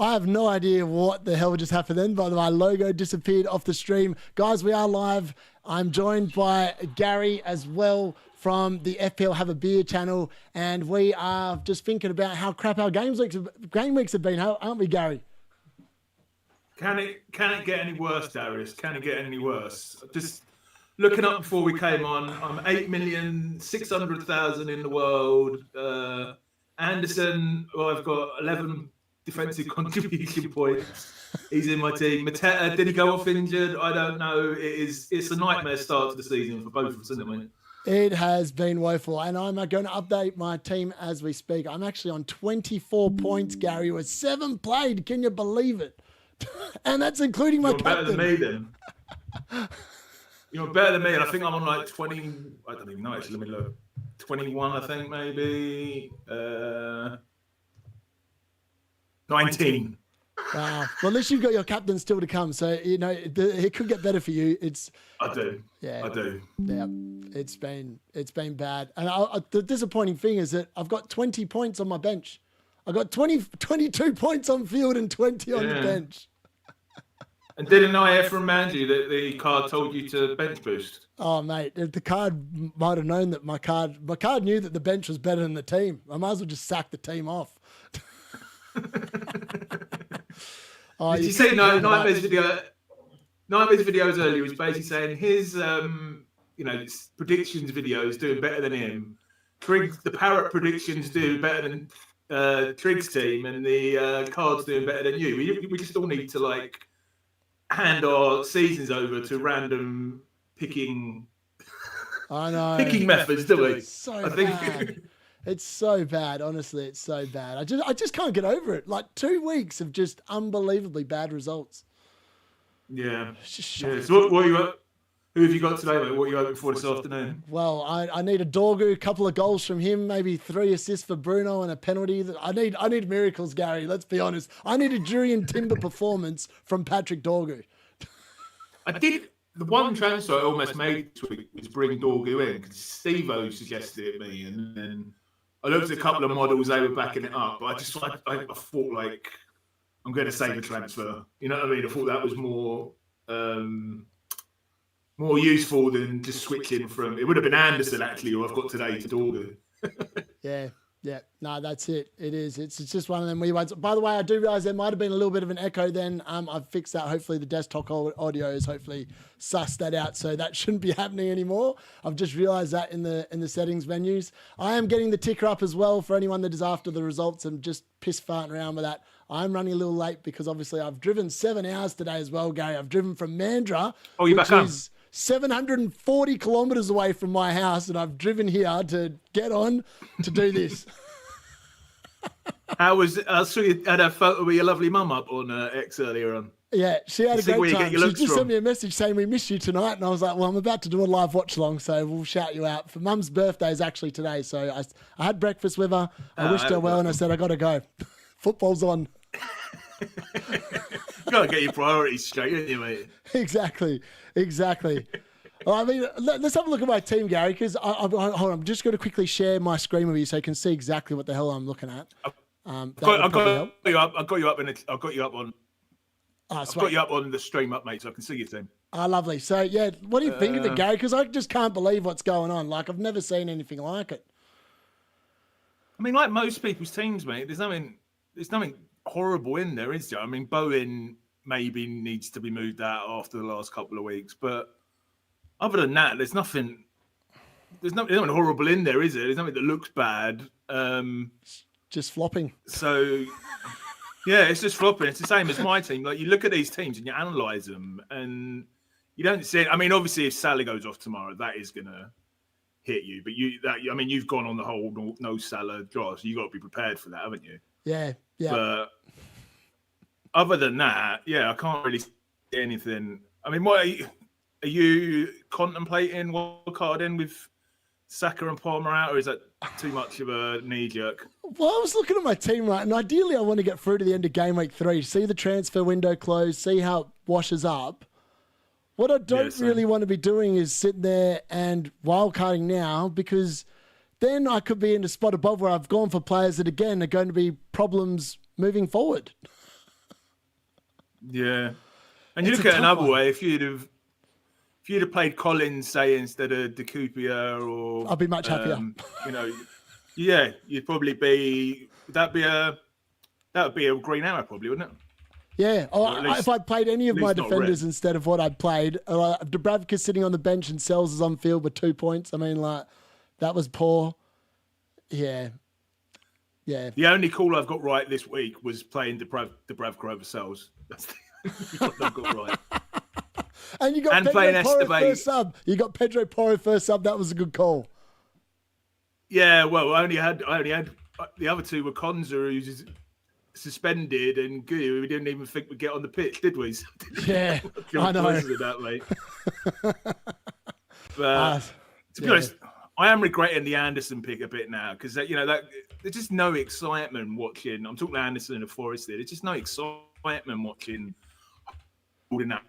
I have no idea what the hell just happened then, but my logo disappeared off the stream. Guys, we are live. I'm joined by Gary as well from the FPL Have a Beer channel, and we are just thinking about how crap our game weeks have been, aren't we, Gary? Can it get any worse, Darius? Can it get any worse? Just looking up before we came on, I'm 8,600,000 in the world. Anderson, well, I've got 11 defensive contribution points. He's in my team. Mateta, did he go off injured? I don't know. It's a nightmare start to the season for both of us, isn't it, mate? It has been woeful, and I'm going to update my team as we speak. I'm actually on 24 points, Gary, with 7 played. Can you believe it? And that's including my captain. You're better than me, then. You're better than me, and I think I'm on like 20. I don't even know. Actually, let me look. 21, I think, maybe. 19. Wow. Well, at least you've got your captain still to come, so you know it could get better for you. I do. Yeah. I do. Yeah. It's been bad, and the disappointing thing is that I've got 20 points on my bench. I got 22 points on field and 20 on the bench. And didn't I hear from Mandy that the card told you to bench boost? Oh, mate, if the card might have known that my card knew that the bench was better than the team. I might as well just sack the team off. Did you see Nightmare's video? Nightmare's videos earlier was basically saying his, predictions video is doing better than him. The Parrot predictions do better than Triggs' team, and the cards doing better than you. We just all need to hand our seasons over to random picking. I know picking methods, do we? It's so bad. It's so bad. Honestly, it's so bad. I just can't get over it. Like 2 weeks of just unbelievably bad results. Yeah. It's just shocking. So what are you up? Who have you got today, mate? What are you hoping for this afternoon? Well, I need a Dorgu, a couple of goals from him, maybe 3 assists for Bruno and a penalty. I need miracles, Gary. Let's be honest. I need a Jurriën Timber performance from Patrick Dorgu. The one transfer I almost made this week was bring Dorgu in because Steve-O suggested it to me, and then I looked at a couple of models, they were backing it up, but I thought I'm going to save a transfer. You know what I mean? I thought that was more useful than just switching from. It would have been Anderson actually, who I've got today, to Dorgu. Yeah. No, that's it. It is. It's just one of them weird ones. By the way, I do realize there might have been a little bit of an echo then. I've fixed that. Hopefully the desktop audio is hopefully sussed that out, so that shouldn't be happening anymore. I've just realized that in the settings menus. I am getting the ticker up as well for anyone that is after the results and just piss farting around with that. I'm running a little late because obviously I've driven 7 hours today as well, Gary. I've driven from Mandurah, which is 740 kilometers away from my house, and I've driven here to get on to do this. I saw you had a photo with your lovely mum up on X earlier on. Yeah, she had a great time. She just sent me a message saying we missed you tonight, and I was like, well, I'm about to do a live watch along, so we'll shout you out. For Mum's birthday is actually today, so I had breakfast with her. I wished her well, and I said, I got to go. Football's on. You got to get your priorities straight, don't you, mate? Exactly. Well, I mean, let's have a look at my team, Gary, because hold on, I'm just going to quickly share my screen with you so you can see exactly what the hell I'm looking at. I've got you up on the stream up, mate, so I can see your team. Lovely. So, yeah, what do you think of it, Gary? Because I just can't believe what's going on. Like, I've never seen anything like it. I mean, like most people's teams, mate, there's nothing horrible in there, is there? I mean, Bowen maybe needs to be moved out after the last couple of weeks, but other than that, there's nothing horrible in there, is there? There's nothing that looks bad. Just flopping. So, yeah, it's just flopping. It's the same as my team. Like, you look at these teams and you analyse them, and you don't see it. I mean, obviously, if Salah goes off tomorrow, that is going to hit you. But you've gone on the whole no Salah draw, so you've got to be prepared for that, haven't you? Yeah. But other than that, yeah, I can't really see anything. I mean, what are you contemplating wild card in with Saka and Palmer out, or is that too much of a knee jerk? Well, I was looking at my team, right, and ideally I want to get through to the end of game week 3, see the transfer window close, see how it washes up. What I don't really want to be doing is sitting there and wildcarding now, because then I could be in a spot above where I've gone for players that, again, are going to be problems moving forward. Yeah. And you It's look a at it tough another one. way, if you'd have played Collins, say, instead of Decupia or I'll be much happier. you know, yeah, you'd probably be that would be a green arrow probably, wouldn't it? Yeah, Or at least, if I'd played any of my not defenders red. instead of what I'd played, Dubravka sitting on the bench and Sells is on field with 2 points. I mean, like, that was poor. Yeah. Yeah. The only call I've got right this week was playing Dubravka over Sells. That's the only one I've got right. And you got And Pedro playing Porro Esteve. first sub. You got Pedro Porro first sub. That was a good call. Yeah, well, I only had the other two were Konza, who's suspended, and Guy, we didn't even think we'd get on the pitch, did we? Yeah, I know. That, mate. But to be honest, I am regretting the Anderson pick a bit now because there's just no excitement watching. I'm talking Anderson and Forest there. There's just no excitement watching holding that.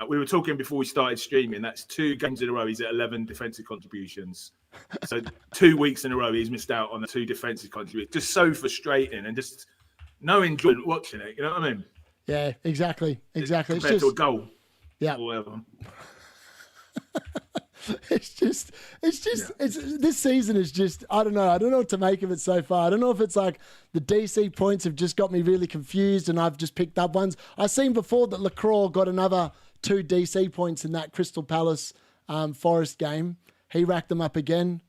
We were talking before we started streaming. That's 2 games in a row. He's at 11 defensive contributions. So 2 weeks in a row, he's missed out on the 2 defensive contributions. Just so frustrating and just no enjoyment watching it. You know what I mean? Yeah, exactly. Compared to a goal. Yeah. Or whatever. This season is just, I don't know what to make of it so far. I don't know if it's like the DC points have just got me really confused and I've just picked up ones. I've seen before that LaCroix got another 2 DC points in that Crystal Palace Forest game. He racked them up again.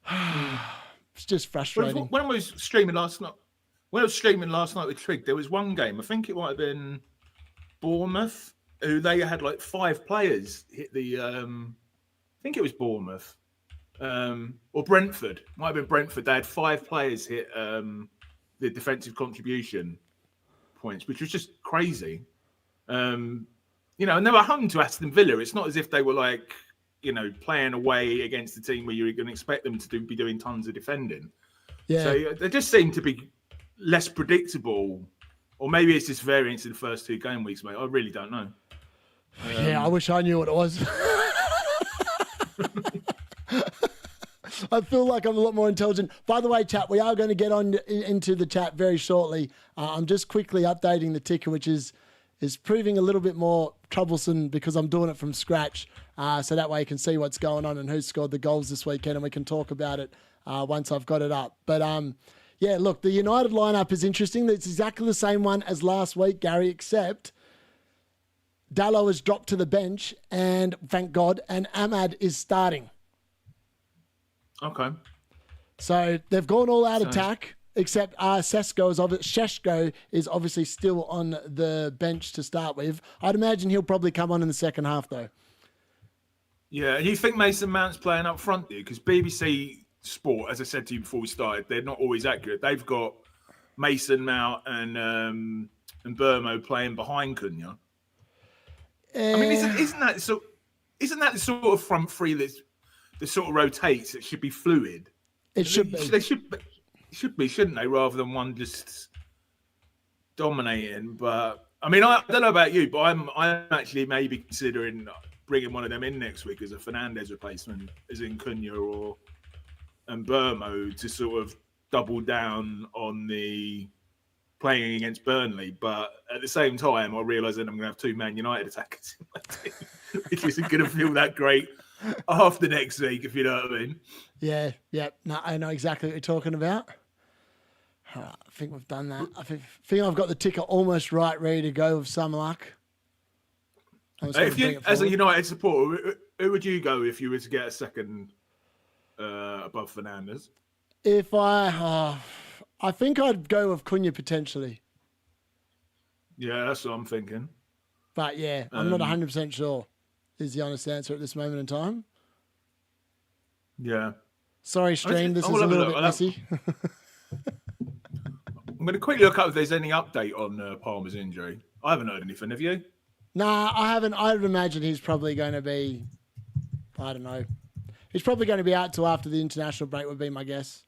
It's just frustrating. When I was streaming last night with Trig, there was one game, I think it might have been Bournemouth, who they had like 5 players hit the I think it was Bournemouth or Brentford. Might have been Brentford. They had 5 players hit the defensive contribution points, which was just crazy. And they were home to Aston Villa. It's not as if they were like playing away against the team where you're going to expect them to be doing tons of defending. Yeah. So they just seem to be less predictable, or maybe it's just variance in the first 2 game weeks, mate. I really don't know. Yeah, I wish I knew what it was. I feel like I'm a lot more intelligent. By the way, chat, we are going to get on into the chat very shortly. I'm just quickly updating the ticker, which is proving a little bit more troublesome because I'm doing it from scratch. So that way you can see what's going on and who scored the goals this weekend, and we can talk about it once I've got it up. But yeah, look, the United lineup is interesting. It's exactly the same one as last week, Gary, except Dallo has dropped to the bench, and thank God, and Ahmad is starting. Okay. So they've gone all out attack, except Šeško is obviously still on the bench to start with. I'd imagine he'll probably come on in the second half, though. Yeah, and you think Mason Mount's playing up front there? Because BBC Sport, as I said to you before we started, they're not always accurate. They've got Mason Mount and Burmo playing behind Cunha. I mean, isn't that the sort of front three that sort of rotates? It should be fluid. It should be. They should be, shouldn't they? Rather than one just dominating. But I mean, I don't know about you, but I'm actually maybe considering bringing one of them in next week as a Fernandes replacement, as in Cunha and Burmo, to sort of double down on the playing against Burnley. But at the same time, I realise that I'm going to have 2 Man United attackers in my team, which isn't going to feel that great after next week, if you know what I mean. Yeah. No, I know exactly what you're talking about. I think we've done that. I think I've got the ticker almost right, ready to go with some luck. If you, as a United supporter, who would you go if you were to get a second above Fernandes? If I think I'd go with Cunha potentially. Yeah, that's what I'm thinking. But yeah, I'm not 100% sure is the honest answer at this moment in time. Yeah. Sorry, stream. This is a little bit messy. I'm going to quickly look up if there's any update on Palmer's injury. I haven't heard anything. Have you? Nah, I haven't. I would imagine he's probably going to be, I don't know. He's probably going to be out till after the international break would be my guess.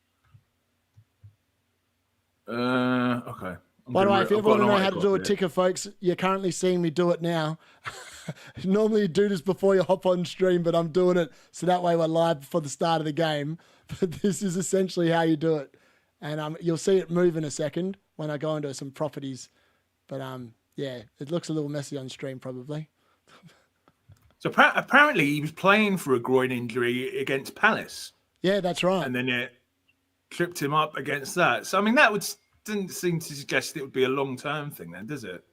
Okay. By the way, if you ever want to know how to do a ticker, folks, you're currently seeing me do it now. Normally you do this before you hop on stream, but I'm doing it so that way we're live before the start of the game. But this is essentially how you do it. And you'll see it move in a second when I go into some properties. But yeah, it looks a little messy on stream probably. So apparently he was playing for a groin injury against Palace. Yeah, that's right. And then it tripped him up against that. So I mean, that didn't seem to suggest it would be a long-term thing, then, does it?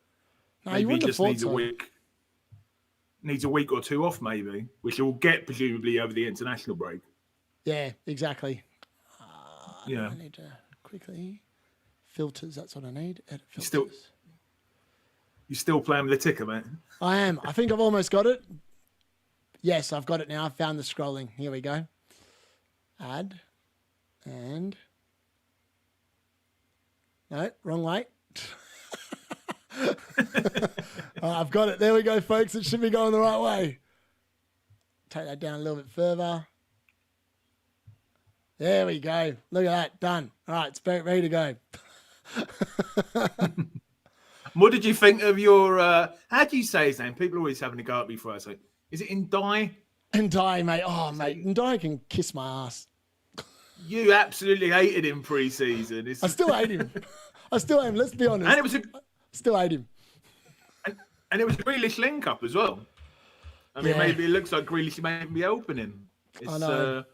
No, maybe he just needs so. a week. Needs a week or two off, maybe, which he'll get presumably over the international break. Yeah, exactly. Yeah. I need to quickly filters. That's what I need. Edit filters. You still playing with the ticker, mate? I am. I think I've almost got it. Yes, I've got it now. I've found the scrolling. Here we go. Add. And. No, wrong way. I've got it. There we go, folks. It should be going the right way. Take that down a little bit further. There we go. Look at that. Done. All right, it's ready to go. What did you think of your... how do you say his name? People are always having a go at me before I say... Is it Ndai? Ndai, mate. Oh, mate. Ndai can kiss my ass. You absolutely hated him pre-season. I still hate him. I still hate him. Let's be honest. And it was still hate him. And it was a Grealish link-up as well. I mean, maybe it looks like Grealish may be opening. I know.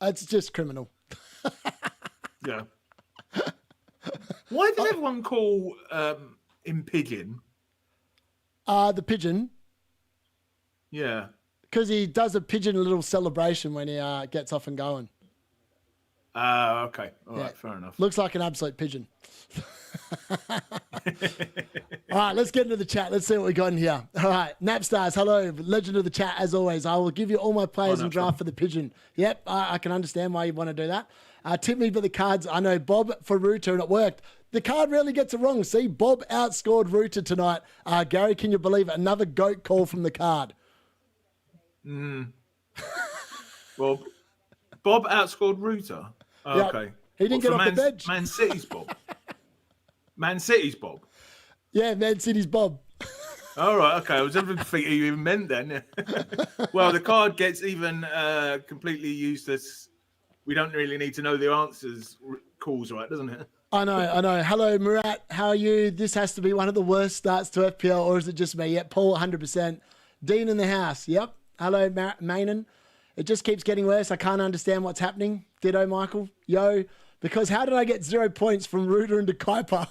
It's just criminal. Yeah. Why does everyone call him Pigeon? The pigeon? Yeah. Because he does a pigeon little celebration when he gets off and going. Okay. All right, fair enough. Looks like an absolute pigeon. All right, let's get into the chat. Let's see what we got in here. All right, Napstars, hello. Legend of the chat, as always. I will give you all my players and draft for the pigeon. Yep, I can understand why you want to do that. Tip me for the cards. I know Bob for Ruta, and it worked. The card rarely gets it wrong. See, Bob outscored Ruta tonight. Gary, can you believe it? Another goat call from the card. Well, Bob outscored Ruta. Oh, yep. Okay. He didn't get off the bench. Man City's Bob. Man City's Bob. Yeah, Man City's Bob. All right, okay. I was never thinking you even meant then. Well, the card gets even completely useless. We don't really need to know the answers. Calls, right, doesn't it? I know. Hello, Murat. How are you? This has to be one of the worst starts to FPL, or is it just me? Yep, Paul, 100%. Dean in the house. Yep. Hello, Manon. It just keeps getting worse. I can't understand what's happening. Ditto, Michael. Yo, because how did I get 0 points from Ruder into Kuiper?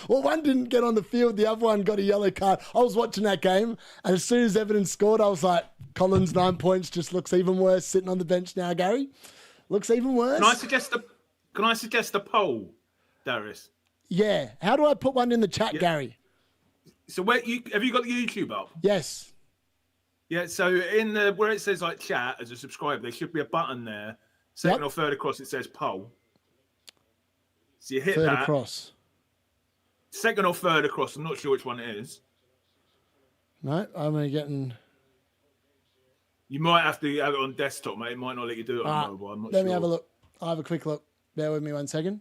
Well, one didn't get on the field. The other one got a yellow card. I was watching that game, and as soon as Everton scored, I was like, Collins, 9 points, just looks even worse sitting on the bench now, Gary. Looks even worse. Can I suggest a poll, Darius? Yeah. How do I put one in the chat, Gary? So have you got the YouTube up? Yes. Yeah, so in the where it says like chat as a subscriber, there should be a button there. Second or third across, it says poll. So you hit third that. Across. Second or third across, I'm not sure which one it is. No, I'm only getting... You might have to have it on desktop, mate. It might not let you do it on mobile. I'm not sure. Let me have a look. I'll have a quick look. Bear with me 1 second.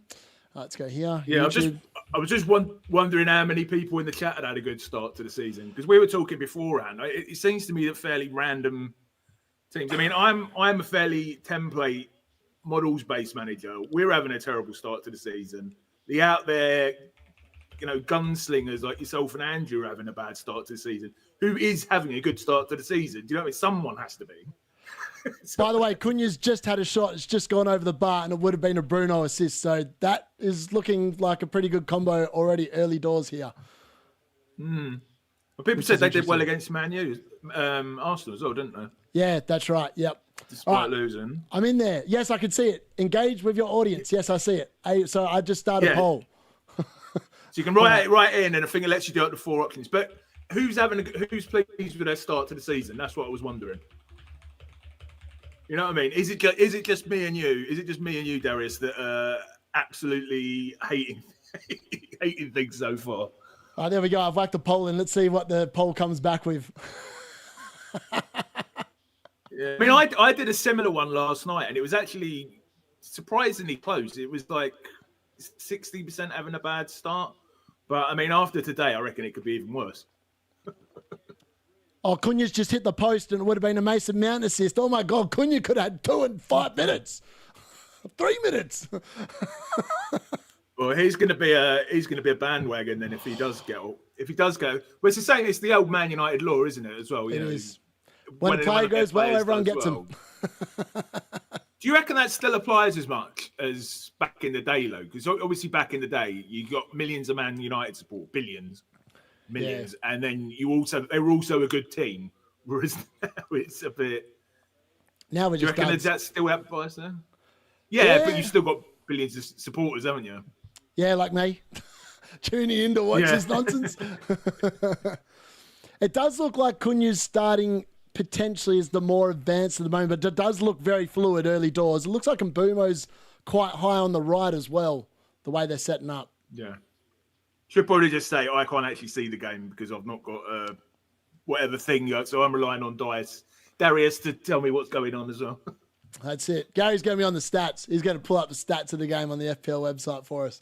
Let's go here. Yeah, I was just wondering how many people in the chat had a good start to the season, because we were talking beforehand. It seems to me that fairly random teams. I mean, I'm a fairly template models-based manager. We're having a terrible start to the season. The out there, gunslingers like yourself and Andrew are having a bad start to the season. Who is having a good start to the season? Do you know what I mean? Someone has to be. By the way, Cunha's just had a shot. It's just gone over the bar, and it would have been a Bruno assist. So that is looking like a pretty good combo already early doors here. Well, people said they did well against Man Utd, Arsenal as well, didn't they? Yeah, that's right. Yep. Despite losing. I'm in there. Yes, I can see it. Engage with your audience. Yes, I see it. So I just started a poll. So you can write it right in, and I think it lets you do up to 4 options. But who's pleased with their start to the season? That's what I was wondering. You know what I mean? Is it just me and you? Is it just me and you, Darius, that are absolutely hating things so far? All right, there we go. I've whacked the poll in. Let's see what the poll comes back with. Yeah. I mean, I did a similar one last night, and it was actually surprisingly close. It was like 60% having a bad start. But, I mean, after today, I reckon it could be even worse. Oh, Cunha's just hit the post, and it would have been a Mason Mount assist. Oh, my God. Cunha could have had 2 in 5 minutes. 3 minutes. Well, he's going to be a bandwagon then if he does go. Well, it's the same. It's the old Man United law, isn't it? As well, It is. When a player goes well, everyone gets him. Do you reckon that still applies as much as back in the day, though? Because obviously back in the day, you got millions of Man United support, millions, and then they were also a good team. Whereas now it's a bit. Now we're just. Do you reckon that still applies there? Yeah, but you've still got billions of supporters, haven't you? Yeah, like me. Tuning in to watch this nonsense. It does look like Cunha's starting potentially is the more advanced at the moment, but it does look very fluid early doors. It looks like Mbumo's quite high on the right as well, the way they're setting up. Yeah. Should probably just say I can't actually see the game because I've not got whatever thing, so I'm relying on Darius to tell me what's going on as well. That's it. Gary's going to be on the stats. He's going to pull up the stats of the game on the FPL website for us.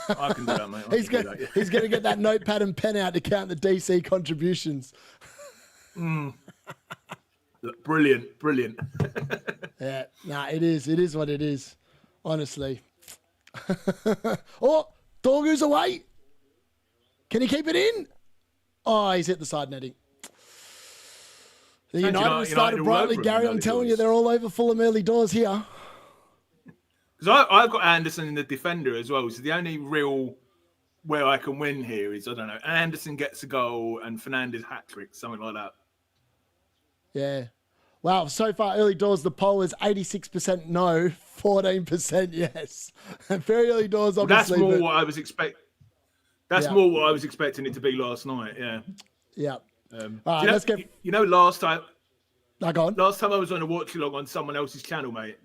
I can do that, mate. He's going to get that notepad and pen out to count the DC contributions. Brilliant. Yeah, it is. It is what it is, honestly. Oh, Dorgu's away. Can he keep it in? Oh, he's hit the side netting. The United started brightly, Gary. I'm telling you, they're all over Fulham early doors here. Because I've got Anderson in the defender as well. So the only real where I can win here is, I don't know, Anderson gets a goal and Fernandes hat-trick, something like that. Yeah. Wow, so far early doors, the poll is 86% no, 14% yes. Very early doors, obviously. That's more what I was expecting. That's more what I was expecting it to be last night, yeah. Yeah. All right, let's get... You know, last time I was on a watch along on someone else's channel, mate,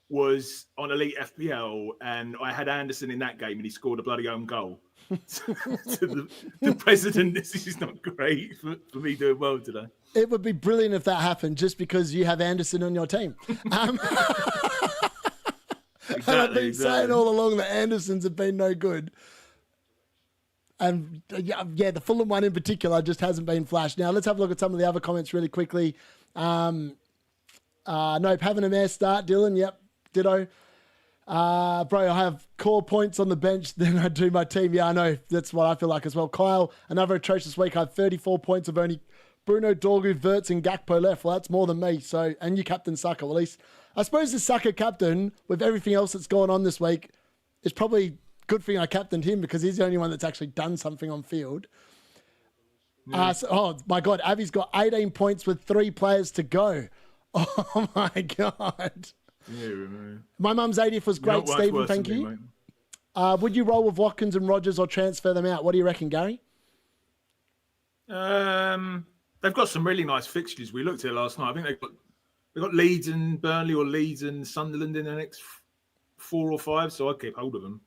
was on Elite FPL, and I had Anderson in that game, and he scored a bloody own goal. To the president, this is not great for me doing well today. It would be brilliant if that happened, just because you have Anderson on your team. Exactly, and I've been saying all along that Andersons have been no good. And yeah, the Fulham one in particular just hasn't been flashed. Now, let's have a look at some of the other comments really quickly. Nope, having a mare start, Dylan. Yep, ditto. Bro, I have core points on the bench, then I do my team. Yeah, I know. That's what I feel like as well. Kyle, another atrocious week. I have 34 points of only Bruno, Dorgu, Wirtz, and Gakpo left. Well, that's more than me. So, and you captain Saka. Well, at least, I suppose the Saka captain, with everything else that's going on this week, is probably good thing I captained him because he's the only one that's actually done something on field. Yeah. Oh, my God. Avi's got 18 points with 3 players to go. Oh, my God. Yeah, man. My mum's 80th was great, Stephen. Thank you. Would you roll with Watkins and Rodgers or transfer them out? What do you reckon, Gary? They've got some really nice fixtures. We looked at it last night. I think they've got Leeds and Burnley or Leeds and Sunderland in the next 4 or 5, so I'd keep hold of them.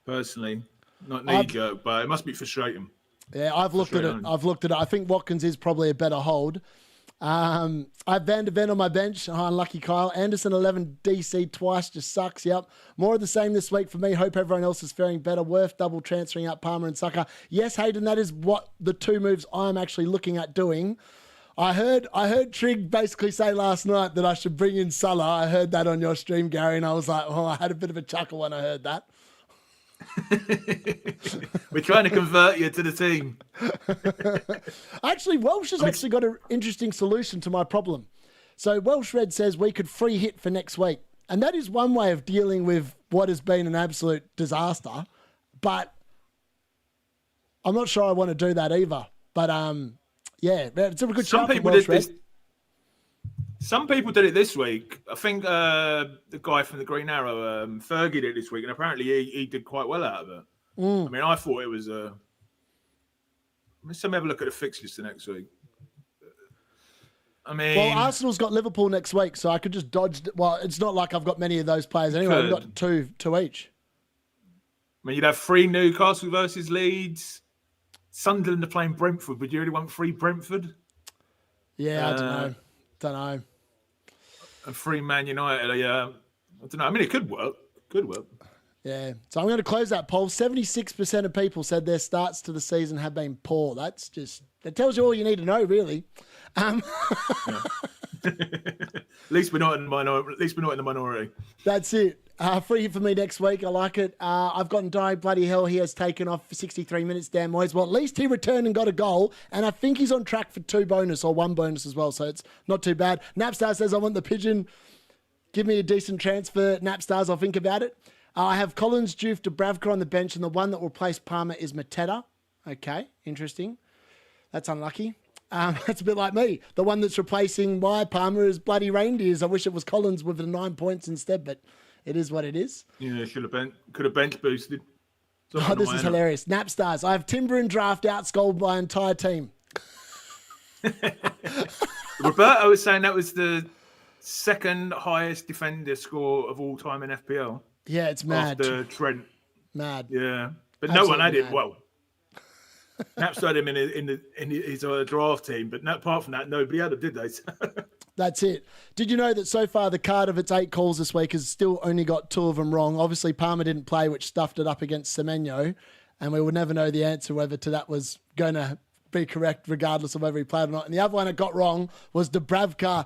Personally, not knee-jerk, but it must be frustrating. Yeah, I've looked at it. I think Watkins is probably a better hold. I have Van de Ven on my bench. Oh, unlucky Kyle. Anderson 11 DC twice just sucks. Yep. More of the same this week for me. Hope everyone else is faring better. Worth double transferring out Palmer and Saka. Yes, Hayden, that is what the 2 moves I'm actually looking at doing. I heard Trig basically say last night that I should bring in Salah. I heard that on your stream, Gary, and I was like, oh, I had a bit of a chuckle when I heard that. We're trying to convert you to the team. Actually, Welsh has actually got an interesting solution to my problem. So Welsh Red says we could free hit for next week. And that is one way of dealing with what has been an absolute disaster. But I'm not sure I want to do that either. But yeah, it's a good shout for Welsh Red. Some people did it this week. I think the guy from the Green Arrow, Fergie, did it this week, and apparently he did quite well out of it. I mean, I thought it was let's have a look at the fixtures for next week. I mean, well, Arsenal's got Liverpool next week, so I could just dodge. Well, it's not like I've got many of those players anyway. I've got two each. I mean, you'd have 3 Newcastle versus Leeds. Sunderland are playing Brentford. Would you really want 3 Brentford? Yeah, I don't know. And 3 Man United. I don't know. I mean, it could work. Yeah. So I'm going to close that poll. 76% of people said their starts to the season have been poor. That tells you all you need to know, really. Yeah. At least we're not in the minority. At least we're not in the minority. That's it. Free for me next week. I like it. I've gotten Di. Bloody hell, he has taken off for 63 minutes, Dan Moyes. Well, at least he returned and got a goal. And I think he's on track for 2 bonus or 1 bonus as well. So it's not too bad. Napstar says, I want the pigeon. Give me a decent transfer. Napstars, I'll think about it. I have Collins, Juve, Dubravka on the bench. And the one that will replace Palmer is Mateta. Okay, interesting. That's unlucky. That's a bit like me. The one that's replacing my Palmer is bloody Reindeers. I wish it was Collins with the 9 points instead, but it is what it is. Yeah, could have bench boosted. Oh, this is hilarious. Napstars. I have Timber and Draft outscored my entire team. Roberto was saying that was the second highest defender score of all time in FPL. Yeah, it's mad. After Trent. Mad. Yeah, but Absolutely no one had it. mad. Well, Naps had him in his draft team, but apart from that, nobody had him, did they? That's it. Did you know that so far the card of its 8 calls this week has still only got 2 of them wrong? Obviously, Palmer didn't play, which stuffed it up against Semenyo, and we would never know the answer whether to that was going to be correct regardless of whether he played or not. And the other one it got wrong was Dubravka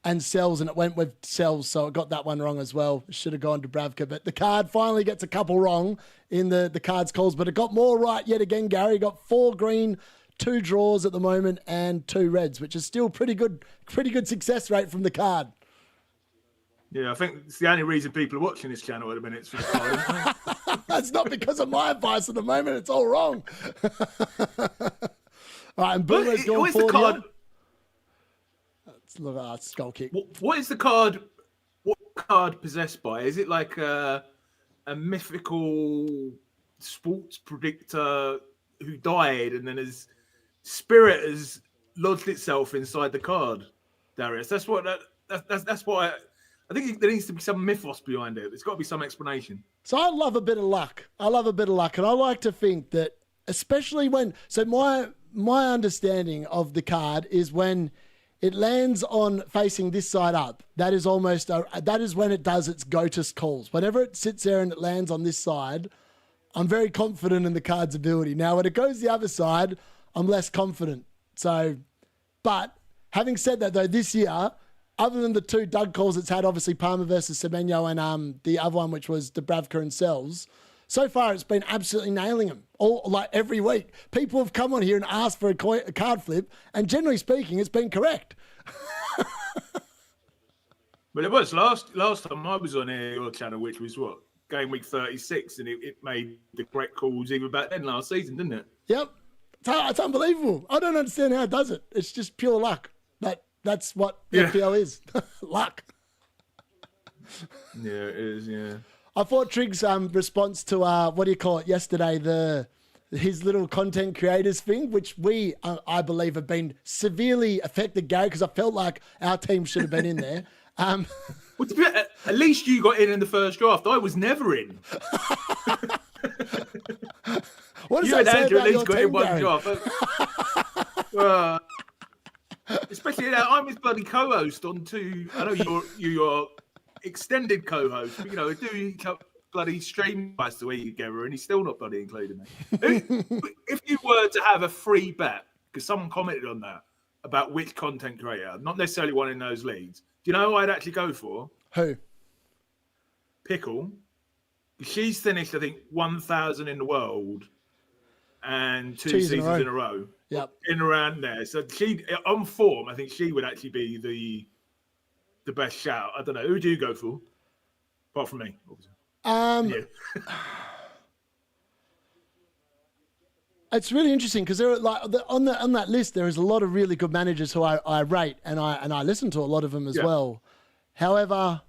and Sells, and it went with Sells, so it got that one wrong as well. It should have gone to Dubravka, but the card finally gets a couple wrong in the card's calls, but it got more right yet again, Gary. Got 4 green, 2 draws at the moment, and 2 reds, which is still pretty good success rate from the card. Yeah, I think it's the only reason people are watching this channel at the minute. It's for the card. That's not because of my advice at the moment. It's all wrong. All right, and Boomer's going forward. Look at that skull kick. What is the card? What card possessed by? Is it like a mythical sports predictor who died, and then his spirit has lodged itself inside the card? Darius, that's what I think. There needs to be some mythos behind it. There's got to be some explanation. So I love a bit of luck. And I like to think that, especially when. So my understanding of the card is when it lands on facing this side up. That is that is when it does its GOATest calls. Whenever it sits there and it lands on this side, I'm very confident in the card's ability. Now, when it goes the other side, I'm less confident. So, but having said that, though, this year, other than the 2 Doug calls it's had, obviously Palmer versus Semenyo and the other one, which was Dubravka and Sells, so far it's been absolutely nailing them. Like every week. People have come on here and asked for a card flip, and generally speaking, it's been correct. But it was last time I was on your channel, which was what? Gameweek 36, and it made the correct calls even back then last season, didn't it? Yep. It's unbelievable. I don't understand how it does it. It's just pure luck. But that's what FPL is. Luck. Yeah, it is, yeah. I thought Trig's response to, what do you call it, yesterday, his little content creators thing, which we, I believe, have been severely affected, Gary, because I felt like our team should have been in there. Well, at least you got in the first draft. I was never in. What does you that and say Andrew about at your least got team, in one Gary? draft. Especially now, I'm his bloody co-host on 2. I know you're extended co-host, but, we do each other bloody stream twice a week together, and he's still not bloody including me. If you were to have a free bet, because someone commented on that, about which content creator, not necessarily one in those leagues, do you know who I'd actually go for? Who? Pickle. She's finished, I think, 1,000 in the world and 2 seasons in a row. Yep. In around there. So she, on form, I think she would actually be the best shout. I don't know. Who do you go for? Apart from me, obviously. It's really interesting because there are on that list there is a lot of really good managers who I rate and I listen to a lot of them as well. However,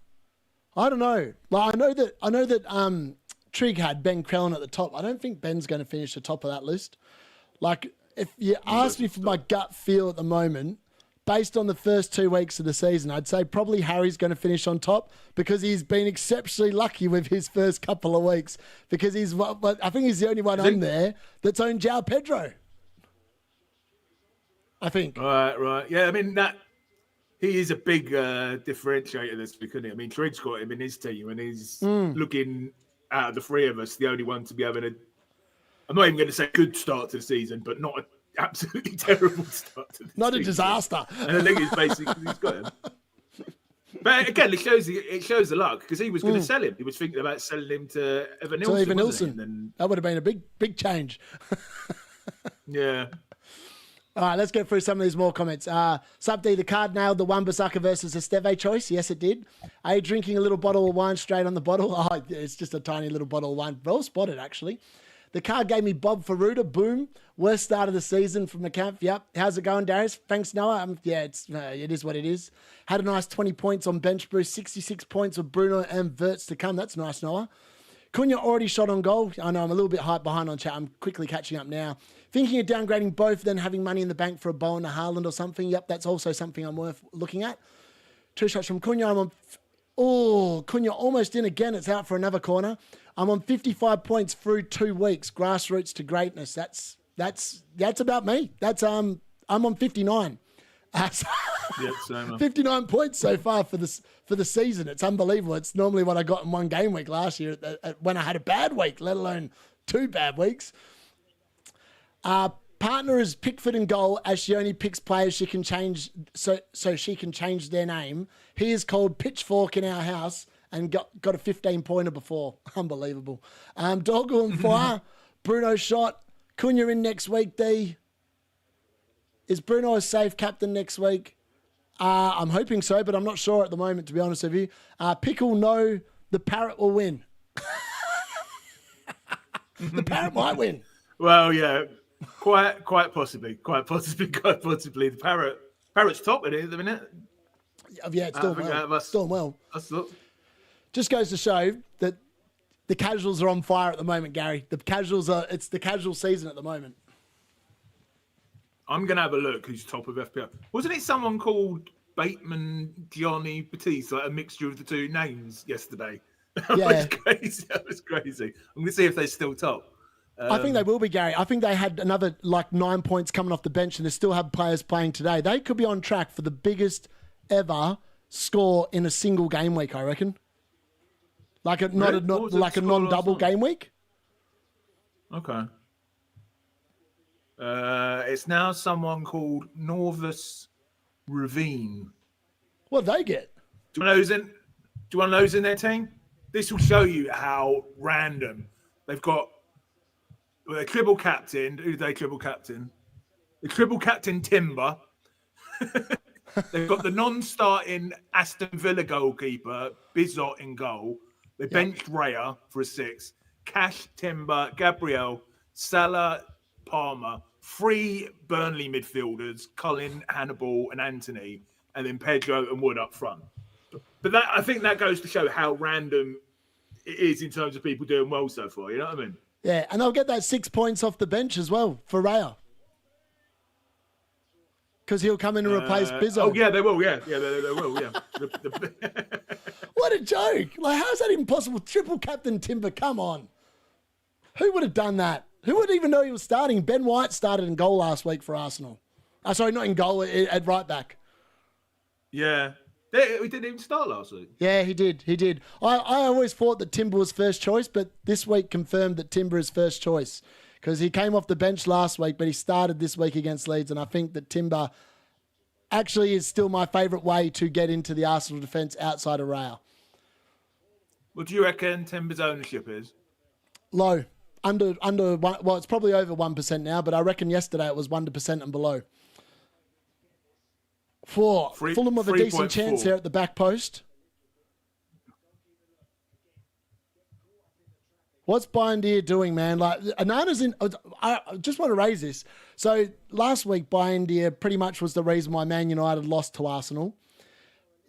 I don't know. Like I know that Trig had Ben Crellin at the top. I don't think Ben's going to finish the top of that list. Like if you ask me for my gut feel at the moment, based on the first 2 weeks of the season, I'd say probably Harry's going to finish on top because he's been exceptionally lucky with his first couple of weeks because I think he's the only one on there that's owned João Pedro. I think. Right. Yeah, I mean, he is a big differentiator this week, isn't he? I mean, Trig's got him in his team and he's looking, out of the 3 of us, the only one to be having I'm not even going to say good start to the season, but not absolutely terrible start to the Not a season. disaster. And I think it's basically he's got him. But again, it shows the luck because he was going to sell him. He was thinking about selling him to Evan Nilsson. Then that would have been a big change. Yeah. All right, let's get through some of these more comments. Subd, the card nailed the Wan-Bissaka versus Esteve choice. Yes, it did. Are you drinking a little bottle of wine straight on the bottle? Oh, it's just a tiny little bottle of wine. Well spotted, actually. The card gave me Bob Faruda. Boom. Worst start of the season from the camp. Yep. How's it going, Darius? Thanks, Noah. Yeah, it is what it is. Had a nice 20 points on bench boost. 66 points with Bruno and Wirtz to come. That's nice, Noah. Cunha already shot on goal. I know I'm a little bit hyped behind on chat. I'm quickly catching up now. Thinking of downgrading both, then having money in the bank for a Bowen, a Haaland or something. Yep, that's also something I'm worth looking at. Two shots from Cunha. I'm on... Cunha almost in again. It's out for another corner. I'm on 55 points through 2 weeks. Grassroots to greatness. That's about me. I'm on 59. Same. 59 points so far for the season. It's unbelievable. It's normally what I got in one game week last year when I had a bad week, let alone 2 bad weeks. Partner is Pickford in goal, as she only picks players she can change so she can change their name. He is called Pitchfork in our house and got a 15-pointer before. Unbelievable. Doggo and fire. Bruno shot. Cunha in next week, D. Is Bruno a safe captain next week? I'm hoping so, but I'm not sure at the moment, to be honest with you. Pickle, no. The Parrot will win. The Parrot might win. Well, yeah. Quite possibly. The Parrot's top in it at the minute. Yeah, it's doing well. Just goes to show that the casuals are on fire at the moment, Gary. It's the casual season at the moment. I'm going to have a look who's top of FPL. Wasn't it someone called Bateman Johnny Batiste, like a mixture of the two names yesterday? Yeah. That was crazy. I'm going to see if they're still top. I think they will be, Gary. I think they had another 9 points coming off the bench and they still have players playing today. They could be on track for the biggest ever score in a single game week, I reckon. Like a non-double game week. Okay. It's now someone called Norvis Ravine. What did they get? Do you want those in their team? This will show you how random. They've got their triple captain. Who do they triple captain? The triple captain Timber. They've got the non-starting Aston Villa goalkeeper, Bizot in goal. They benched Raya for a 6. Cash, Timber, Gabriel, Salah, Palmer. 3 Burnley midfielders, Colin, Hannibal and Anthony, and then Pedro and Wood up front. But I think that goes to show how random it is in terms of people doing well so far. You know what I mean? Yeah, and they'll get that 6 points off the bench as well for Raya. Because he'll come in and replace Bizzo. Oh, yeah, they will. Yeah, they will. Yeah. What a joke. Like, how is that even possible? Triple captain Timber, come on. Who would have done that? Who would even know he was starting? Ben White started in goal last week for Arsenal. Sorry, not in goal, at right back. Yeah. He didn't even start last week. Yeah, he did. I always thought that Timber was first choice, but this week confirmed that Timber is first choice because he came off the bench last week, but he started this week against Leeds, and I think that Timber actually is still my favourite way to get into the Arsenal defence outside of Raya. What do you reckon Timber's ownership is? Low. Under one, well, it's probably over 1% now, but I reckon yesterday it was 1% and below. Fulham with a decent chance here at the back post. What's Bindier doing, man? Like, Anana's in... I just want to raise this. So, last week, Bindier pretty much was the reason why Man United lost to Arsenal.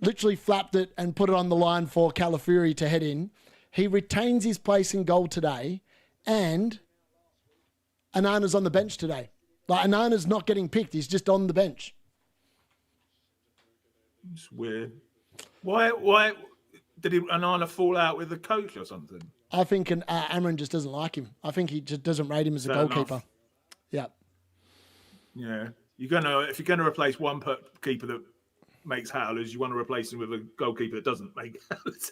Literally flapped it and put it on the line for Calafiori to head in. He retains his place in goal today, and Anana's on the bench today. Like, Anana's not getting picked. He's just on the bench. It's weird. Why did Anana fall out with the coach or something? I think Amron just doesn't like him. I think he just doesn't rate him as a goalkeeper. Yeah. Yeah. If you're gonna replace one keeper that makes howlers, you want to replace him with a goalkeeper that doesn't make howlers.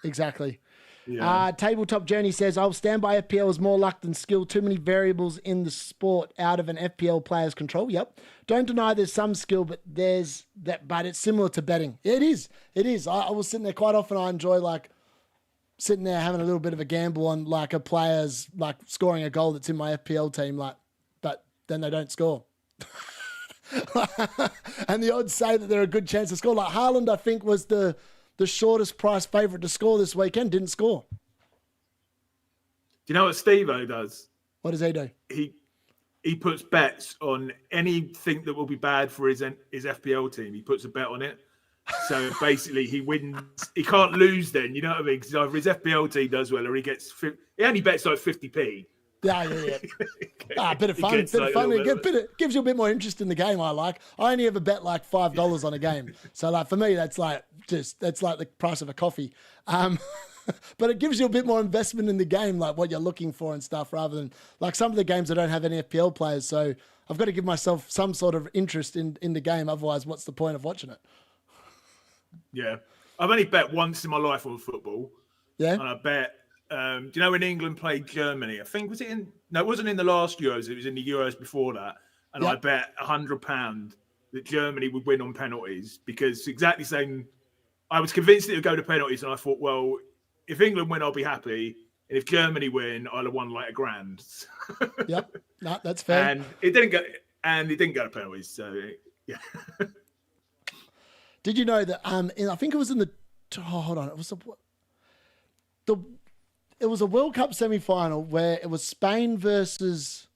Exactly. Yeah. Tabletop Journey says, I'll stand by FPL as more luck than skill. Too many variables in the sport out of an FPL player's control. Yep. Don't deny there's some skill, but but it's similar to betting. It is. It is. I was sitting there quite often. I enjoy like sitting there having a little bit of a gamble on like a player's like scoring a goal that's in my FPL team, like, but then they don't score. And the odds say that they're a good chance to score. Like Haaland, I think, was the shortest price favourite to score this weekend, didn't score. Do you know what Steve-O does? What does he do? He puts bets on anything that will be bad for his FPL team. He puts a bet on it. So basically he wins. He can't lose then, you know what I mean? Because either his FPL team does well or he only bets like 50p. Yeah. Bit of fun. It gives you a bit more interest in the game, I like. I only ever bet like $5 on a game. So like for me, that's like the price of a coffee. But it gives you a bit more investment in the game, like what you're looking for and stuff, rather than like some of the games that don't have any FPL players. So I've got to give myself some sort of interest in the game. Otherwise, what's the point of watching it? Yeah. I've only bet once in my life on football. Yeah. And I bet, do you know when England played Germany? I think, it wasn't in the last Euros. It was in the Euros before that. And I bet £100 that Germany would win on penalties because exactly saying, I was convinced it would go to penalties. And I thought, well, if England win, I'll be happy. And if Germany win, I'll have won like $1,000. Yep. No, that's fair. And it didn't go to penalties. So yeah. Did you know that? I think it was in the. Oh, hold on. It was a World Cup semi-final where it was Spain versus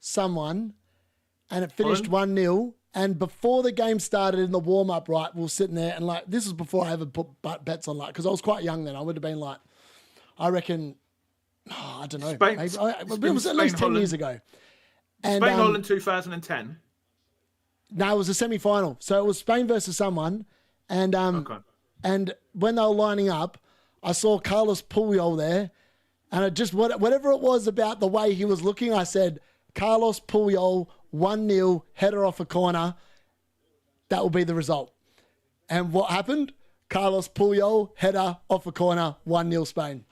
someone, and it finished 1-0. And before the game started in the warm-up, right, we were sitting there, and like this was before I ever put bets on, like, because I was quite young then. I would have been like, I reckon, I don't know, it was at least 10 years ago. And, Spain-Holland 2010. No, it was a semi-final. So it was Spain versus someone. And and when they were lining up, I saw Carlos Puyol there. And it just, whatever it was about the way he was looking, I said, Carlos Puyol, 1-0, header off a corner. That will be the result. And what happened? Carlos Puyol, header off a corner, 1-0 Spain.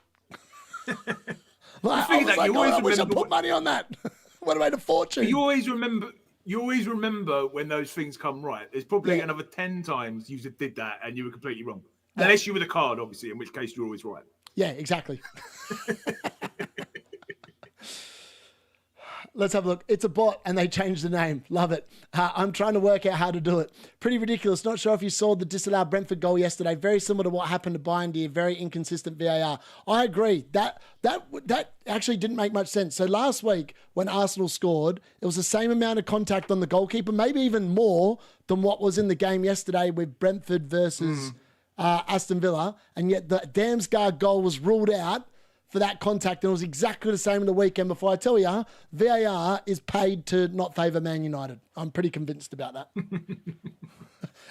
I wish I put money on that. Would have made a fortune. You always remember when those things come right. There's probably another 10 times you did that and you were completely wrong. Unless you were the card, obviously, in which case you're always right. Yeah, exactly. Let's have a look. It's a bot and they changed the name. Love it. I'm trying to work out how to do it. Pretty ridiculous. Not sure if you saw the disallowed Brentford goal yesterday. Very similar to what happened to Bayern Deer. Very inconsistent VAR. I agree. That actually didn't make much sense. So last week when Arsenal scored, it was the same amount of contact on the goalkeeper, maybe even more than what was in the game yesterday with Brentford versus Aston Villa. And yet the Damsgaard goal was ruled out for that contact, and it was exactly the same in the weekend before. I tell you, VAR is paid to not favour Man United. I'm pretty convinced about that.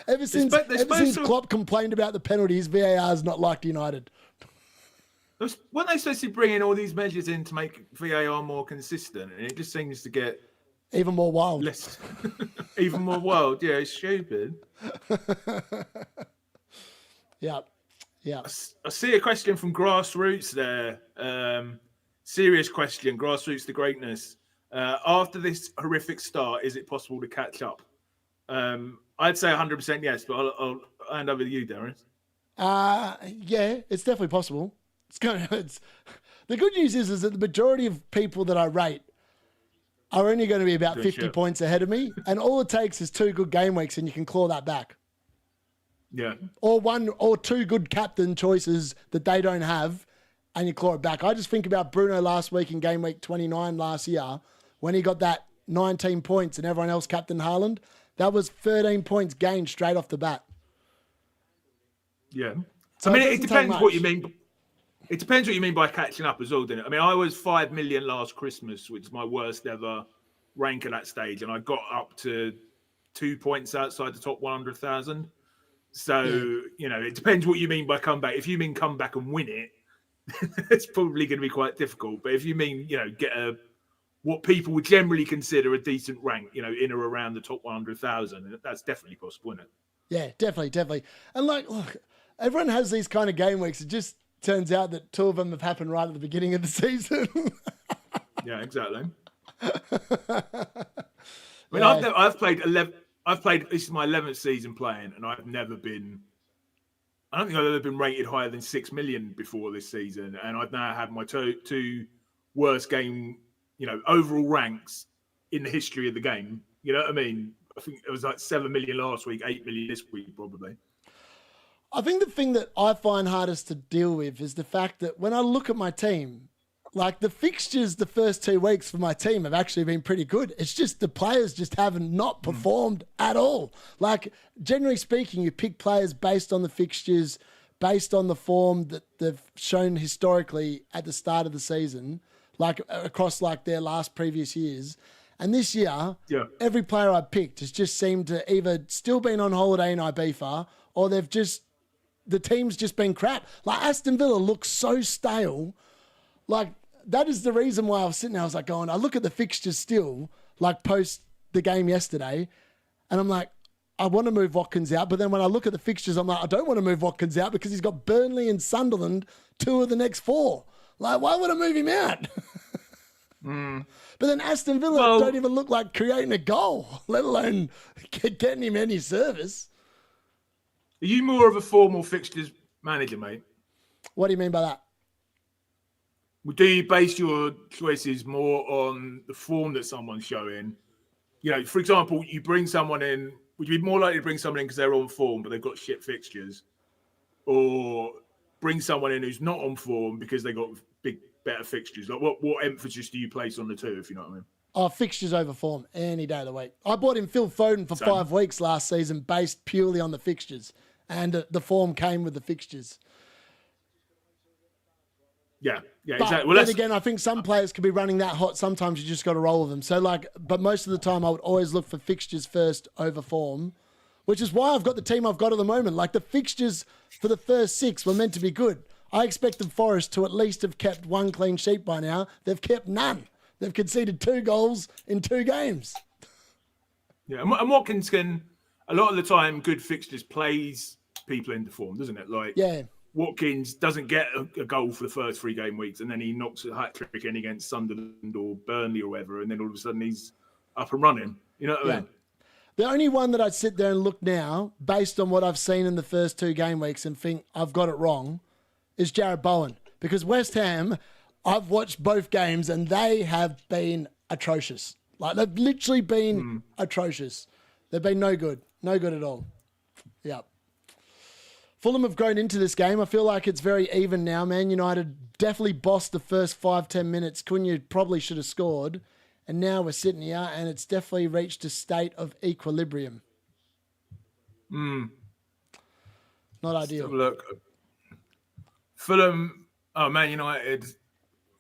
Ever since Klopp complained about the penalties, VAR has not liked United. Weren't they supposed to bring in all these measures in to make VAR more consistent? And it just seems to get even more wild. Even more wild. Yeah, it's stupid. Yeah. Yeah. I see a question from Grassroots there. Serious question. Grassroots to greatness. After this horrific start, is it possible to catch up? I'd say 100% yes, but I'll hand over to you, Darren. Yeah, it's definitely possible. The good news is that the majority of people that I rate are only going to be about 50 points ahead of me, and all it takes is 2 good game weeks, and you can claw that back. Yeah. Or 1 or 2 good captain choices that they don't have, and you claw it back. I just think about Bruno last week in game week 29 last year when he got that 19 points and everyone else captained Haaland. That was 13 points gained straight off the bat. Yeah. So I mean, it depends what you mean. It depends what you mean by catching up as well, doesn't it? I mean, I was 5 million last Christmas, which is my worst ever rank at that stage, and I got up to 2 points outside the top 100,000. So, you know, it depends what you mean by comeback. If you mean come back and win it, it's probably going to be quite difficult. But if you mean, you know, get what people would generally consider a decent rank, you know, in or around the top 100,000, that's definitely possible, isn't it? Yeah, definitely. And like, look, everyone has these kind of game weeks. Turns out that 2 of them have happened right at the beginning of the season. Yeah, exactly. I mean, I've played 11. I've played. This is my 11th season playing, and I've never been. I don't think I've ever been rated higher than 6 million before this season, and I've now had my two worst game, overall ranks in the history of the game. You know what I mean? I think it was like 7 million last week, 8 million this week, probably. I think the thing that I find hardest to deal with is the fact that when I look at my team, like the fixtures the first 2 weeks for my team have actually been pretty good. It's just the players just haven't not performed at all. Like, generally speaking, you pick players based on the fixtures, based on the form that they've shown historically at the start of the season, like across like their last previous years. And this year, every player I picked has just seemed to either still been on holiday in Ibiza or the team's just been crap. Like, Aston Villa looks so stale. Like, that is the reason why I was sitting there. I was like going, I look at the fixtures still, like post the game yesterday, and I'm like, I want to move Watkins out. But then when I look at the fixtures, I'm like, I don't want to move Watkins out because he's got Burnley and Sunderland 2 of the next 4. Like, why would I move him out? But then Aston Villa don't even look like creating a goal, let alone getting him any service. Are you more of a formal fixtures manager, mate? What do you mean by that? Do you base your choices more on the form that someone's showing? For example, you bring someone in, would you be more likely to bring someone in because they're on form but they've got shit fixtures? Or bring someone in who's not on form because they got better fixtures? Like what emphasis do you place on the two, if you know what I mean? Oh, fixtures over form any day of the week. I bought in Phil Foden for 5 weeks last season based purely on the fixtures. And the form came with the fixtures. Yeah, but exactly. Well, then again, I think some players can be running that hot. Sometimes you just got to roll with them. So, but most of the time I would always look for fixtures first over form, which is why I've got the team I've got at the moment. Like, the fixtures for the first 6 were meant to be good. I expected Forest to at least have kept 1 clean sheet by now. They've kept none. They've conceded 2 goals in 2 games. Yeah, and Watkins can, a lot of the time, good fixtures plays people into form, doesn't it? Like, Watkins doesn't get a goal for the first 3 game weeks, and then he knocks a hat-trick in against Sunderland or Burnley or whatever, and then all of a sudden he's up and running. You know what I mean? The only one that I'd sit there and look now, based on what I've seen in the first 2 game weeks and think I've got it wrong, is Jared Bowen. Because West Ham, I've watched both games and they have been atrocious. Like, they've literally been atrocious. They've been no good. No good at all. Yeah. Fulham have grown into this game. I feel like it's very even now. Man United definitely bossed the first 5-10 minutes. Cunha probably should have scored. And now we're sitting here and it's definitely reached a state of equilibrium. Not ideal. Let's have a look. Fulham, Man United.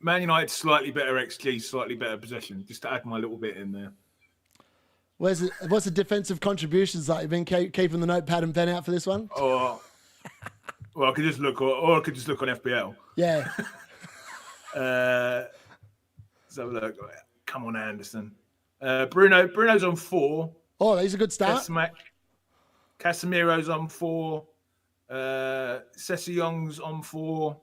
Man United slightly better XG, slightly better possession. Just to add my little bit in there. What's the defensive contributions like? You've been keeping the notepad and pen out for this one? Oh, well, I could just look, or I could just look on FPL. Yeah. Let's have a look. Come on, Anderson. Bruno's on 4. Oh, he's a good start. Casemiro's on 4. Sessegong's on 4.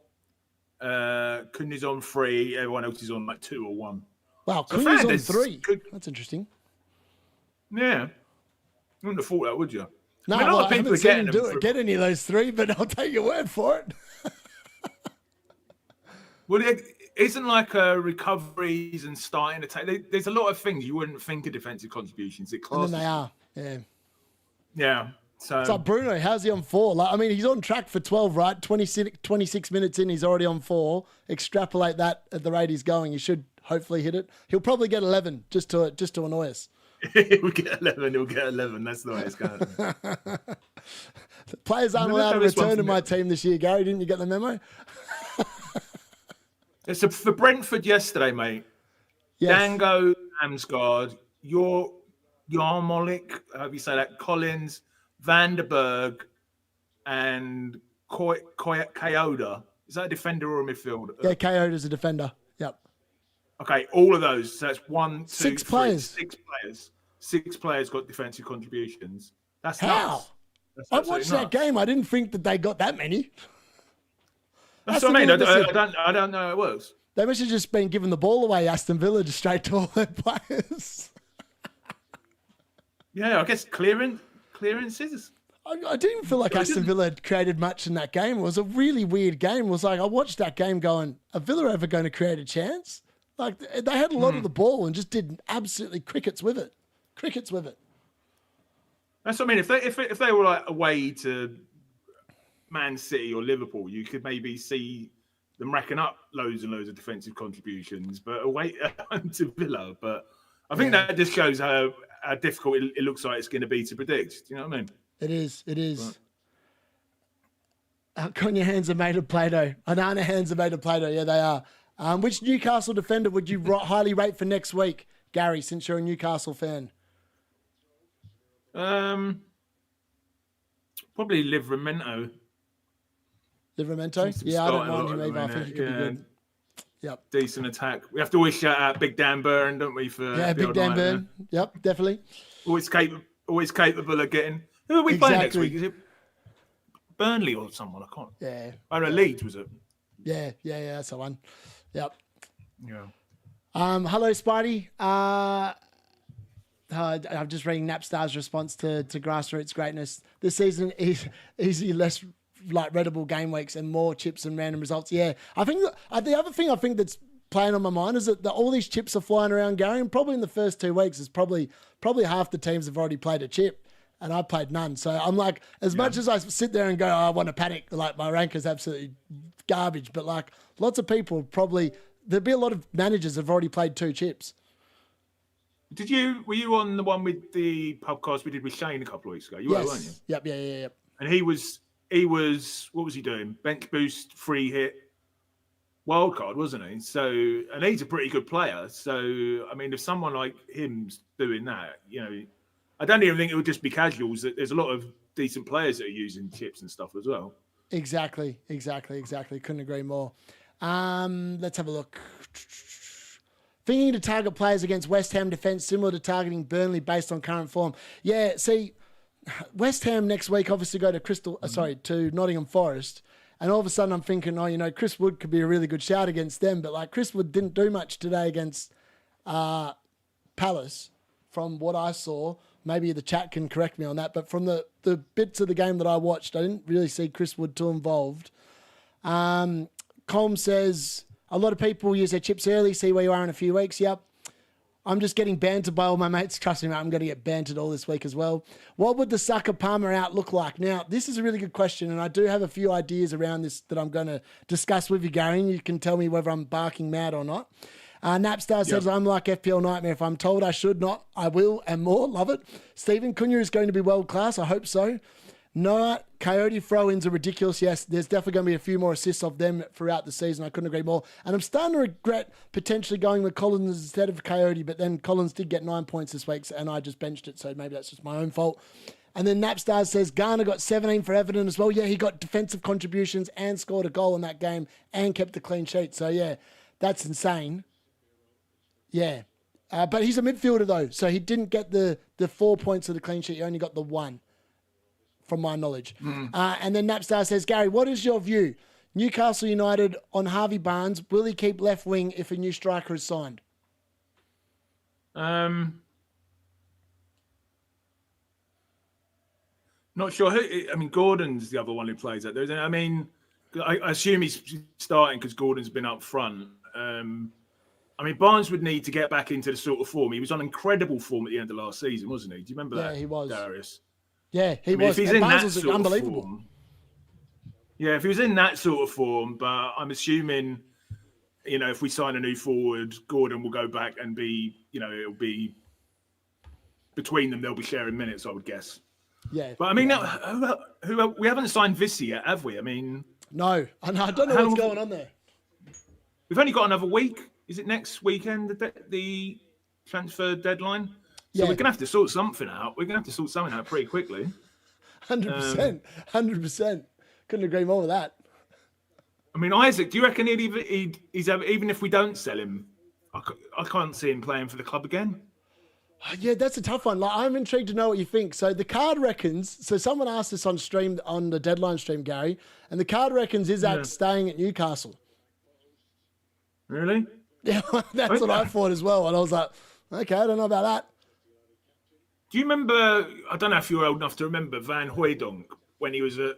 Cunha's on 3. Everyone else is on like 2 or 1. Wow, Cunha's on 3. That's interesting. Yeah. You wouldn't have thought that, would you? No, I mean, a lot of people are getting them get any of those 3, but I'll take your word for it. Well, it isn't like recoveries and starting to take. There's a lot of things you wouldn't think of defensive contributions. It classes. And then they are, yeah. Yeah. So it's like Bruno. How's he on 4? Like, I mean, he's on track for 12, right? 26 minutes in, he's already on 4. Extrapolate that at the rate he's going, he should hopefully hit it. He'll probably get 11 just to annoy us. He'll get 11. That's the way it's going. Players aren't allowed to return to my team this year, Gary. Didn't you get the memo? It's for Brentford yesterday, mate. Yes. Dango, Amsgaard, Yarmolik, how do you say that? Collins, Vanderberg, and Kyoda. Is that a defender or a midfielder? Yeah, Kyoda's a defender. Yep. Okay, all of those. So that's 1, 2, 6 3, players. 6 players. 6 players got defensive contributions. That's how? Nuts. That's I watched that game. I didn't think that they got that many. That's what I mean. I don't know how it works. They must have just been giving the ball away, Aston Villa, just straight to all their players. Yeah, I guess clearances. I didn't feel like Aston Villa had created much in that game. It was a really weird game. It was like, I watched that game going, are Villa ever going to create a chance? Like, they had a lot of the ball and just did absolutely crickets with it. Crickets with it. That's what I mean. If they were like away to Man City or Liverpool, you could maybe see them racking up loads and loads of defensive contributions, but away to Villa. But I think that just shows how difficult it looks like it's going to be to predict. Do you know what I mean? It is. Con, your hands are made of Play-Doh. Anana hands are made of Play-Doh. Yeah, they are. Which Newcastle defender would you highly rate for next week, Gary, since you're a Newcastle fan? Probably Livramento. Livramento? Yeah, I don't mind him either. I think he could be good. Yep. Decent attack. We have to always shout out Big Dan Burn, don't we? For Big Dan Burn. Yep, definitely. Always capable of getting. Who are we playing next week? Is it Burnley or someone? I can't. Yeah. Oh no, Leeds was it? Yeah, that's the one. Yep. Yeah. Hello, Spidey. I'm just reading Napstar's response to Grassroots Greatness. This season is easy, less like readable game weeks and more chips and random results. Yeah, I think the other thing I think that's playing on my mind is that all these chips are flying around, Gary, and probably in the first 2 weeks is probably half the teams have already played a chip. And I played none. So I'm like, as much as I sit there and go, I want to panic, like my rank is absolutely garbage. But like lots of people there'll be a lot of managers that have already played 2 chips. Were you on the one with the podcast we did with Shane a couple of weeks ago? You were, weren't you? Yep. Yeah. And he was, what was he doing? Bench boost, free hit, wildcard, wasn't he? So, and he's a pretty good player. So, I mean, if someone like him's doing that, I don't even think it would just be casuals. There's a lot of decent players that are using chips and stuff as well. Exactly. Couldn't agree more. Let's have a look. Thinking to target players against West Ham defence similar to targeting Burnley based on current form. Yeah, see, West Ham next week obviously go to to Nottingham Forest. And all of a sudden I'm thinking, Chris Wood could be a really good shout against them. But like Chris Wood didn't do much today against Palace from what I saw. Maybe the chat can correct me on that. But from the bits of the game that I watched, I didn't really see Chris Wood too involved. Colm says, a lot of people use their chips early, see where you are in a few weeks. Yep. I'm just getting bantered by all my mates. Trust me, mate, I'm going to get bantered all this week as well. What would the Saka Palmer out look like? Now, this is a really good question, and I do have a few ideas around this that I'm going to discuss with you, Gary, and you can tell me whether I'm barking mad or not. Napstar says, I'm like FPL Nightmare. If I'm told I should not, I will and more. Love it. Stephen Cunha is going to be world class. I hope so. No, Coyote throw-ins are ridiculous. Yes, there's definitely going to be a few more assists of them throughout the season. I couldn't agree more. And I'm starting to regret potentially going with Collins instead of Coyote, but then Collins did get 9 points this week, and I just benched it, so maybe that's just my own fault. And then Napstar says, Garner got 17 for Everton as well. Yeah, he got defensive contributions and scored a goal in that game and kept the clean sheet. So, yeah, that's insane. Yeah. But he's a midfielder, though, so he didn't get the 4 points of the clean sheet. He only got the 1. From my knowledge. And then Napstar says, Gary, what is your view? Newcastle United on Harvey Barnes. Will he keep left wing if a new striker is signed? Not sure. Gordon's the other one who plays that. I assume he's starting because Gordon's been up front. Barnes would need to get back into the sort of form. He was on incredible form at the end of last season, wasn't he? Do you remember that? Yeah, he was. Darius? Yeah, he was. If he's in that sort unbelievable. Of form, if he was in that sort of form, but I'm assuming, if we sign a new forward, Gordon will go back and be, it'll be between them. They'll be sharing minutes, I would guess. Yeah. But who we haven't signed Vissi yet, have we? No. I don't know what's going on there. We've only got another week. Is it next weekend, the transfer deadline? So we're going to have to sort something out. We're going to have to sort something out pretty quickly. 100%. 100%. Couldn't agree more with that. Isaac, do you reckon he's even if we don't sell him, I can't see him playing for the club again? Yeah, that's a tough one. Like, I'm intrigued to know what you think. So the card reckons. So someone asked this on stream on the deadline stream, Gary, and the card reckons Isaac staying at Newcastle. Really? Yeah, that's what I thought as well. And I was like, okay, I don't know about that. Do you remember? I don't know if you're old enough to remember Van Hooijdonk when he was at.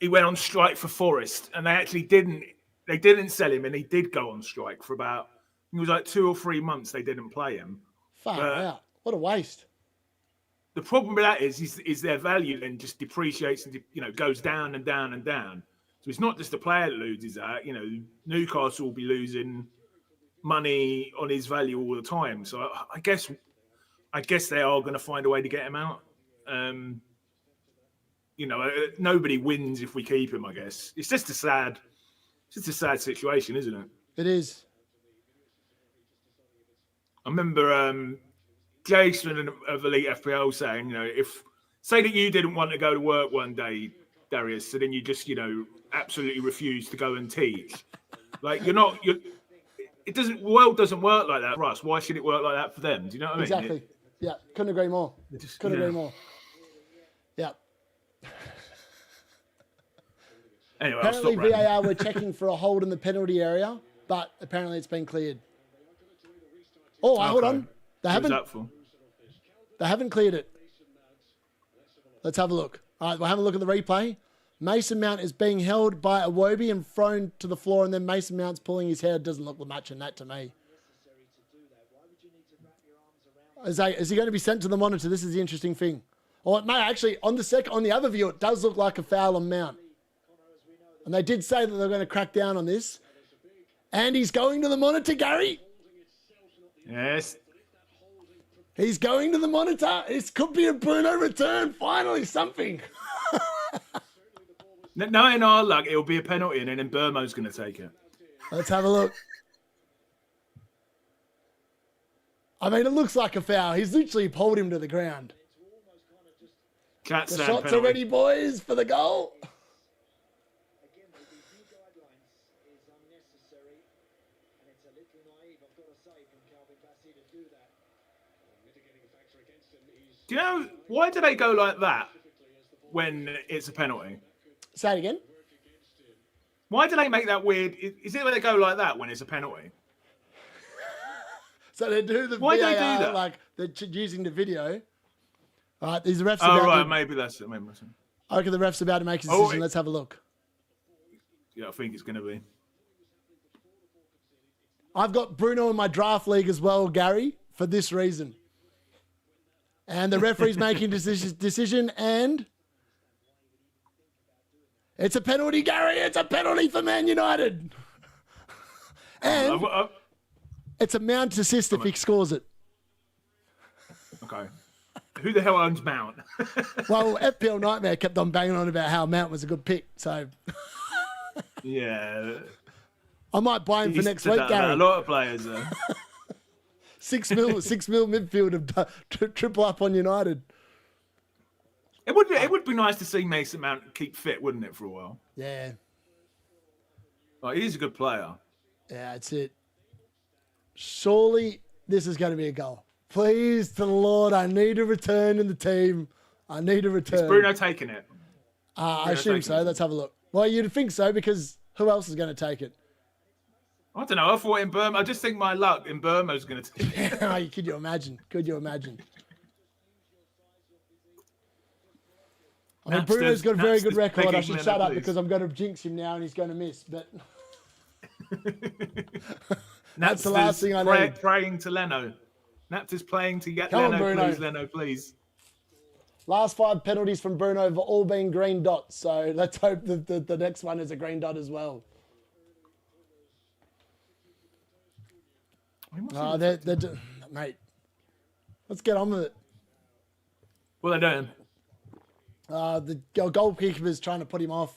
He went on strike for Forest, and they actually didn't. They didn't sell him, and he did go on strike for about. It was like 2 or 3 months. They didn't play him. Far out. What a waste. The problem with that is their value then just depreciates and goes down and down and down. So it's not just the player that loses that. Newcastle will be losing money on his value all the time. So I guess they are going to find a way to get him out. Nobody wins if we keep him. I guess it's just a sad situation, isn't it? It is. I remember Jason of Elite FPL saying, say that you didn't want to go to work one day, Darius, so then you just, absolutely refuse to go and teach. Like world doesn't work like that for us. Why should it work like that for them? Do you know what I mean? Exactly. Yeah. Couldn't agree more. Couldn't agree more. Yeah. Anyway, apparently VAR were checking for a hold in the penalty area, but apparently it's been cleared. Oh, hold on. They haven't cleared it. Let's have a look. All right, we'll have a look at the replay. Mason Mount is being held by Iwobi and thrown to the floor, and then Mason Mount's pulling his hair. Doesn't look much in that to me. Is he going to be sent to the monitor? This is the interesting thing. Or it may actually, on the other view, it does look like a foul on Mount. And they did say that they're going to crack down on this. And he's going to the monitor, Gary. Yes. He's going to the monitor. This could be a Bruno return. Finally, something. No, in our luck, it'll be a penalty, and then Burmo's going to take it. Let's have a look. I mean, it looks like a foul. He's literally pulled him to the ground. The shots are ready, boys, for the goal. Do you know, why do they go like that when it's a penalty? Say it again. Why do they make that weird? Is it when they go like that when it's a penalty? So they do the Why VAR, do they do that? like they're using the video. All right, these refs. Maybe that's it. I reckon the ref's about to make a decision. Let's have a look. Yeah, I think it's going to be. I've got Bruno in my draft league as well, Gary, for this reason. And the referee's making decision, and it's a penalty, Gary. It's a penalty for Man United. And it's a Mount assist if he scores it. Okay. Who the hell owns Mount? Well, FPL Nightmare kept on banging on about how Mount was a good pick, so yeah. I might buy him for next week, Gary. A lot of players, though. 6 mil midfield of triple up on United. It would be nice to see Mason Mount keep fit, wouldn't it, for a while? Yeah. Like, he's a good player. Yeah, that's it. Surely this is going to be a goal. Please, to the Lord, I need a return in the team. I need a return. Is Bruno taking it? I assume so. Let's have a look. Well, you'd think so, because who else is going to take it? I don't know. I thought in Burma. I just think my luck in Burma is going to take it. Could you imagine? Could you imagine? I mean, Bruno's got a very good record. I should shut up because I'm going to jinx him now and he's going to miss. But that's the last thing I need. Praying to Leno. Naps is playing to get Come Leno, on, Bruno. please, Leno, please. Last 5 penalties from Bruno have all been green dots. So let's hope that the next one is a green dot as well. Mate, let's get on with it. What are they doing? The goalkeeper is trying to put him off.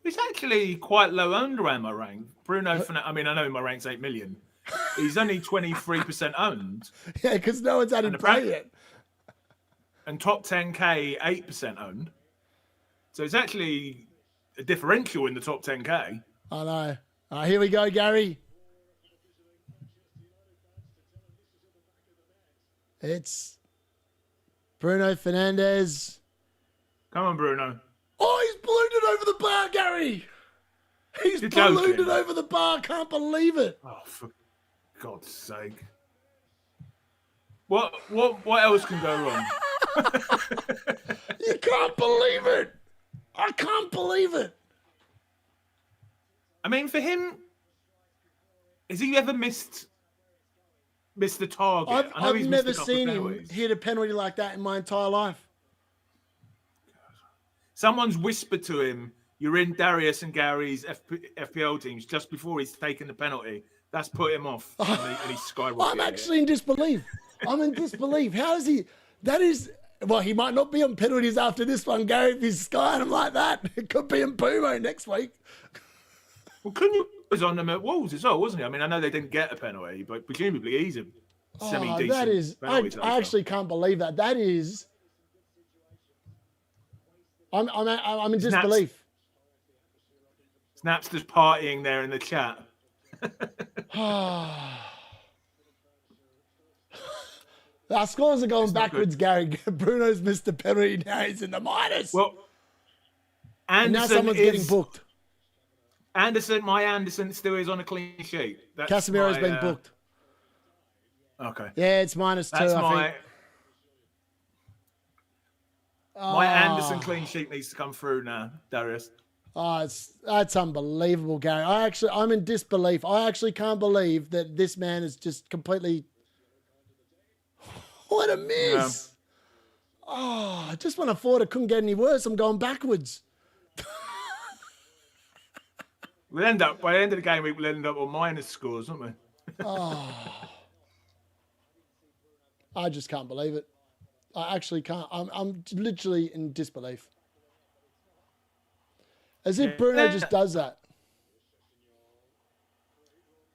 He's actually quite low owned around my rank. Bruno, I mean, I know my rank's 8 million. He's only 23% owned. Yeah, because no one's had him play yet. And top 10K, 8% owned. So it's actually a differential in the top 10K. I know. Here we go, Gary. It's Bruno Fernandes. Come on, Bruno. Oh, he's ballooned it over the bar, Gary. He's ballooned it over the bar. Can't believe it. Oh, for God's sake. What else can go wrong? You can't believe it. I can't believe it. I mean, for him, has he ever missed the target? I've never seen him hit a penalty like that in my entire life. Someone's whispered to him, "You're in Darius and Gary's FPL teams," just before he's taken the penalty. That's put him off, and he's skyrocketed. I'm actually in disbelief. I'm in disbelief. How is he? That is... Well, he might not be on penalties after this one, Gary, if he's skying him like that. It could be in Pumo next week. Well, Cunha was on them at Wolves as well, wasn't he? I mean, I know they didn't get a penalty, but presumably he's a semi-decent that is... I actually can't believe that. That is... I'm in disbelief. Snap's just partying there in the chat. Our scores are going backwards, Gary. Bruno's missed the penalty. Now he's in the minus. Well, and now someone's getting booked. My Anderson still is on a clean sheet. Casemiro's been booked. Okay. Yeah, it's -2, I think. My Anderson clean sheet needs to come through now, Darius. Oh, that's unbelievable, Gary. I'm in disbelief. I actually can't believe that this man is just completely... What a miss! Yeah. Oh, I just when I thought it couldn't get any worse, I'm going backwards. We'll end up, by the end of the game week, we'll end up on minus scores, won't we? Oh. I just can't believe it. I actually can't. I'm literally in disbelief. As if Bruno just does that.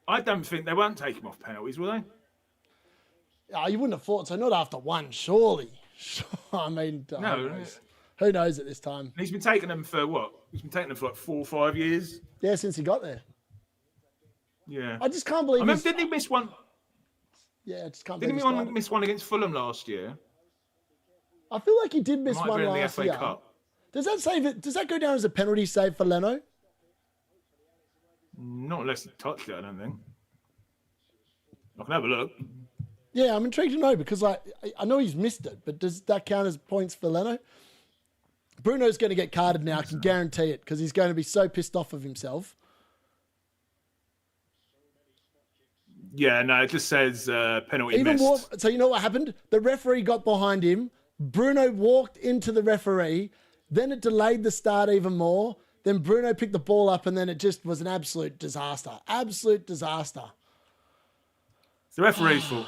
I don't think they won't take him off penalties, will they? Oh, you wouldn't have thought so. Not after one, surely. I mean, no. Who knows at this time? He's been taking them for what? He's been taking them for like 4 or 5 years. Yeah, since he got there. Yeah. I just can't believe. Didn't he miss one? Yeah, I just can't believe. Didn't he miss one against Fulham last year? I feel like he did miss one last year. The FA Cup. Does that go down as a penalty save for Leno? Not unless he touched it, I don't think. I can have a look. Yeah, I'm intrigued to know because I know he's missed it, but does that count as points for Leno? Bruno's going to get carded now, I can guarantee it, because he's going to be so pissed off of himself. Yeah, no, it just says penalty missed. So you know what happened? The referee got behind him. Bruno walked into the referee. Then it delayed the start even more. Then Bruno picked the ball up, and then it just was an absolute disaster. Absolute disaster. It's the referee's fault.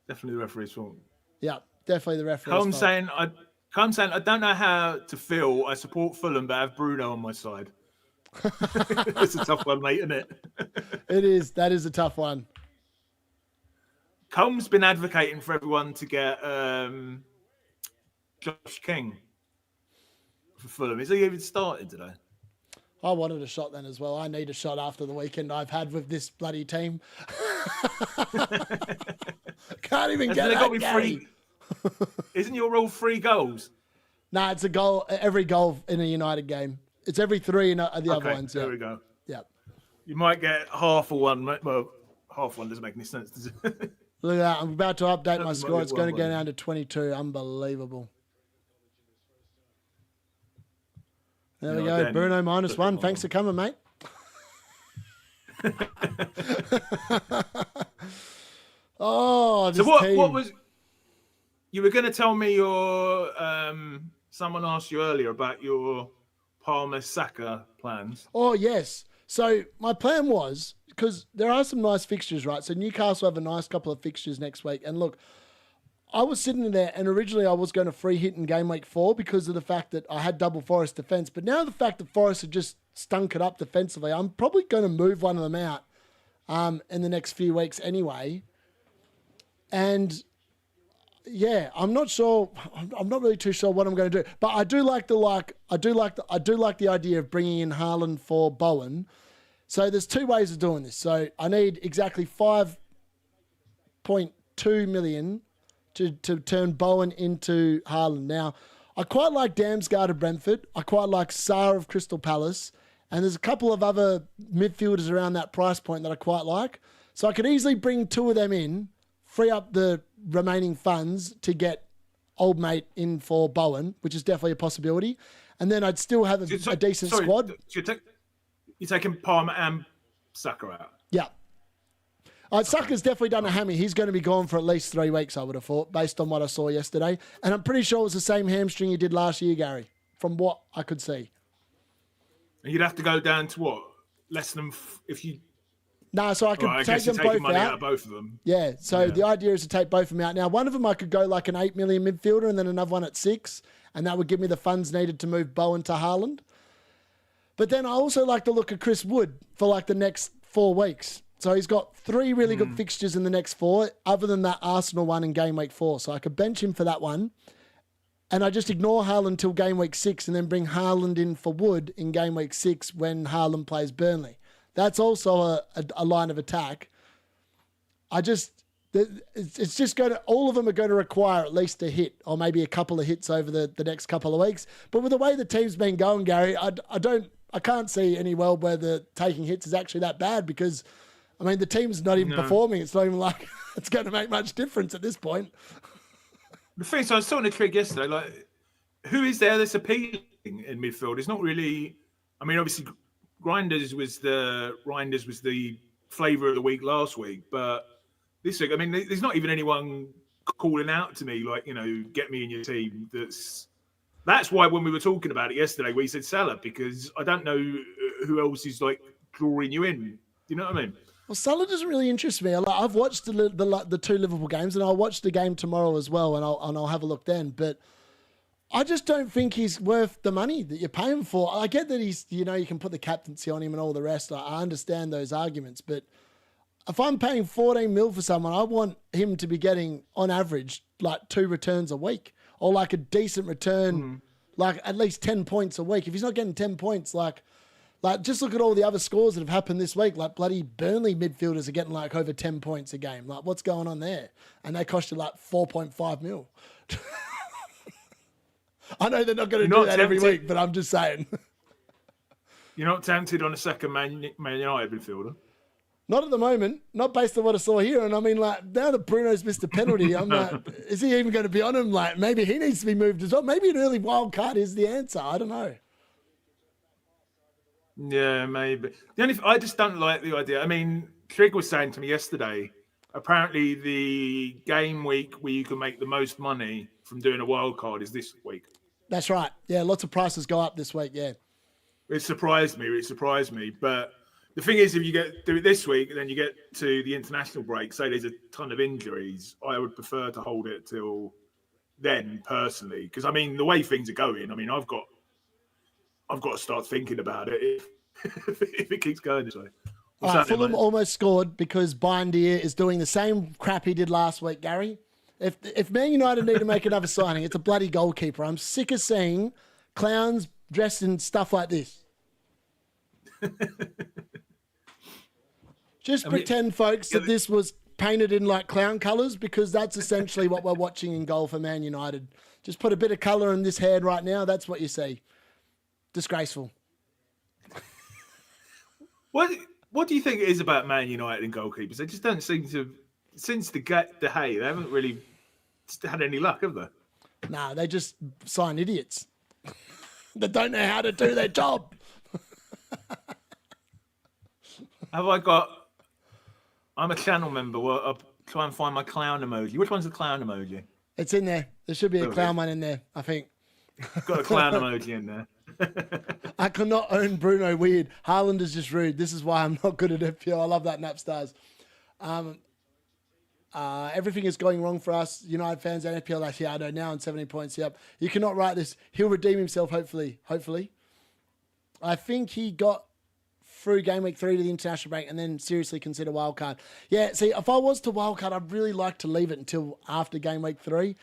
Definitely the referee's fault. Yeah, definitely the referee's fault. I'm saying I don't know how to feel. I support Fulham, but I have Bruno on my side. It's a tough one, mate, isn't it? It is. That is a tough one. Combs been advocating for everyone to get Josh King for Fulham. Is he even started today? I wanted a shot then as well. I need a shot after the weekend I've had with this bloody team. Can't even get that, Gary. Isn't your rule 3 goals? Nah, it's a goal. Every goal in a United game. It's every 3 in the other ones. There we go. Yeah. You might get half of one. Well, half one doesn't make any sense, does it? Look at that. I'm about to update my score. It's going to go down to 22. Unbelievable. There we go. Bruno -1. Thanks for coming, mate. Oh, this team. What was... You were going to tell me your... someone asked you earlier about your Palmer Saka plans. Oh, yes. So my plan was, because there are some nice fixtures, right? So Newcastle have a nice couple of fixtures next week. And look, I was sitting there and originally I was going to free hit in game week 4 because of the fact that I had double Forest defence. But now the fact that Forest have just stunk it up defensively, I'm probably going to move one of them out in the next few weeks anyway. And yeah, I'm not sure. I'm not really too sure what I'm going to do. But I do like the idea of bringing in Haaland for Bowen. So there's 2 ways of doing this. So I need exactly 5 6.2 million to turn Bowen into Haaland. Now, I quite like Damsgaard of Brentford. I quite like Sarr of Crystal Palace. And there's a couple of other midfielders around that price point that I quite like. So I could easily bring 2 of them in, free up the remaining funds to get old mate in for Bowen, which is definitely a possibility. And then I'd still have a decent squad. You're taking Palmer and Saka out? Yeah. Saka's definitely done a hammy. He's going to be gone for at least 3 weeks, I would have thought, based on what I saw yesterday. And I'm pretty sure it was the same hamstring he did last year, Gary, from what I could see. And you'd have to go down to what? Less than if you... No, so I could take them both out of both of them. Yeah, so the idea is to take both of them out. Now, one of them I could go like an 8 million midfielder and then another one at 6, and that would give me the funds needed to move Bowen to Haaland. But then I also like to look at Chris Wood for like the next 4 weeks. So he's got 3 really good fixtures in the next 4, other than that Arsenal one in game week 4. So I could bench him for that one. And I just ignore Haaland till game week 6 and then bring Haaland in for Wood in game week 6 when Haaland plays Burnley. That's also a line of attack. It's just going to, all of them are going to require at least a hit or maybe a couple of hits over the next couple of weeks. But with the way the team's been going, Gary, I can't see any world where the taking hits is actually that bad because, I mean, the team's not even performing. It's not even like it's going to make much difference at this point. The thing is, I saw on the trig yesterday, like, who is there that's appealing in midfield? It's not really, I mean, obviously, Reinders was the flavour of the week last week, but this week, I mean, there's not even anyone calling out to me, like, get me in your team. That's why when we were talking about it yesterday, we said Salah, because I don't know who else is, like, drawing you in. You know what I mean? Well, Salah doesn't really interest me. I've watched the 2 Liverpool games, and I'll watch the game tomorrow as well, and I'll have a look then. But I just don't think he's worth the money that you're paying for. I get that he's, you can put the captaincy on him and all the rest. I understand those arguments, but if I'm paying 14 mil for someone, I want him to be getting, on average, like 2 returns a week, or like a decent return, like at least 10 points a week. If he's not getting 10 points, like just look at all the other scores that have happened this week. Like bloody Burnley midfielders are getting like over 10 points a game. Like what's going on there? And they cost you like 4.5 mil. I know they're not going to do that every week, but I'm just saying. You're not tempted on a second Man United midfielder? Not at the moment. Not based on what I saw here. And I mean, like, now that Bruno's missed a penalty, I'm like, is he even going to be on him? Like, maybe he needs to be moved as well. Maybe an early wild card is the answer. I don't know. Yeah, maybe. I just don't like the idea. I mean, Trig was saying to me yesterday, apparently the game week where you can make the most money from doing a wild card is this week. That's right. Yeah, lots of prices go up this week, yeah. It surprised me. But the thing is, if you do it this week, then you get to the international break, say there's a ton of injuries, I would prefer to hold it till then, personally. Because, I mean, the way things are going, I mean, I've got to start thinking about it if it keeps going this way. All right, Fulham almost scored because Bindier is doing the same crap he did last week, Gary. If Man United need to make another signing, it's a bloody goalkeeper. I'm sick of seeing clowns dressed in stuff like this. Just pretend, folks, that this was painted in like clown colours, because that's essentially what we're watching in goal for Man United. Just put a bit of colour in this head right now. That's what you see. Disgraceful. What do you think it is about Man United and goalkeepers? They just don't seem to, since the Hay, they haven't really had any luck, have they? Nah, they just sign idiots that don't know how to do their job. I'm a channel member. Well, I'll try and find my clown emoji. Which one's the clown emoji? It's in there. There should be a clown one in there, I think. Got a clown emoji in there. I cannot own Bruno Weird. Haaland is just rude. This is why I'm not good at FPL. I love that, Napstars. Everything is going wrong for us, United fans and FPL. Actually, I know now on 70 points. Yep. You cannot write this. He'll redeem himself, hopefully. I think he got through game week 3 to the international break and then seriously consider wildcard. Yeah, see, if I was to wildcard, I'd really like to leave it until after game week 3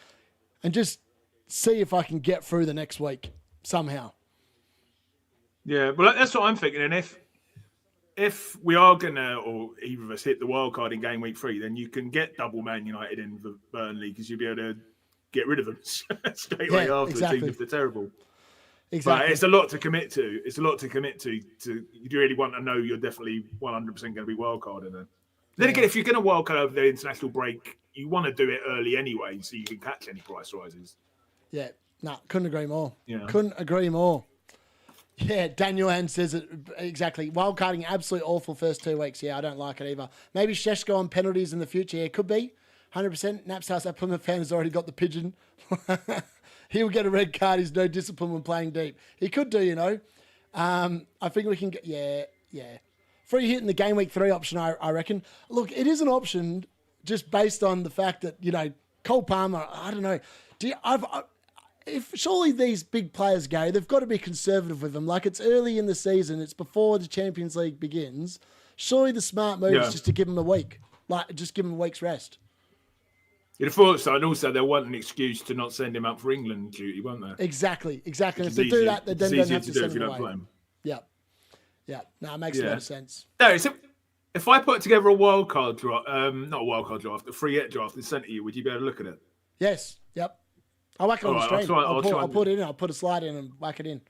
and just see if I can get through the next week somehow. Yeah, well, that's what I'm thinking. And if we are gonna, or either of us hit the wild card in game week 3, then you can get double Man United in for Burnley because you'll be able to get rid of them straight away afterwards, even if they're terrible. Exactly. But it's a lot to commit to. It's a lot to commit to. You really want to know you're definitely 100% going to be wild carding then. Then again, if you're going to wild card over the international break, you want to do it early anyway, so you can catch any price rises. Yeah, couldn't agree more. Yeah. Couldn't agree more. Yeah, Daniel Hand says it exactly. Wildcarding, absolutely awful first 2 weeks. Yeah, I don't like it either. Maybe Sheshko on penalties in the future. Yeah, it could be. 100%. Naps House, that Plymouth fan has already got the pigeon. He'll get a red card. He's no discipline when playing deep. He could do, I think we can get, yeah. Free hit in the game week 3 option, I reckon. Look, it is an option just based on the fact that, Cole Palmer, I don't know. If surely these big players go, they've got to be conservative with them. Like, it's early in the season. It's before the Champions League begins. Surely the smart move is just to give them a week. Like, just give them a week's rest. You'd have thought so, and also they'll want an excuse to not send him up for England duty, won't they? Exactly. And if they do that, they then don't have to send him away. Yeah. No, it makes a lot of sense. No, so if I put together a wildcard draft, not a wildcard draft, a free hit draft and sent to you, would you be able to look at it? Yes. Yep. I'll whack it on the stream. I'll put it in. I'll put a slide in and whack it in.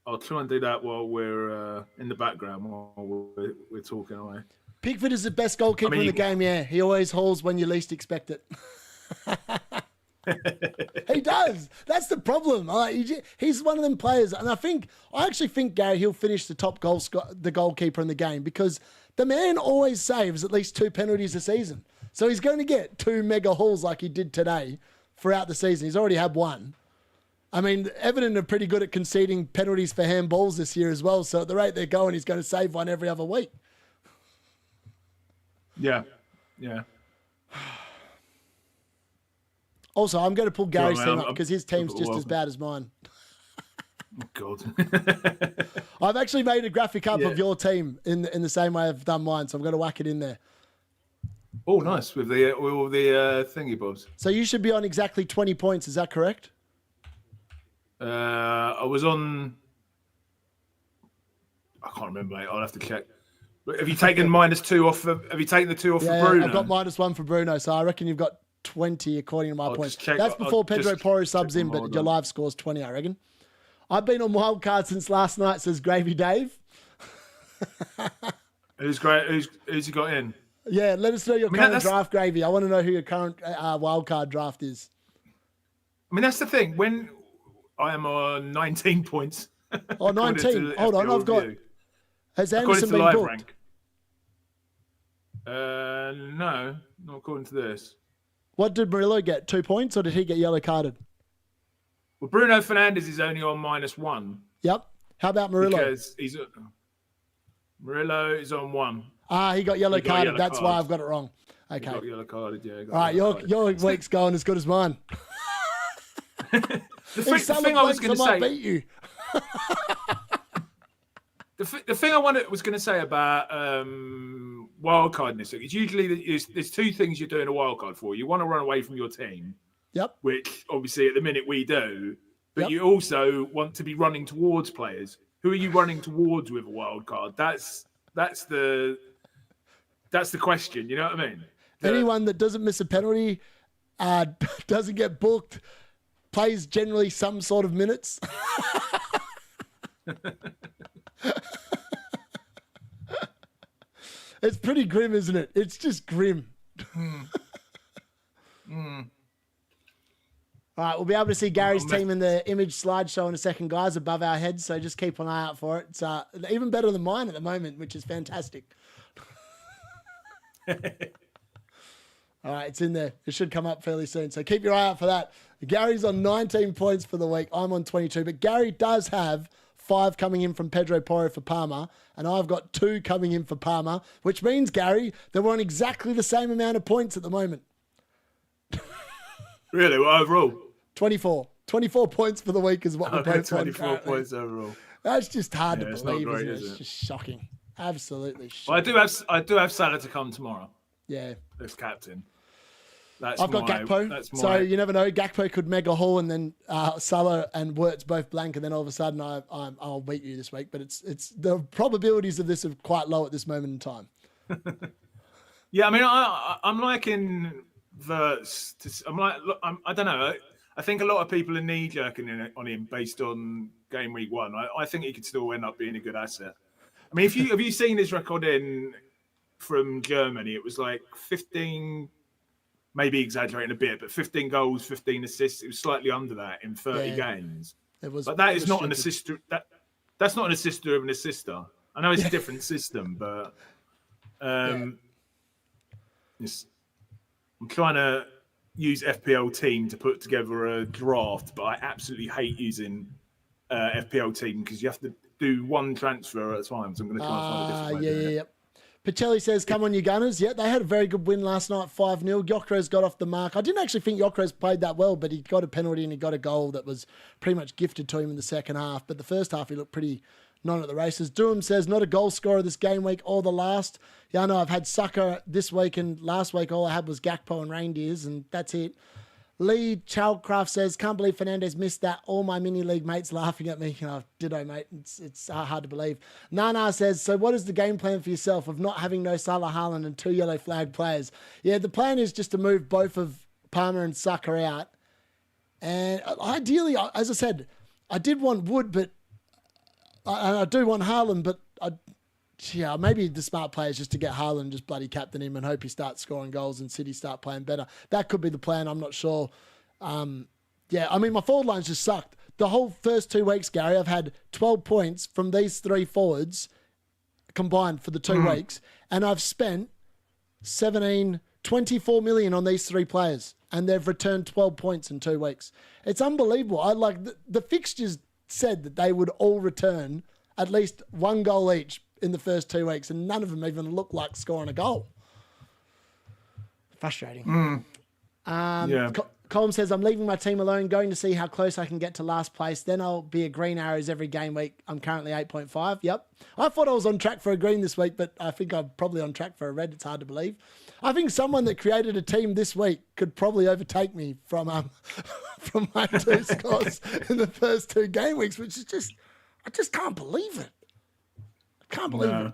I'll try and do that while we're in the background while we're talking away. Pickford is the best goalkeeper in the game, yeah. He always hauls when you least expect it. He does. That's the problem. He's one of them players. And I actually think, Gary, he'll finish the top the goalkeeper in the game because the man always saves at least 2 penalties a season. So he's going to get 2 mega hauls like he did today throughout the season. He's already had 1. I mean, Everton are pretty good at conceding penalties for handballs this year as well. So at the rate they're going, he's going to save 1 every other week. Yeah. Also, I'm going to pull Gary's team up because his team's just as bad as mine. Oh, God. I've actually made a graphic up of your team in the same way I've done mine, so I'm going to whack it in there. Oh, nice. With all the thingy bobs. So you should be on exactly 20 points. Is that correct? I was on... I can't remember, mate. I'll have to check. But have you taken -2 off? Have you taken the 2 off for Bruno? I've got -1 for Bruno, so I reckon you've got 20 according to my points. That's before Pedro Porro subs in, but your live score's 20, I reckon. I've been on wildcard since last night, says Gravy Dave. Who's you got in? Yeah, let us know your current draft, Gravy. I want to know who your current wildcard draft is. I mean, that's the thing. When I am on 19 points. Oh, 19. Hold on, I've got... Has Anderson been booked? Rank. No, not according to this. What did Murillo get? 2 points, or did he get yellow carded? Well, Bruno Fernandes is only on -1. Yep. How about Murillo? Because Murillo is on 1. He got yellow carded. That's why I've got it wrong. Okay. He got yellow carded, yeah. All right, your week's going as good as mine. the thing I was going to say... beat you. The thing I was going to say about wildcard this is usually there's 2 things you're doing a wildcard for. You want to run away from your team, which obviously at the minute we do, but you also want to be running towards players. Who are you running towards with a wildcard? That's the question. You know what I mean? Anyone that doesn't miss a penalty, doesn't get booked, plays generally some sort of minutes. It's pretty grim, isn't it? It's just grim. All right, we'll be able to see Gary's team in the image slideshow in a second, guys, above our heads. So just keep an eye out for it. It's even better than mine at the moment, which is fantastic. All right, it's in there. It should come up fairly soon. So keep your eye out for that. Gary's on 19 points for the week. I'm on 22. But Gary does have 5 coming in from Pedro Porro for Palmer, and I've got 2 coming in for Palmer, which means, Gary, that we're on exactly the same amount of points at the moment. Really? Well, overall? 24. 24 points for the week is what we're both on 24 points overall. That's just hard to it's believe, not great, isn't it? It's just shocking. Absolutely shocking. Well, I do have Salah to come tomorrow. Yeah. As captain. I've got Gakpo, so you never know. Gakpo could mega haul, and then Salah and Wirtz both blank, and then all of a sudden I'll beat you this week. But it's the probabilities of this are quite low at this moment in time. Yeah, I mean, I'm liking Wirtz. I don't know. I think a lot of people are knee-jerking on him based on game week 1. I think he could still end up being a good asset. I mean, have you seen his record from Germany? It was like 15. Maybe exaggerating a bit, but 15 goals, 15 assists. It was slightly under that in 30 games. But that is not an assister. That's not an assister of an assister. I know it's a different system, but I'm trying to use FPL Team to put together a draft, but I absolutely hate using FPL Team because you have to do one transfer at a time. So I'm going to try and find a different way. Yeah. Pacelli says, come on, you Gunners. Yeah, they had a very good win last night, 5-0. Gyökeres got off the mark. I didn't actually think Gyökeres played that well, but he got a penalty and he got a goal that was pretty much gifted to him in the second half. But the first half, he looked pretty non at the races. Durham says, not a goal scorer this game week or the last. Yeah, I know I've had Saka this week, and last week all I had was Gakpo and Reindeers, and that's it. Lee Childcraft says, can't believe Fernandez missed that. All my mini league mates laughing at me. Ditto, mate. It's hard to believe. Nana says, so what is the game plan for yourself of not having no Salah, Haaland and 2 yellow flag players? Yeah, the plan is just to move both of Palmer and Saka out. And ideally, as I said, I did want Wood, but I do want Haaland, but maybe the smart play is just to get Haaland, just bloody captain him and hope he starts scoring goals and City start playing better. That could be the plan. I'm not sure. I mean, my forward line's just sucked. The whole first 2 weeks, Gary, I've had 12 points from these 3 forwards combined for the 2 weeks, and I've spent 24 million on these 3 players, and they've returned 12 points in 2 weeks. It's unbelievable. The fixtures said that they would all return at least 1 goal each in the first 2 weeks, and none of them even look like scoring a goal. Frustrating. Colm says, I'm leaving my team alone, going to see how close I can get to last place. Then I'll be a green arrows every game week. I'm currently 8.5. Yep. I thought I was on track for a green this week, but I think I'm probably on track for a red. It's hard to believe. I think someone that created a team this week could probably overtake me from from my 2 scores in the first 2 game weeks, which is just, I just can't believe it. Can't believe it.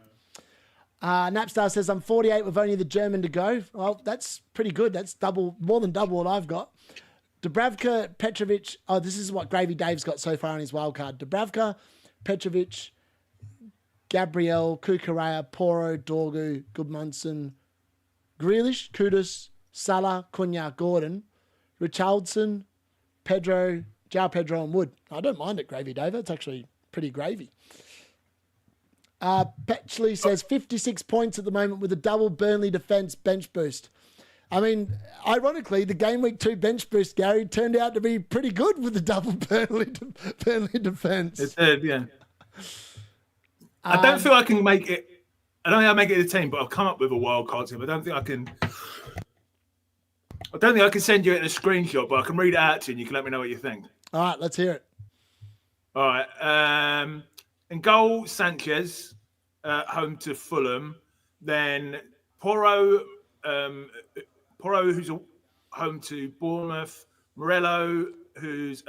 Napstar says, I'm 48 with only the German to go. Well, that's pretty good. That's more than double what I've got. Dubravka, Petrovic. Oh, this is what Gravy Dave's got so far on his wild card. Dubravka, Petrovic, Gabriel, Kukurea, Poro, Dorgu, Gudmundsson, Grealish, Kudus, Salah, Cunha, Gordon, Richarlison, Pedro, João Pedro and Wood. I don't mind it, Gravy Dave. It's actually pretty gravy. Petchley says 56 points at the moment with a double Burnley defence bench boost. I mean, ironically, the game week 2 bench boost, Gary, turned out to be pretty good with the double Burnley defence. It did, yeah. I don't feel I can make it. I don't think I'll make it a team, but I'll come up with a wild card team. I don't think I can send you it in a screenshot, but I can read it out to you and you can let me know what you think. All right, let's hear it. All right. In goal, Sanchez, home to Fulham. Then Poro, who's home to Bournemouth. Morello, who's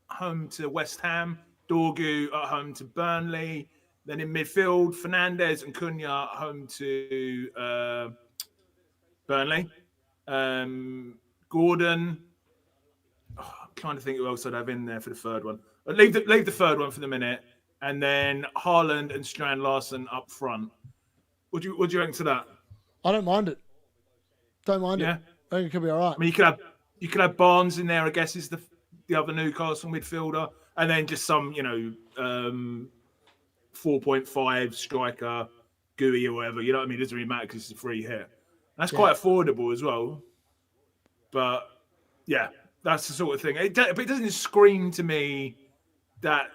home to West Ham. Dorgu at home to Burnley. Then in midfield, Fernandez and Cunha home to Burnley. Gordon. I'm trying to think who else I'd have in there for the third one. Leave the third one for the minute. And then Haaland and Strand Larsen up front. What do you reckon to that? I don't mind it. Don't mind it. I think it could be all right. I mean, you could have Barnes in there, I guess, is the other Newcastle midfielder. And then just some, 4.5 striker, gooey or whatever. You know what I mean? It doesn't really matter because it's a free hit. That's quite affordable as well. But, yeah, that's the sort of thing. But it doesn't scream to me that,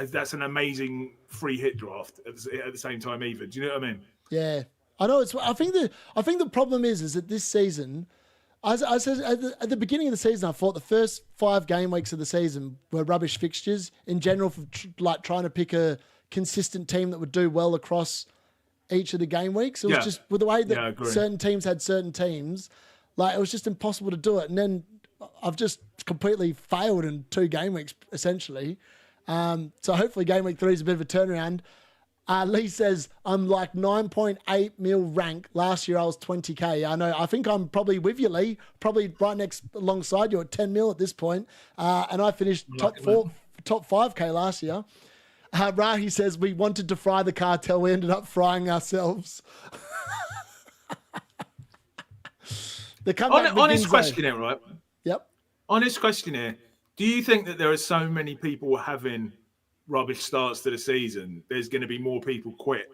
that's an amazing free hit draft at the same time either. Do you know what I mean? Yeah. I know. I think the problem is that this season, as I said at the beginning of the season, I thought the first 5 game weeks of the season were rubbish fixtures in general for trying to pick a consistent team that would do well across each of the game weeks. It was just with the way that certain teams had certain teams. Like, it was just impossible to do it. And then I've just completely failed in 2 game weeks, essentially. So hopefully game week 3 is a bit of a turnaround. Lee says, I'm like 9.8 mil rank. Last year I was 20K. I know. I think I'm probably with you, Lee. Probably right next alongside you at 10 mil at this point. And I finished top 5K last year. Rahi says, we wanted to fry the cartel. We ended up frying ourselves. The comeback honest question here, right? Yep. Honest question here. Do you think that there are so many people having rubbish starts to the season, there's going to be more people quit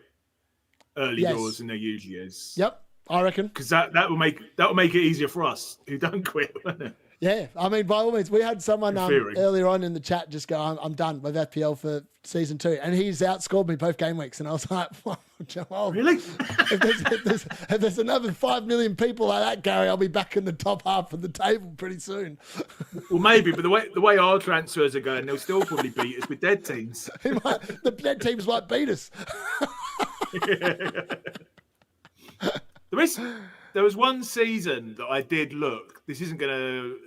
early doors than there usually is? Yep, I reckon. Because that will make it easier for us who don't quit, won't it? Yeah, I mean, by all means, we had someone earlier on in the chat just go, I'm done with FPL for season 2. And he's outscored me both game weeks. And I was like, well, really? if there's another 5 million people like that, Gary, I'll be back in the top half of the table pretty soon. Well, maybe, but the way our transfers are going, they'll still probably beat us with dead teams. The dead teams might beat us. There was one season that I did look. This isn't going to...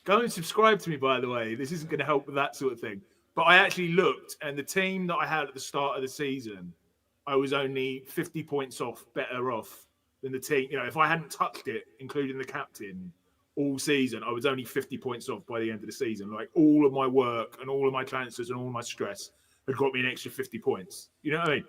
Go and subscribe to me, by the way. This isn't going to help with that sort of thing. But I actually looked, and the team that I had at the start of the season, I was only 50 points better off than the team. You know, if I hadn't touched it, including the captain, all season, I was only 50 points off by the end of the season. Like, all of my work and all of my transfers and all my stress had got me an extra 50 points. You know what I mean?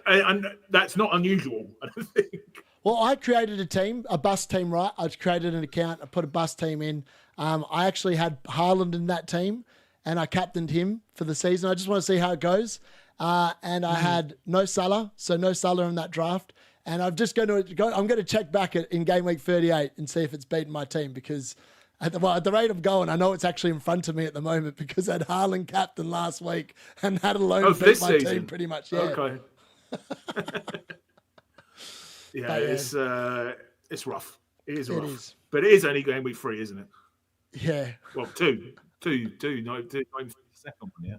And that's not unusual, I don't think. Well, I created a team, a bus team, right? I created an account. I put a bus team in. I actually had Haaland in that team, and I captained him for the season. I just want to see how it goes. And I had no Salah, so no Salah in that draft. And I'm just going to check back in game week 38 and see if it's beaten my team, because at the rate I'm going, I know it's actually in front of me at the moment, because I had Haaland captain last week and had alone beat my team pretty much. Yeah. Okay. Yeah, it's rough. It is rough. It is. But it is only game week 3, isn't it? Yeah. Well, two. No, second one, yeah.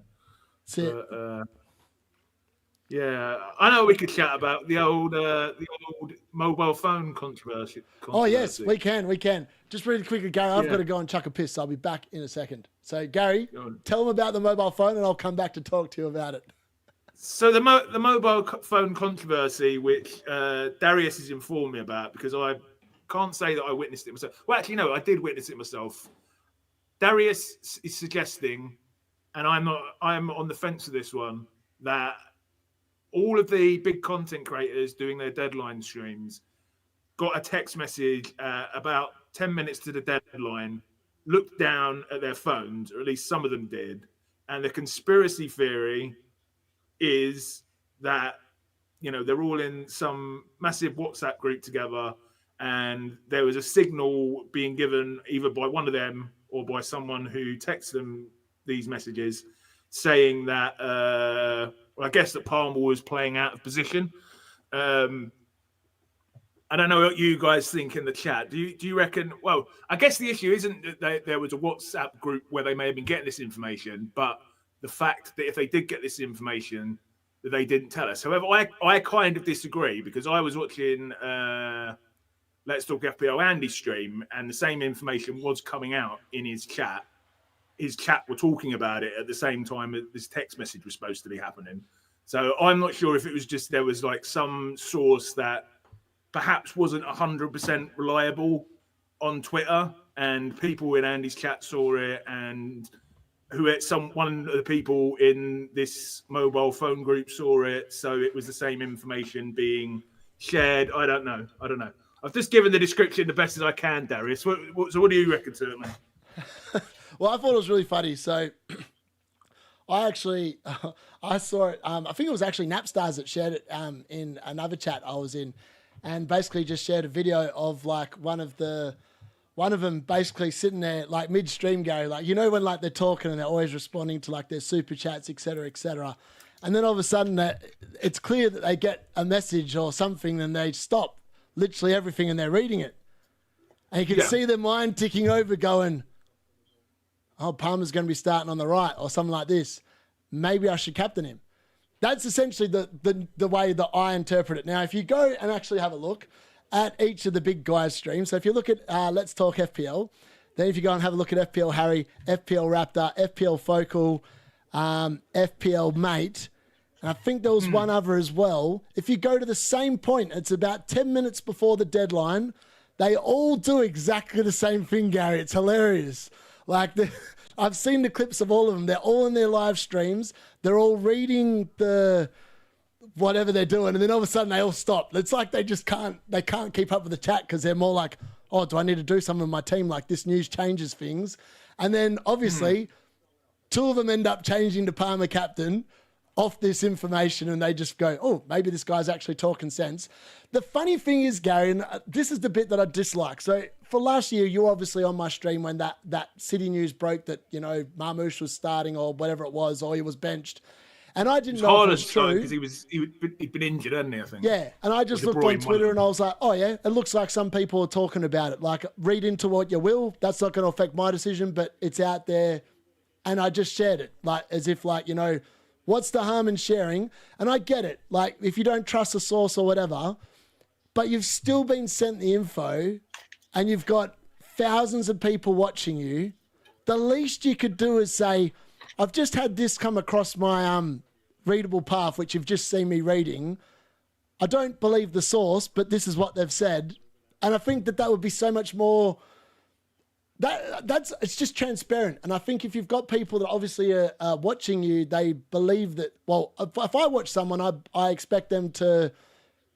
That's it. Yeah, I know we could chat about the old mobile phone controversy. Oh yes, we can. Just really quickly, Gary, I've got to go and chuck a piss. So I'll be back in a second. So Gary, tell them about the mobile phone, and I'll come back to talk to you about it. So the mobile phone controversy, which Darius has informed me about, because I can't say that I witnessed it myself. Well, actually, no, I did witness it myself. Darius is suggesting, and I'm on the fence with this one, that all of the big content creators doing their deadline streams got a text message about 10 minutes to the deadline, looked down at their phones, or at least some of them did, and the conspiracy theory is that, you know, they're all in some massive WhatsApp group together, and there was a signal being given either by one of them or by someone who texts them these messages saying that, well, I guess that Palmer was playing out of position. I don't know what you guys think in the chat. Do you reckon? Well, I guess the issue isn't that there was a WhatsApp group where they may have been getting this information, but the fact that if they did get this information, that they didn't tell us. However, I kind of disagree, because I was watching Let's Talk FPL Andy's stream, and the same information was coming out in his chat. His chat were talking about it at the same time that this text message was supposed to be happening. So I'm not sure if it was just there was like some source that perhaps wasn't 100% reliable on Twitter, and people in Andy's chat saw it, and one of the people in this mobile phone group saw it, so it was the same information being shared. I don't know. I've just given the description the best as I can, Darius. So what do you reckon to it, man? Well, I thought it was really funny. So I saw it. I think it was actually Napstars that shared it in another chat I was in, and basically just shared a video of like one of them basically sitting there like midstream, Gary, like, you know, when like they're talking and they're always responding to like their super chats, et cetera, et cetera. And then all of a sudden it's clear that they get a message or something and they stop literally everything and they're reading it. And you can see their mind ticking over going, oh, Palmer's going to be starting on the right or something like this. Maybe I should captain him. That's essentially the way that I interpret it. Now, if you go and actually have a look at each of the big guys' streams. So if you look at Let's Talk FPL, then if you go and have a look at FPL Harry, FPL Raptor, FPL Focal, FPL Mate, and I think there was one other as well. If you go to the same point, it's about 10 minutes before the deadline. They all do exactly the same thing, Gary. It's hilarious. Like, I've seen the clips of all of them. They're all in their live streams. They're all reading the whatever they're doing, and then all of a sudden they all stop. It's like they just can't keep up with the chat because they're more like, oh, do I need to do something with my team? Like, this news changes things. And then obviously two of them end up changing to Palmer captain off this information, and they just go, oh, maybe this guy's actually talking sense. The funny thing is, Gary, and this is the bit that I dislike. So for last year, you were obviously on my stream when that City news broke that, you know, Marmoush was starting or whatever it was, or he was benched. And I didn't know if it was true. Because he'd been injured, hadn't he, I think? Yeah, and I just looked on Twitter and I was like, oh yeah, it looks like some people are talking about it. Like, read into what you will. That's not going to affect my decision, but it's out there. And I just shared it, like, as if, like, you know, what's the harm in sharing? And I get it. Like, if you don't trust the source or whatever, but you've still been sent the info and you've got thousands of people watching you, the least you could do is say, I've just had this come across my readable path, which you've just seen me reading. I don't believe the source, but this is what they've said. And I think that would be so much more... It's just transparent. And I think if you've got people that obviously are watching you, they believe that, well, if I watch someone, I expect them to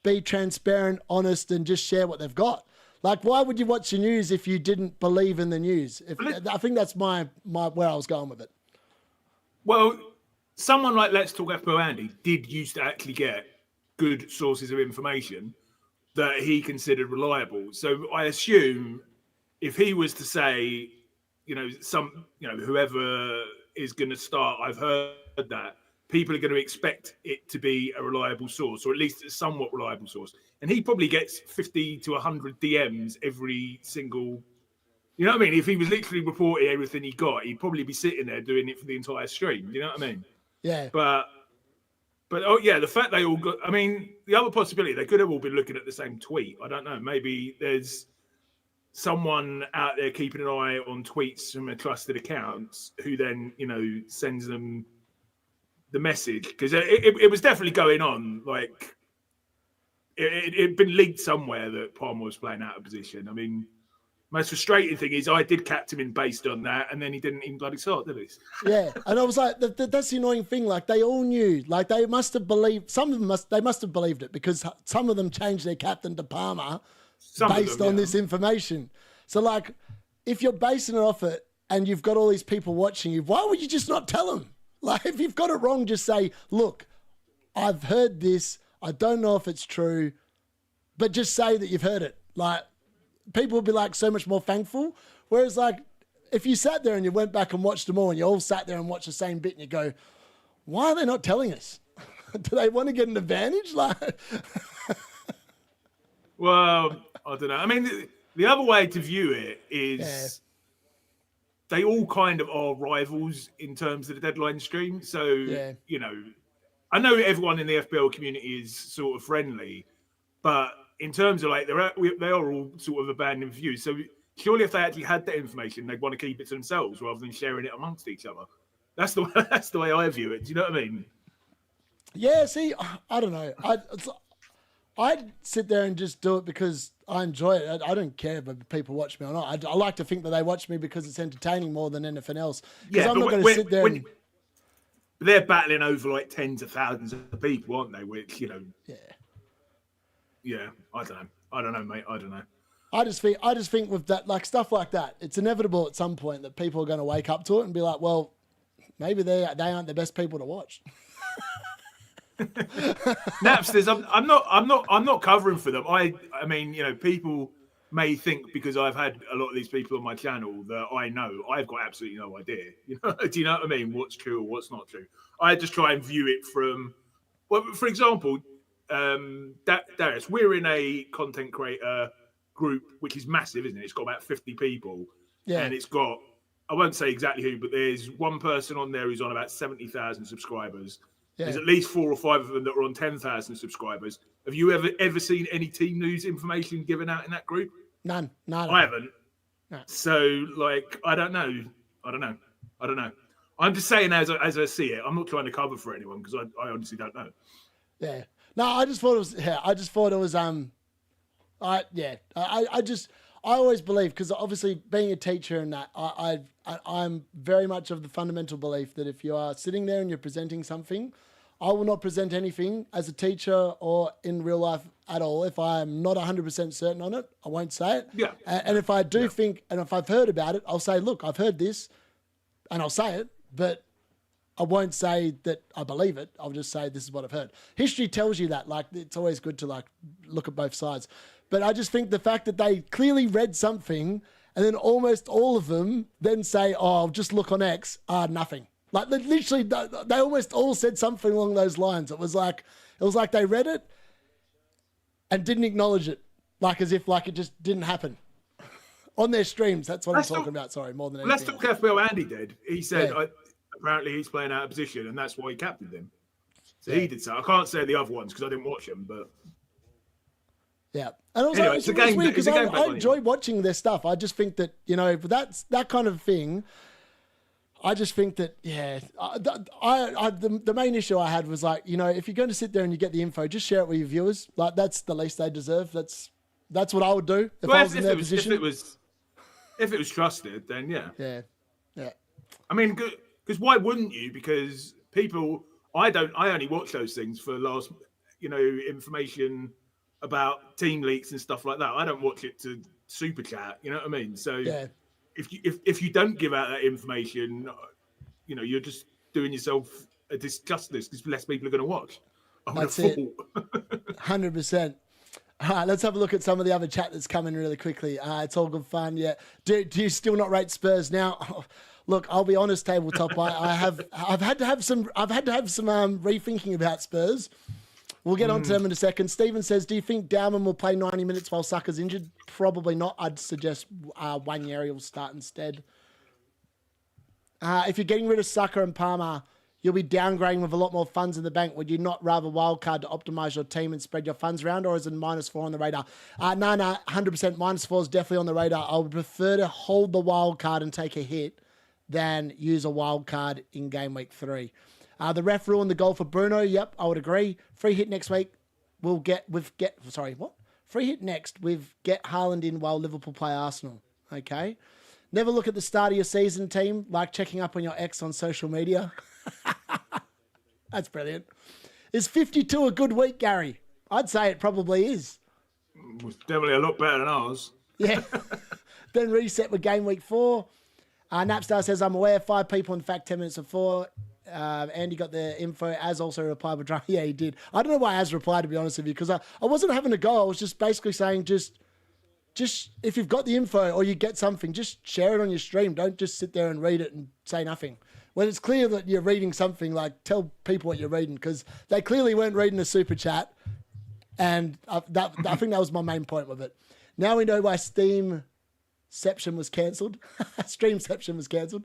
be transparent, honest, and just share what they've got. Like, why would you watch the news if you didn't believe in the news? I think that's my where I was going with it. Well, someone like Let's Talk FPL Andy did used to actually get good sources of information that he considered reliable. So I assume if he was to say, you know, whoever is going to start, I've heard that, people are going to expect it to be a reliable source, or at least a somewhat reliable source. And he probably gets 50 to 100 DMs every single, you know what I mean? If he was literally reporting everything he got, he'd probably be sitting there doing it for the entire stream. You know what I mean? Yeah. But oh yeah, the fact they all got, I mean, the other possibility, they could have all been looking at the same tweet. I don't know. Maybe there's someone out there keeping an eye on tweets from a trusted accounts who then, you know, sends them the message, because it was definitely going on. Like, it'd been leaked somewhere that Palmer was playing out of position. I mean, most frustrating thing is I did captain him based on that, and then he didn't even bloody start, did he? Yeah, and I was like, that's the annoying thing. Like, they all knew. Like, they must have believed. Some of them must have believed it, because some of them changed their captain to Palmer based on this information. So, like, if you're basing it off it and you've got all these people watching you, why would you just not tell them? Like, if you've got it wrong, just say, look, I've heard this. I don't know if it's true, but just say that you've heard it. Like, people would be, like, so much more thankful. Whereas, like, if you sat there and you went back and watched them all and you all sat there and watched the same bit and you go, why are they not telling us? Do they want to get an advantage? Like, well, I don't know. I mean, the other way to view it is they all kind of are rivals in terms of the deadline stream. So, you know, I know everyone in the FPL community is sort of friendly, but in terms of, like, they are all sort of abandoned views. So surely if they actually had that information, they'd want to keep it to themselves rather than sharing it amongst each other. That's the way I view it. Do you know what I mean? Yeah, see, I don't know. I'd sit there and just do it because I enjoy it. I don't care if people watch me or not. I like to think that they watch me because it's entertaining more than anything else. Because I'm not going to sit there they're battling over, like, tens of thousands of people, aren't they? Which, you know... Yeah, I don't know, mate. I don't know. I just think with that, like, stuff like that, it's inevitable at some point that people are going to wake up to it and be like, well, maybe they aren't the best people to watch. Napsters, I'm not covering for them. I mean, you know, people may think because I've had a lot of these people on my channel that I know. I've got absolutely no idea. You know, do you know what I mean? What's true or what's not true? I just try and view it from, well, for example, Darius, we're in a content creator group which is massive, isn't it? It's got about 50 people, and it's got, I won't say exactly who, but there's one person on there who's on about 70,000 subscribers. There's at least 4 or 5 of them that are on 10,000 subscribers. Have you ever seen any team news information given out in that group? None. I haven't. No. So, like, I don't know. I'm just saying as I see it. I'm not trying to cover for anyone because I honestly don't know. Yeah. No, I just thought it was. Yeah, I just thought it was. I always believe, because obviously being a teacher and that, I'm very much of the fundamental belief that if you are sitting there and you're presenting something, I will not present anything as a teacher or in real life at all. If I'm not 100% certain on it, I won't say it. Yeah. And if I do think, and if I've heard about it, I'll say, look, I've heard this, and I'll say it, but I won't say that I believe it. I'll just say this is what I've heard. History tells you that. Like, it's always good to like look at both sides. But I just think the fact that they clearly read something and then almost all of them then say, oh, just look on X, nothing. Like, literally, they almost all said something along those lines. It was like they read it and didn't acknowledge it, like as if like it just didn't happen on their streams. That's what I'm talking about. Sorry, more than anything. Let's talk FPL. Andy did. He said apparently he's playing out of position, and that's why he captained him. So he did so. I can't say the other ones because I didn't watch them, but yeah. And also, anyway, it's weird because I enjoy watching their stuff. I just think that, you know, that's that kind of thing. I just think that, the main issue I had was like, you know, if you're going to sit there and you get the info, just share it with your viewers. Like, that's the least they deserve. That's what I would do if I was in their position. If it was trusted, then yeah. Yeah. I mean, because why wouldn't you? Because people, I only watch those things for last, information about team leaks and stuff like that. I don't watch it to super chat. You know what I mean? So if you don't give out that information, you're just doing yourself a disjustice because less people are going to watch. That's it. 100%. All right, let's have a look at some of the other chat that's coming really quickly. It's all good fun. Yeah. Do you still not rate Spurs now? Look, I'll be honest, tabletop. I've had to have some rethinking about Spurs. We'll get on to them in a second. Stephen says, do you think Dowman will play 90 minutes while Saka's injured? Probably not. I'd suggest Wanyeri will start instead. If you're getting rid of Saka and Palmer, you'll be downgrading with a lot more funds in the bank. Would you not rather wildcard to optimise your team and spread your funds around, or is it -4 on the radar? No, 100% -4 is definitely on the radar. I would prefer to hold the wildcard and take a hit than use a wildcard in game week 3. The ref ruined the goal for Bruno. Yep, I would agree. Free hit next week. Free hit next with get Haaland in while Liverpool play Arsenal. Okay. Never look at the start of your season, team, like checking up on your ex on social media. That's brilliant. Is 52 a good week, Gary? I'd say it probably is. It's definitely a lot better than ours. Yeah. Then reset with game week 4. Napstar says, I'm aware 5 people, in fact, 10 minutes before. Andy got the info. Az also replied with drama. Yeah, he did. I don't know why Az replied, to be honest with you, because I wasn't having a go. I was just basically saying, just if you've got the info or you get something, just share it on your stream. Don't just sit there and read it and say nothing. When it's clear that you're reading something, like, tell people what you're reading, because they clearly weren't reading the super chat. And I think that was my main point with it. Now we know why Steamception was cancelled. Streamception was cancelled.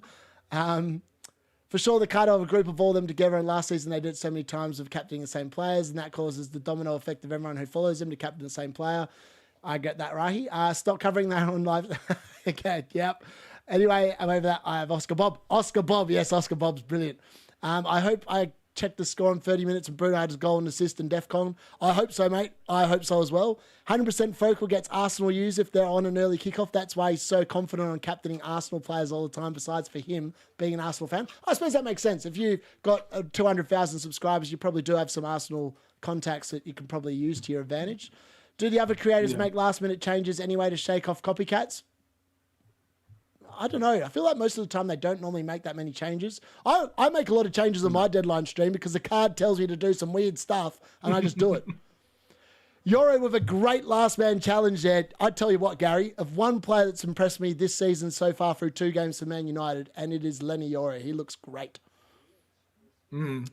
For sure, the card of a group of all them together, and last season they did it so many times of captaining the same players, and that causes the domino effect of everyone who follows them to captain the same player. I get that, Rahi. Stop covering that on live. Okay, yep. Anyway, I'm over that. I have Oscar Bob. Oscar Bob, yes, Oscar Bob's brilliant. I hope I checked the score in 30 minutes and Bruno had his goal and assist in DEFCON. I hope so, mate. I hope so as well. 100% Focal gets Arsenal use if they're on an early kickoff. That's why he's so confident on captaining Arsenal players all the time, besides for him being an Arsenal fan. I suppose that makes sense. If you've got 200,000 subscribers, you probably do have some Arsenal contacts that you can probably use to your advantage. Do the other creators make last-minute changes anyway to shake off copycats? I don't know. I feel like most of the time they don't normally make that many changes. I make a lot of changes on my deadline stream because the card tells me to do some weird stuff and I just do it. Yoro with a great last man challenge there. I tell you what, Gary, of one player that's impressed me this season so far through 2 games for Man United, and it is Lenny Yoro. He looks great. I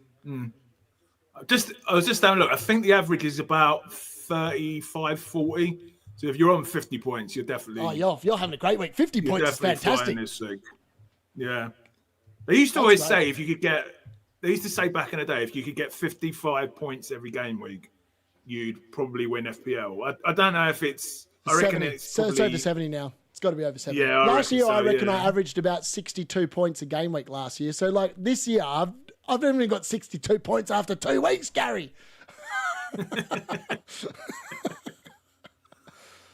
was just having a look. I think the average is about 35, 40. So if you're on 50 points, you're definitely... Oh, you're having a great week. 50 points is fantastic. This week. Yeah. They used to always say if you could get... They used to say back in the day, if you could get 55 points every game week, you'd probably win FPL. I don't know if it's. I reckon 70. it's So probably, it's over 70 now. It's got to be over 70. Yeah, last year, I reckon yeah. I averaged about 62 points a game week last year. So, like, this year, I've only got 62 points after 2 weeks, Gary.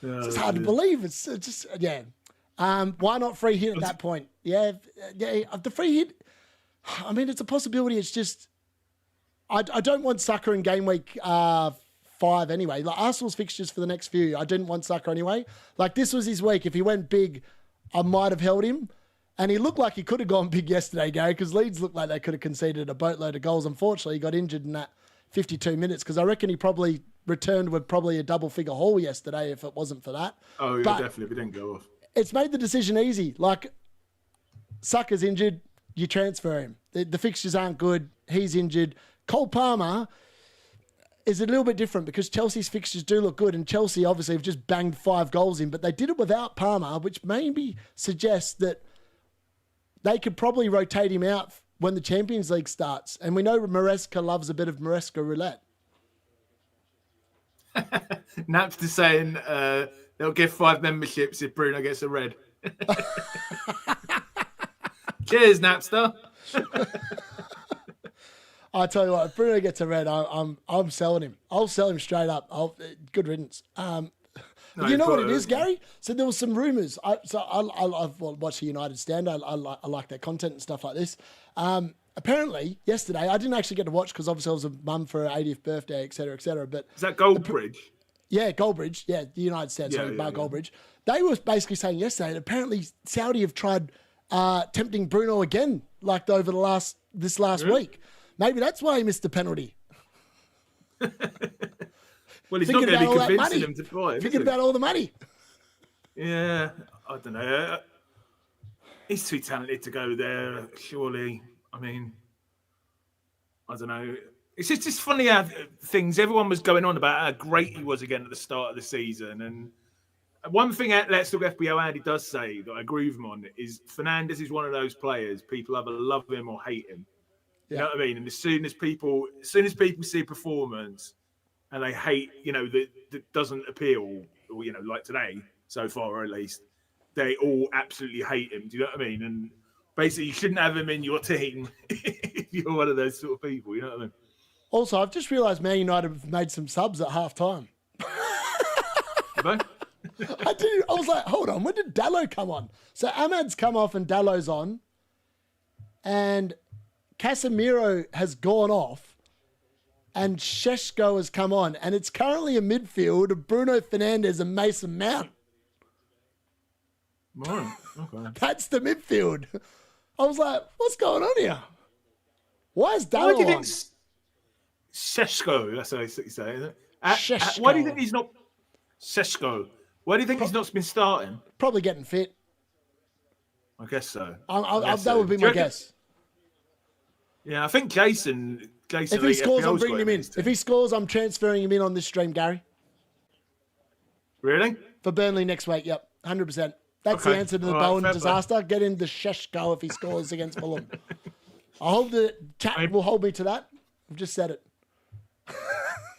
It's hard to believe. It's just, yeah. Why not free hit at that point? Yeah. The free hit, I mean, it's a possibility. It's just, I don't want Saka in game week 5 anyway. Like Arsenal's fixtures for the next few, I didn't want Saka anyway. Like this was his week. If he went big, I might have held him. And he looked like he could have gone big yesterday, Gary, because Leeds looked like they could have conceded a boatload of goals. Unfortunately, he got injured in that 52 minutes because I reckon he probably returned with probably a double-figure haul yesterday if it wasn't for that. Oh, yeah, but definitely. If he didn't go off. It's made the decision easy. Like, Saka's injured, you transfer him. The fixtures aren't good. He's injured. Cole Palmer is a little bit different because Chelsea's fixtures do look good, and Chelsea obviously have just banged 5 goals in, but they did it without Palmer, which maybe suggests that they could probably rotate him out when the Champions League starts. And we know Maresca loves a bit of Maresca roulette. Napster saying they'll give 5 memberships if Bruno gets a red. Cheers, Napster. I tell you what, if Bruno gets a red, I'm selling him. I'll sell him straight up. Good riddance. But you know what it is, Gary? So there was some rumours. I've watched the United stand. I like their content and stuff like this. Apparently, yesterday, I didn't actually get to watch because obviously I was a mum for her 80th birthday, et cetera, et cetera. But is that Goldbridge? Yeah, Goldbridge. Yeah, the United stand. Sorry, Bar Goldbridge. They were basically saying yesterday that apparently Saudi have tried tempting Bruno again, like over this last week. Maybe that's why he missed the penalty. Well, he's not going to be convincing him to buy it. Thinking about all the money. Yeah, I don't know. He's too talented to go there, surely. I mean, I don't know. It's just funny how everyone was going on about how great he was again at the start of the season. And one thing Let's Talk FPL Andy does say that I agree with him on is Fernandes is one of those players, people either love him or hate him. You know what I mean? And as soon as people see performance and they hate, that doesn't appeal, or, like today, so far at least, they all absolutely hate him. Do you know what I mean? And basically, you shouldn't have him in your team if you're one of those sort of people. You know what I mean? Also, I've just realised Man United have made some subs at half time. I was like, hold on, when did Dallo come on? So Ahmad's come off and Dallo's on. And Casemiro has gone off and Šeško has come on. And it's currently a midfield of Bruno Fernandes and Mason Mount. Right. Okay. That's the midfield. I was like, what's going on here? Why is Dallo Why do you on? think Šeško, that's how you say it, isn't it? Šeško. Why do you think he's not Šeško? Why do you think he's not been starting? Probably getting fit. I guess so. That would be my guess. Yeah, I think Jason. If he scores, I'm bringing him in. If he scores, I'm transferring him in on this stream, Gary. Really? For Burnley next week, yep. 100%. That's the answer to the Bowen disaster. Get into Šeško if he scores against Fulham. I hope the chat will hold me to that. I've just said it.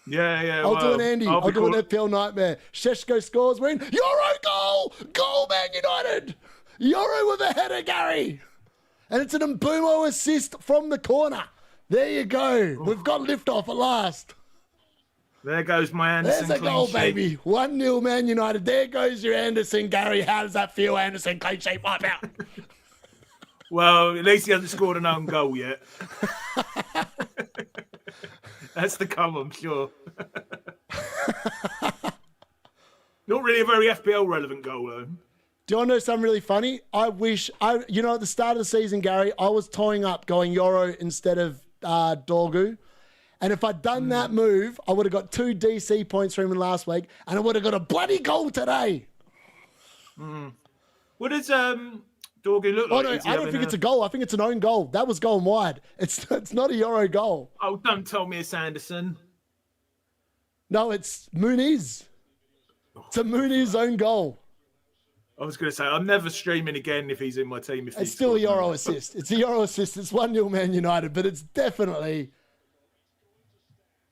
Yeah. I'll do an Andy. I'll do an FPL nightmare. Šeško scores. We're in. Euro goal! Goal, Man United! Euro with a header, Gary. And it's an Mbumo assist from the corner. There you go. We've got liftoff at last. There goes my Anderson. There's a goal, baby. 1-0 Man United. There goes your Anderson, Gary. How does that feel, Anderson? Clean sheet, wipe out. Well, at least he hasn't scored an own goal yet. That's the come, I'm sure. Not really a very FPL relevant goal, though. Do you want to know something really funny? At the start of the season, Gary, I was toying up going Euro instead of Dorgu. And if I'd done that move, I would have got 2 DC points from him last week, and I would have got a bloody goal today. What does Dorgu look like? No, I don't think it's a goal. I think it's an own goal. That was going wide. It's not a Euro goal. Oh, don't tell me it's Anderson. No, it's Muniz. It's a Muniz own goal. I was going to say, I'm never streaming again if he's in my team. It's still a Euro assist. It's a Euro assist. It's 1-0 Man United, but it's definitely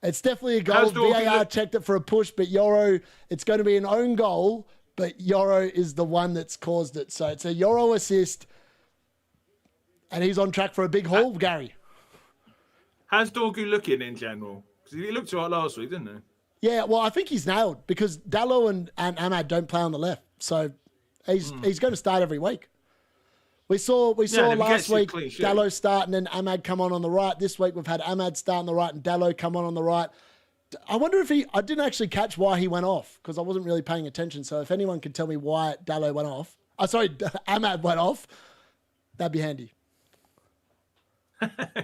It's definitely a goal. How's Dorky VAR look- checked it for a push, but Yoro, it's going to be an own goal, but Yoro is the one that's caused it. So it's a Yoro assist, and he's on track for a big haul, Gary. How's Dorgu looking in general? Because he looked all right last week, didn't he? Yeah, well, I think he's nailed because Dallo and Ahmad don't play on the left. So he's going to start every week. We saw last week Dallo start and then Ahmad come on the right. This week we've had Ahmad start on the right and Dallo come on the right. I wonder if I didn't actually catch why he went off because I wasn't really paying attention. So if anyone could tell me why Dallo went off, Ahmad went off, that'd be handy.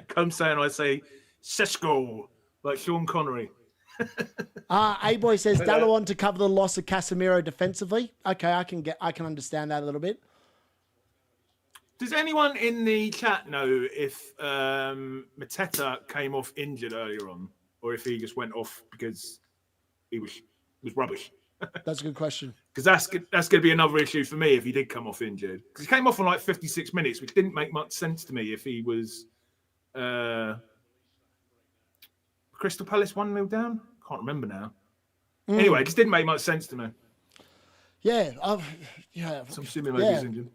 Come saying I say Sesko like Sean Connery. A-Boy says Dallo on to cover the loss of Casemiro defensively. Okay, I can understand that a little bit. Does anyone in the chat know if Mateta came off injured earlier on, or if he just went off because he was rubbish? That's a good question. Because that's going to be another issue for me if he did come off injured. Because he came off on like 56 minutes, which didn't make much sense to me if he was Crystal Palace 1-0 down. Can't remember now. Anyway, it just didn't make much sense to me. Yeah, So I'm assuming maybe he's injured.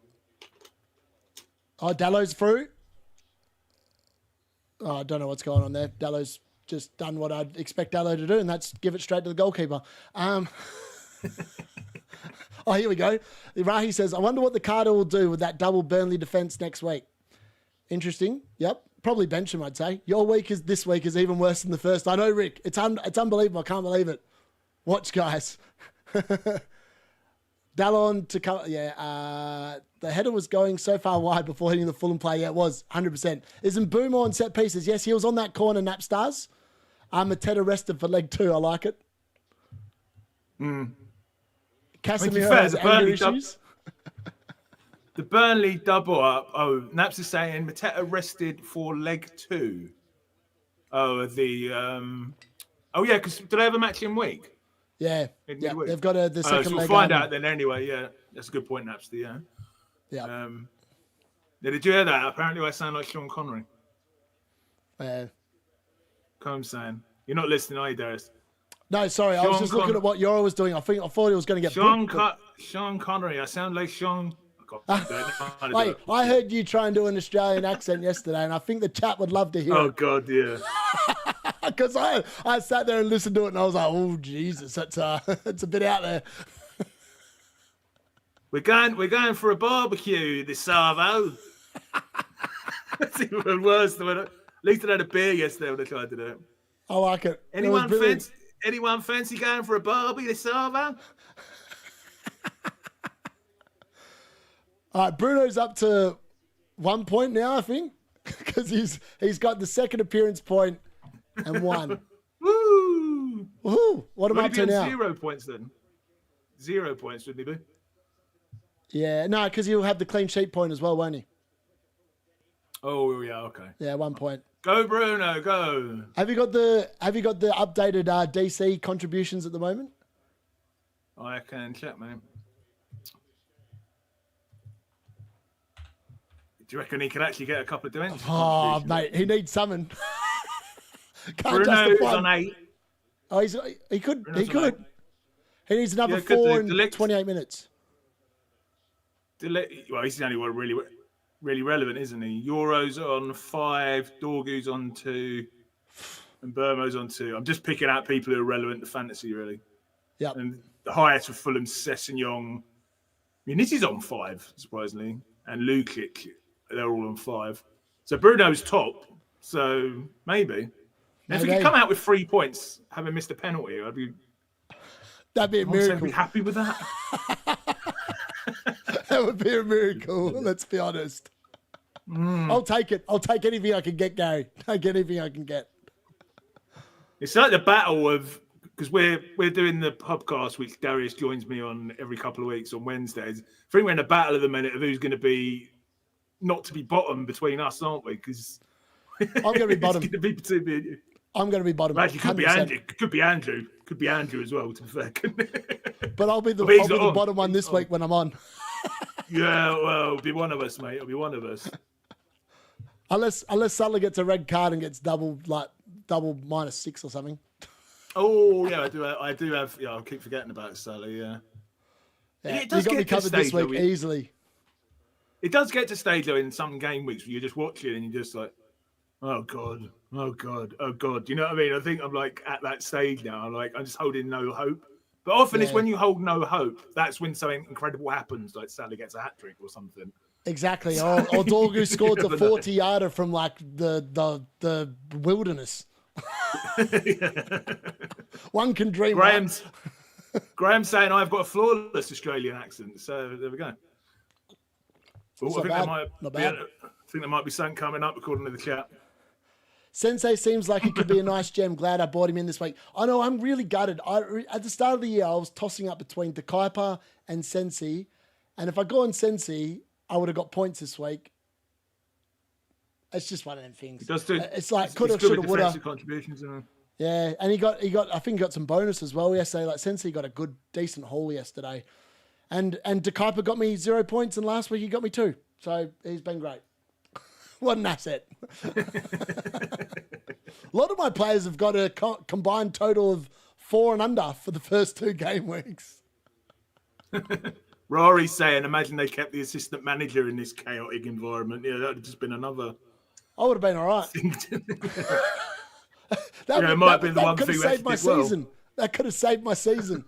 Oh, Dallo's through. Oh, I don't know what's going on there. Dallo's just done what I'd expect Dallo to do, and that's give it straight to the goalkeeper. Oh, here we go. Rahi says, I wonder what the Carter will do with that double Burnley defence next week. Interesting. Yep. Probably bench him, I'd say. This week is even worse than the first. I know, Rick. It's unbelievable. I can't believe it. Watch, guys. Dallon to come. Yeah, the header was going so far wide before hitting the Fulham play. Yeah, it was 100%. Isn't Boomer on set pieces? Yes, he was on that corner. Napstars. Mateta rested for leg 2. I like it. Casemiro has anger issues. The Burnley double up. Oh, Naps is saying Mateta rested for leg 2. Oh, because do they have a match in week? Yeah, they've got the second so we'll leg. find out then anyway. Yeah, that's a good point, Napster. Yeah. Yeah. Did you hear that? Apparently, I sound like Sean Connery. Come saying you're not listening, are you, Darius? No, sorry. I was just looking at what Yoro was doing. I thought he was going to get Sean Connery. I sound like Sean. Wait, I heard you try and do an Australian accent yesterday, and I think the chat would love to hear it. Oh, God, yeah. Because I sat there and listened to it, and I was like, oh, Jesus, that's a bit out there. We're going for a barbecue this Savo. That's even worse than at least I had a beer yesterday when I tried to do it. I like it. Anyone fancy going for a barbie this Savo? All right, Bruno's up to 1 point now, I think, because he's got the second appearance point and 1. Woo! Woohoo! What am I up to now? 0 points then. 0 points, wouldn't he be? Yeah, no, because he'll have the clean sheet point as well, won't he? Oh yeah, okay. Yeah, 1 point. Go Bruno, go. Have you got the updated DC contributions at the moment? I can check, mate. Do you reckon he can actually get a couple of dimensions? Oh, mate, he needs something. Can't Bruno's justify. on 8. Oh, he could. Bruno's He could. He needs another 4 in 28 minutes. Well, he's the only one really relevant, isn't he? Euro's on 5, Dorgu's on 2, and Burmo's on 2. I'm just picking out people who are relevant to fantasy, really. Yeah. And the highest for Fulham, Sessegnon. I mean, this is on 5, surprisingly, and Lukic. They're all on 5. So Bruno's top. So maybe. And if he could come out with 3 points, having missed a penalty, that'd be a miracle. I'd be happy with that. That would be a miracle. Let's be honest. I'll take it. I'll take anything I can get, Gary. Take anything I can get. It's like the battle of, because we're doing the podcast, which Darius joins me on every couple of weeks on Wednesdays. I think we're in a battle at the minute of who's going to be not to be bottom between us, aren't we? Because I'm going to be bottom. It's going to be between me and you. I'm going to be bottom. Actually, could be Andrew. Could be Andrew. Could be Andrew as well, to be fair. But I'll be the bottom one this week when I'm on. Yeah, well, it'll be one of us, mate. It'll be one of us. Unless Sutler gets a red card and gets double -6 or something. Oh yeah, I do have. Yeah, I keep forgetting about Sally. Yeah, Yeah, it does you got me get to a covered this stage week though. easily. It does get to stage though in some game weeks where you just watch it and you're just like, oh god, oh god, oh god. Do you know what I mean? I think I'm like at that stage now. I'm just holding no hope. But often it's Yeah. when you hold no hope, that's when something incredible happens, like Sally gets a hat trick or something. Exactly. Or Dorgu scored a never know. 40-yarder from like the wilderness. One can dream. Right? Graham's saying I've got a flawless Australian accent, so there we go. Oh, I think there might be something coming up according to the chat. Sensei seems like it could be a nice gem. Glad I bought him in this week. I know, I'm really gutted. At the start of the year, I was tossing up between the Kuiper and Sensei. And if I go on Sensei, I would have got points this week. It's just one of them things. It's like coulda, shoulda, woulda. Contributions, yeah, and he got. I think he got some bonus as well yesterday. Like Sensei got a decent haul yesterday, and De Kuiper got me 0 points, and last week he got me 2. So he's been great. What an asset. A lot of my players have got a combined total of 4 and under for the first 2 game weeks. Rory's saying, imagine they kept the assistant manager in this chaotic environment. Yeah, that would have just been another. I would have been all right. That might have been the one thing that could have saved my season. That could have saved my season.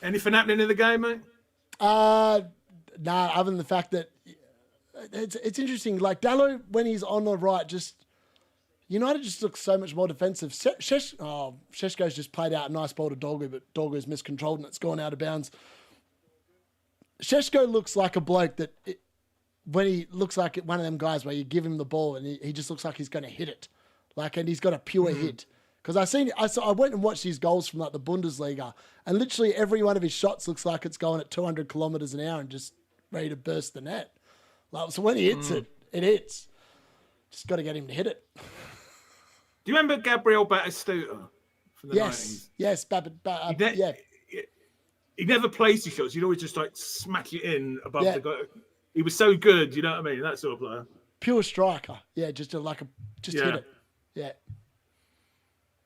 Anything happening in the game, mate? Nah, other than the fact that it's interesting. Like Dallo, when he's on the right, United just looks so much more defensive. Sheshko's just played out a nice ball to Dorgu, but Dorgu's miscontrolled and it's gone out of bounds. Sheshko looks like a bloke that when he looks like one of them guys where you give him the ball and he just looks like he's going to hit it, and he's got a pure hit. Because I went and watched his goals from like the Bundesliga, and literally every one of his shots looks like it's going at 200 kilometers an hour and just ready to burst the net. So when he hits it hits. Just got to get him to hit it. Do you remember Gabriel Batistuta from the 90s? Yes, yeah. He never placed his shots. He'd always just like smack it in above the guy. He was so good, you know what I mean? That sort of player. Pure striker. Yeah, just hit it. Yeah.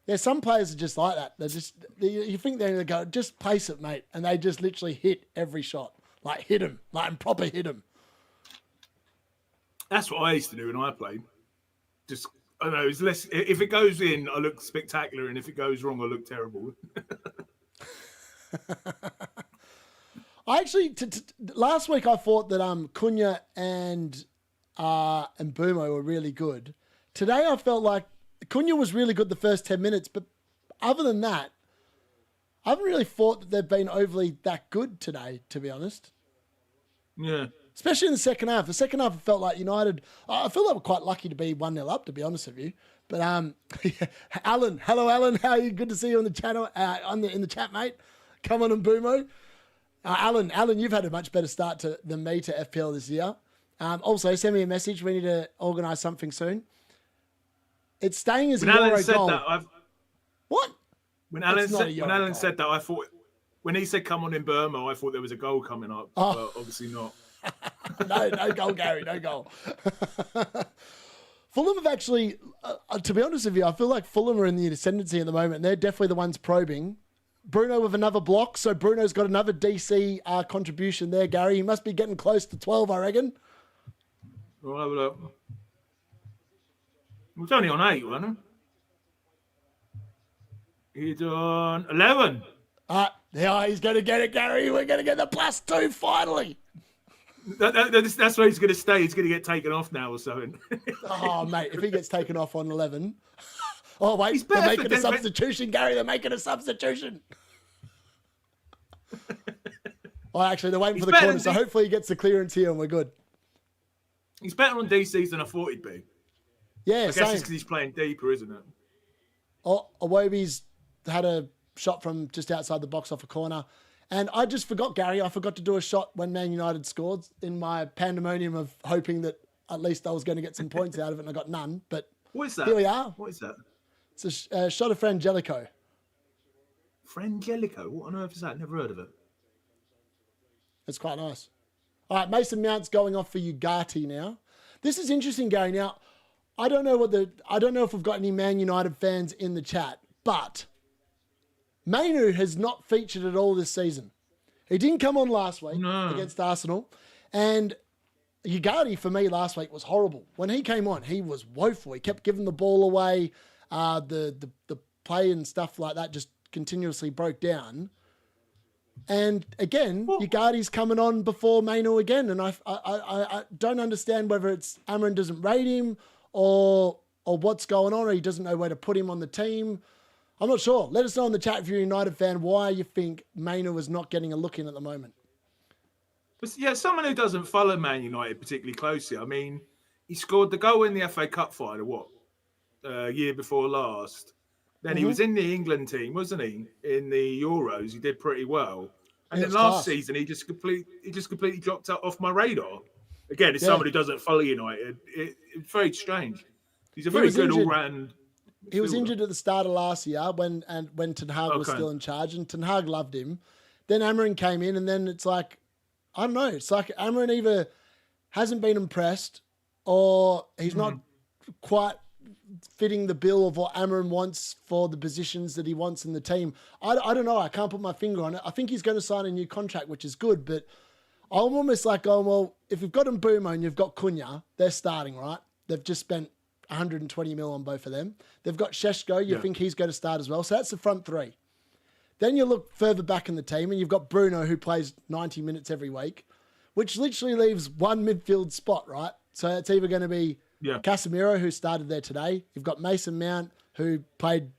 Yeah, some players are just like that. They're just, you think they're going to go, just place it, mate. And they just literally hit every shot. Like hit him, and proper hit him. That's what I used to do when I played. Just, I don't know, it's less, if it goes in, I look spectacular. And if it goes wrong, I look terrible. I actually, last week I thought that Cunha and Mbumo were really good. Today I felt like Cunha was really good the first 10 minutes, but other than that, I haven't really thought that they've been overly that good today, to be honest. Yeah. Especially in the second half. The second half, I felt like United, I feel like we're quite lucky to be 1-0 up, to be honest with you. But Alan, hello Alan, how are you? Good to see you on the channel, in the chat, mate. Come on, Mbumo. Alan, you've had a much better start than me to FPL this year. Also, send me a message. We need to organise something soon. It's staying as a Euro goal. What? When Alan said that, I thought, when he said come on in Burma, I thought there was a goal coming up. But obviously not. No goal, Gary, no goal. Fulham have actually, to be honest with you, I feel like Fulham are in the ascendancy at the moment. They're definitely the ones probing. Bruno with another block, so Bruno's got another DC contribution there, Gary. He must be getting close to 12, I reckon. We'll have a look. It was only on 8, wasn't it? He's on 11. Yeah, he's going to get it, Gary. We're going to get the +2 finally. That's where he's going to stay. He's going to get taken off now or something. Oh, mate, if he gets taken off on 11. Oh, wait, they're making a substitution, Gary. They're making a substitution. Oh, actually, they're waiting for the corner, so hopefully he gets the clearance here and we're good. He's better on DCs than I thought he'd be. Yeah, I guess it's because he's playing deeper, isn't it? Oh, Awobi's had a shot from just outside the box off a corner. And I just forgot, Gary, I forgot to do a shot when Man United scored in my pandemonium of hoping that at least I was going to get some points out of it, and I got none. But what is that? Here we are. What is that? It's a shot of Frangelico. Frangelico? What on earth is that? Never heard of it. It's quite nice. All right, Mason Mount's going off for Ugarte now. This is interesting, Gary. Now, I don't know if we've got any Man United fans in the chat, but Mainu has not featured at all this season. He didn't come on last week against Arsenal, and Ugarte for me last week was horrible. When he came on, he was woeful. He kept giving the ball away. The play and stuff like that just continuously broke down. And again, Ugarte's coming on before Mainu again, and I don't understand whether it's Amrin doesn't rate him or what's going on, or he doesn't know where to put him on the team. I'm not sure. Let us know in the chat if you're a United fan why you think Mainu is not getting a look in at the moment. But yeah, someone who doesn't follow Man United particularly closely. I mean, he scored the goal in the FA Cup final, year before last. Then he was in the England team, wasn't he? In the Euros, he did pretty well. And then last season, he just completely dropped out off my radar. Again, it's someone who doesn't follow United. It's very strange. He's a very good all-round. He was injured at the start of last year when Ten Hag was still in charge, and Ten Hag loved him. Then Amrin came in, and then it's like, I don't know. It's like Amrin either hasn't been impressed or he's not quite fitting the bill of what Amrin wants for the positions that he wants in the team. I don't know. I can't put my finger on it. I think he's going to sign a new contract, which is good, but I'm almost like going, well, if you've got Mbeumo and you've got Cunha, they're starting, right? They've just spent 120 mil on both of them. They've got Šeško. You think he's going to start as well. So that's the front three. Then you look further back in the team and you've got Bruno, who plays 90 minutes every week, which literally leaves one midfield spot, right? So it's either going to be Casemiro, who started there today. You've got Mason Mount, who played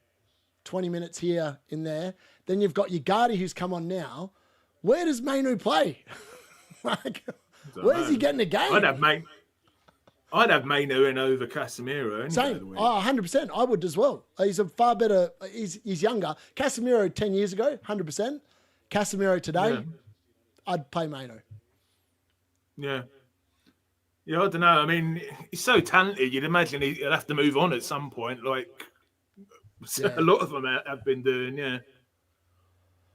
20 minutes here in there. Then you've got Ugarte, who's come on now. Where does Mainu play? Where's he getting a game? I'd have Mainu in over Casemiro. Same. 100%. I would as well. He's a far better... He's younger. Casemiro 10 years ago, 100%. Casemiro today, I'd play Mainu. Yeah. Yeah, I don't know. I mean, he's so talented. You'd imagine he'll have to move on at some point, like a lot of them have been doing,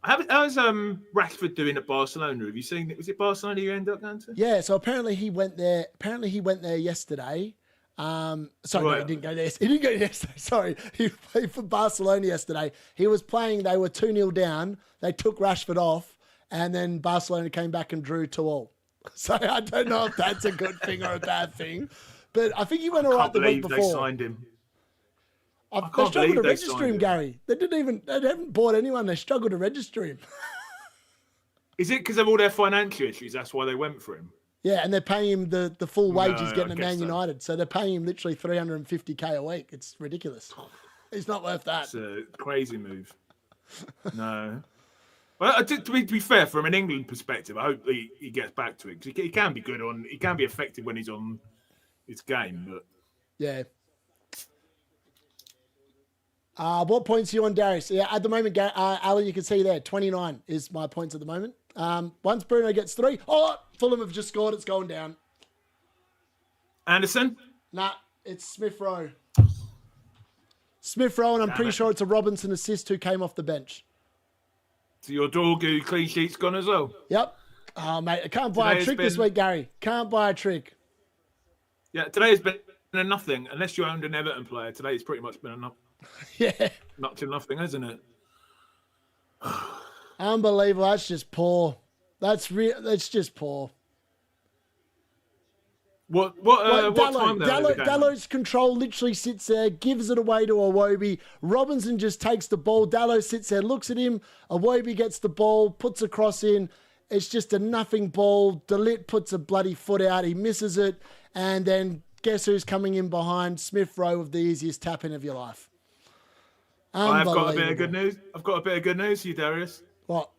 How's Rashford doing at Barcelona? Have you seen it? Was it Barcelona you ended up going to? Yeah, so apparently he went there. He went there yesterday. No, he didn't go there. He didn't go yesterday. Sorry, he played for Barcelona yesterday. He was playing. They were 2-0 down. They took Rashford off, and then Barcelona came back and drew 2-2. So I don't know if that's a good thing or a bad thing, but I think he went all right the week before. They signed him. They struggled to register him, Gary. They haven't bought anyone. They struggled to register him. Is it because of all their financial issues? That's why they went for him. Yeah, and they're paying him the full wages getting at Man United. So they're paying him literally $350K a week. It's ridiculous. He's not worth that. It's a crazy move. No. Well, to be fair, from an England perspective, I hope he gets back to it, because he can be good he can be effective when he's on his game. But yeah. What points are you on, Darius? Yeah, at the moment, Alan, you can see there, 29 is my points at the moment. Once Bruno gets 3, Fulham have just scored. It's going down. Anderson? Nah, it's Smith Rowe. Smith Rowe, and I'm pretty sure it's a Robinson assist who came off the bench. So your Dorgu clean sheet's gone as well? Yep. Oh, mate, I can't buy a trick this week, Gary. Can't buy a trick. Yeah, today has been a nothing. Unless you owned an Everton player, today's pretty much been a nothing. Yeah. Not to nothing, isn't it? Unbelievable. That's just poor. That's just poor. What time Dallow's control literally sits there, gives it away to Iwobi. Robinson just takes the ball. Dallow sits there, looks at him. Iwobi gets the ball, puts a cross in. It's just a nothing ball. DeLitt puts a bloody foot out. He misses it. And then guess who's coming in behind? Smith Rowe with the easiest tap in of your life. I've got a bit of good news. I've got a bit of good news for you, Darius. What?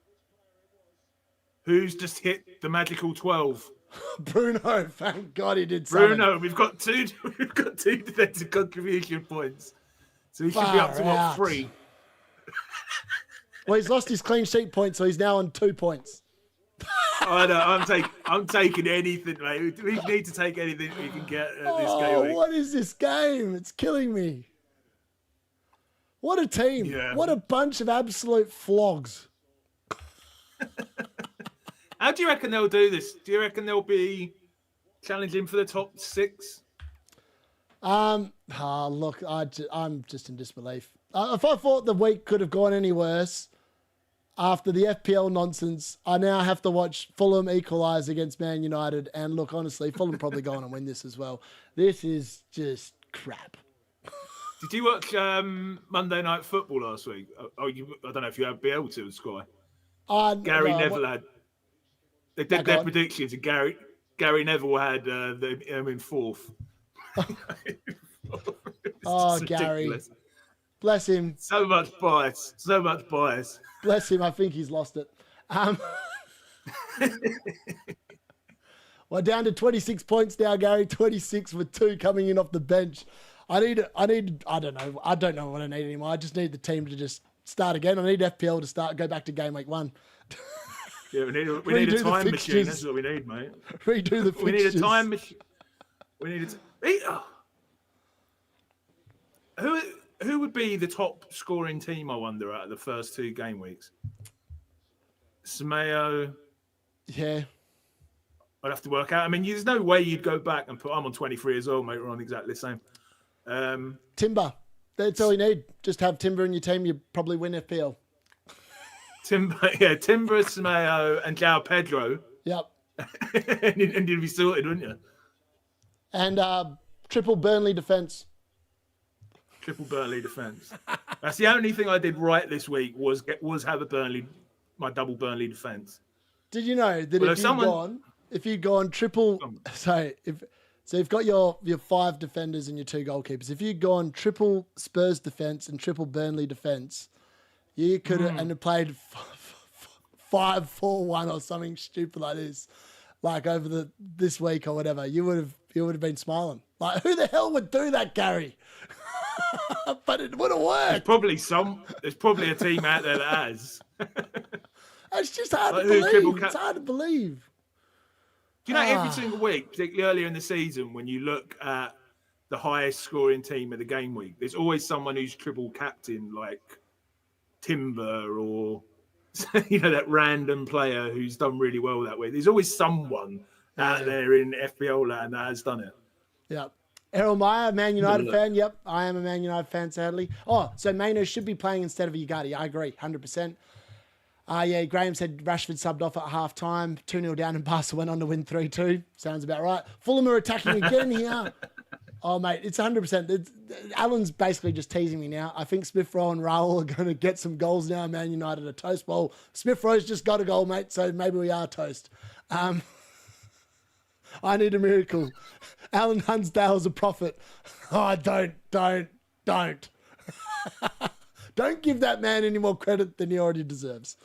Who's just hit the magical 12? Bruno. Thank God he did something. Bruno, we've got two defensive contribution points. So he should be up to 3? Well, he's lost his clean sheet point, so he's now on 2 points. I know. I'm taking anything, mate. We need to take anything we can get at this game. What is this game? It's killing me. What a team. Yeah. What a bunch of absolute flogs. How do you reckon they'll do this? Do you reckon they'll be challenging for the top 6? Look, I'm just in disbelief. If I thought the week could have gone any worse after the FPL nonsense, I now have to watch Fulham equalise against Man United. And look, honestly, Fulham probably go on and win this as well. This is just crap. Did you watch Monday Night Football last week? I don't know if you had be able to with Sky. Gary Neville had. They did their predictions, and Gary Neville had them in fourth. Oh, Gary. Bless him. So much bias. Bless him. I think he's lost it. We're down to 26 points now, Gary. 26 with 2 coming in off the bench. I don't know. I don't know what I need anymore. I just need the team to just start again. I need FPL to go back to Gameweek 1. Yeah, we need a time machine. That's what we need, mate. Redo the fixtures. We need a time machine. We need Who would be the top scoring team, I wonder, out of the first 2 game weeks? Semedo. Yeah. I'd have to work out. I mean, there's no way you'd go back and put, I'm on 23 as well, mate. We're on exactly the same. Timber. That's all you need. Just have Timber in your team. You probably win FPL. Timber, Semedo, and João Pedro. Yep. and you'd be sorted, wouldn't you? And triple Burnley defence. Triple Burnley defence. That's the only thing I did right this week was have my double Burnley defence. Did you know that if you'd gone triple, so you've got your 5 defenders and your 2 goalkeepers. If you'd gone triple Spurs defence and triple Burnley defence, you could have played 5-4-1 or something stupid like this, like over this week or whatever. You would have been smiling. Like, who the hell would do that, Gary? But it would have worked. There's probably a team out there that has. It's just hard to believe. It's hard to believe. Do you know every single week, particularly earlier in the season, when you look at the highest scoring team of the game week, there's always someone who's triple captain, like Timber or that random player who's done really well that way. There's always someone out there in FPL land that has done it. Yeah. Errol Meyer, Man United fan. Yep, I am a Man United fan, sadly. Oh, so Mano should be playing instead of Ugarte. I agree, 100%. Graham said Rashford subbed off at half-time. 2-0 down and Barca went on to win 3-2. Sounds about right. Fulham are attacking again here. Oh, mate, it's 100%. Alan's basically just teasing me now. I think Smith Rowe and Raul are going to get some goals now. Man United are toast. Well, Smith Rowe's just got a goal, mate, so maybe we are toast. I need a miracle. Alan Hunsdale's a prophet. Oh, don't. Don't give that man any more credit than he already deserves.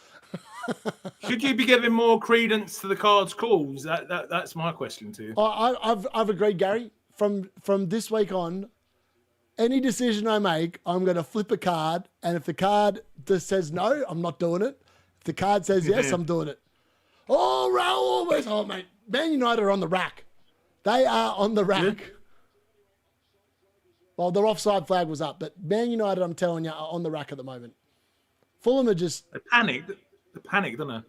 Should you be giving more credence to the cards calls? That's my question to you. I've agreed, Gary. From this week on, any decision I make, I'm going to flip a card, and if the card just says no, I'm not doing it. If the card says yes, I'm doing it. Oh, Raul almost. Oh, mate. Man United are on the rack. They are on the rack. Yeah. Well, their offside flag was up, but Man United, I'm telling you, are on the rack at the moment. Fulham are just... They panicked, don't they?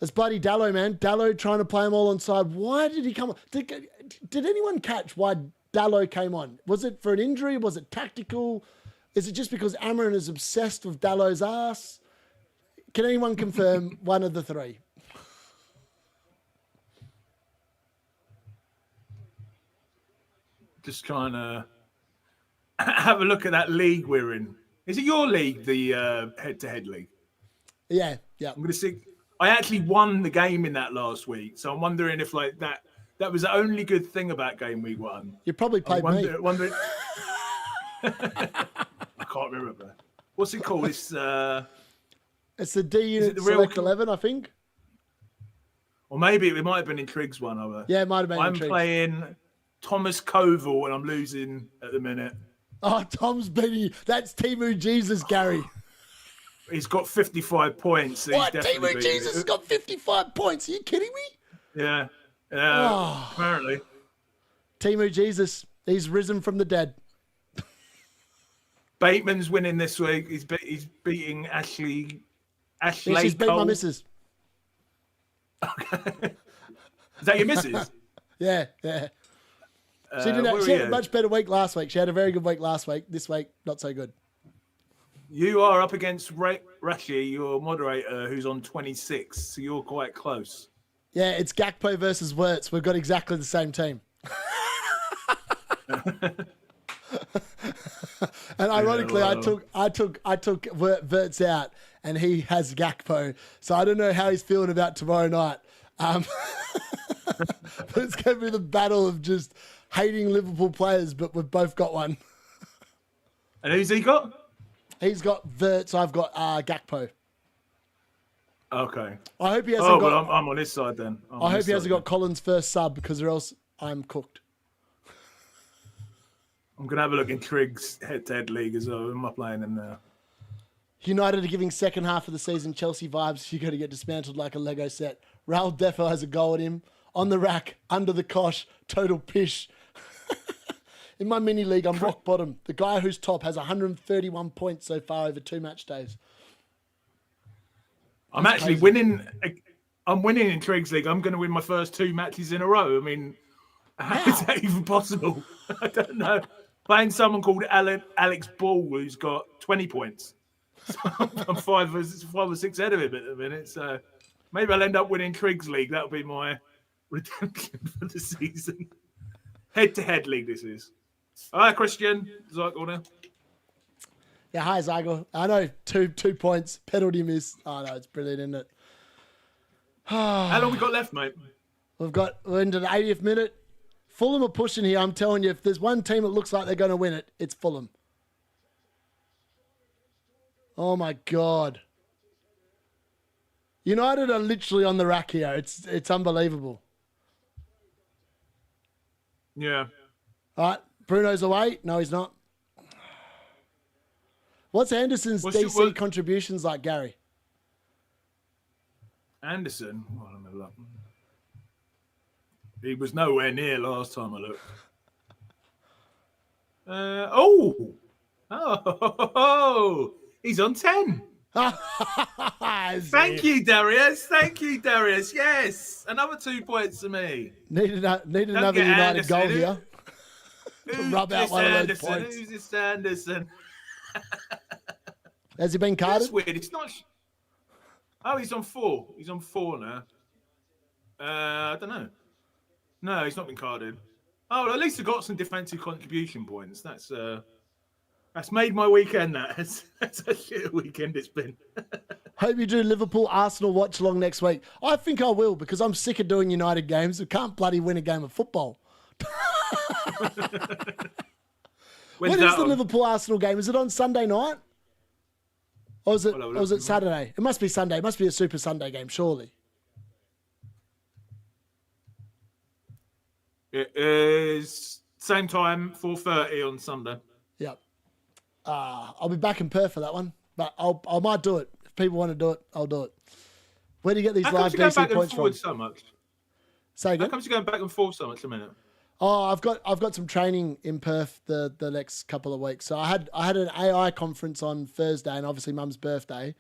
It's bloody Dallo, man. Dallo trying to play them all onside. Why did he come on? Did anyone catch why Dallo came on? Was it for an injury? Was it tactical? Is it just because Amarin is obsessed with Dallo's ass? Can anyone confirm one of the 3? Just trying to have a look at that league we're in. Is it your league, the head-to-head league? Yeah. I'm going to see. I actually won the game in that last week, so I'm wondering if that was the only good thing about game week 1. You probably played me. Wondering. I can't remember. What's it called? It's the D-Unit Select 11, I think. Or maybe it might have been in Triggs one. Yeah, it might have been. I'm playing Thomas Koval and I'm losing at the minute. Oh, Tom's beating. That's Timu Jesus, Gary. He's got 55 points. So what? Timu Jesus has got 55 points. Are you kidding me? Yeah. Apparently. Timu Jesus. He's risen from the dead. Bateman's winning this week. He's beating Ashley yes, she's beat my missus. Okay. Is that your missus? Yeah. She did. Where She are had a you? much better week last week. She had a very good week last week. This week, not so good. You are up against Rashi, your moderator, who's on 26. So you're quite close. Yeah, it's Gakpo versus Wirtz. We've got exactly the same team. And ironically, Yeah, well. I took Wirtz out, and he has Gakpo. So I don't know how he's feeling about tomorrow night. But it's going to be the battle of just hating Liverpool players, but we've both got one. And who's he got? He's got Wirtz. I've got Gakpo. Okay. I hope he hasn't got. Well, I'm on his side then. I hope he hasn't got Collins' first sub, because or else I'm cooked. I'm going to have a look in Triggs head-to-head league as well. Am I playing him now? United are giving second half of the season Chelsea vibes. You got to get dismantled like a Lego set. Raul Defo has a goal at him. On the rack, under the cosh, total pish. In my mini league, I'm rock bottom. The guy who's top has 131 points so far over 2 match days. I'm actually winning. I'm winning in Triggs league. I'm going to win my first 2 matches in a row. I mean, how is that even possible? I don't know. Playing someone called Alex Ball, who's got 20 points. So I'm 5 or 6 ahead of him at the minute. So maybe I'll end up winning Triggs league. That'll be my redemption for the season. Head-to-head league this is. All right, Christian. Zygo now. Yeah, hi, Zygo. I know, 2 points. Penalty miss. Oh, no, it's brilliant, isn't it? How long we got left, mate? We're into the 80th minute. Fulham are pushing here. I'm telling you, if there's one team that looks like they're going to win it, it's Fulham. Oh, my God. United are literally on the rack here. It's unbelievable. Yeah. All right, Bruno's away. No, he's not. What's Anderson's DC contributions like, Gary? Anderson? Oh, let me look. He was nowhere near last time I looked. He's on 10. Thank you, Darius. Thank you, Darius. Yes, another 2 points to me. Need another United Anderson. goal here. To rub out one of those points. Who's this Anderson? Has he been carded? That's weird. It's not. Oh, he's on 4. He's on 4 now. I don't know. No, he's not been carded. Oh, well, at least I got some defensive contribution points. That's made my weekend. That's a shit weekend it's been. Hope you do Liverpool Arsenal watch along next week. I think I will, because I'm sick of doing United games. We can't bloody win a game of football. When is the Liverpool Arsenal game? Is it on Sunday night? Or is it Saturday? It must be Sunday. It must be a Super Sunday game, surely. It is same time, 4:30 on Sunday. Yep. I'll be back in Perth for that one, but I might do it. If people want to do it, I'll do it. Where do you get these live DC points from? So much? Say again? How come you're going back and forth so much a minute? Oh, I've got some training in Perth the next couple of weeks. So I had an AI conference on Thursday, and obviously Mum's birthday,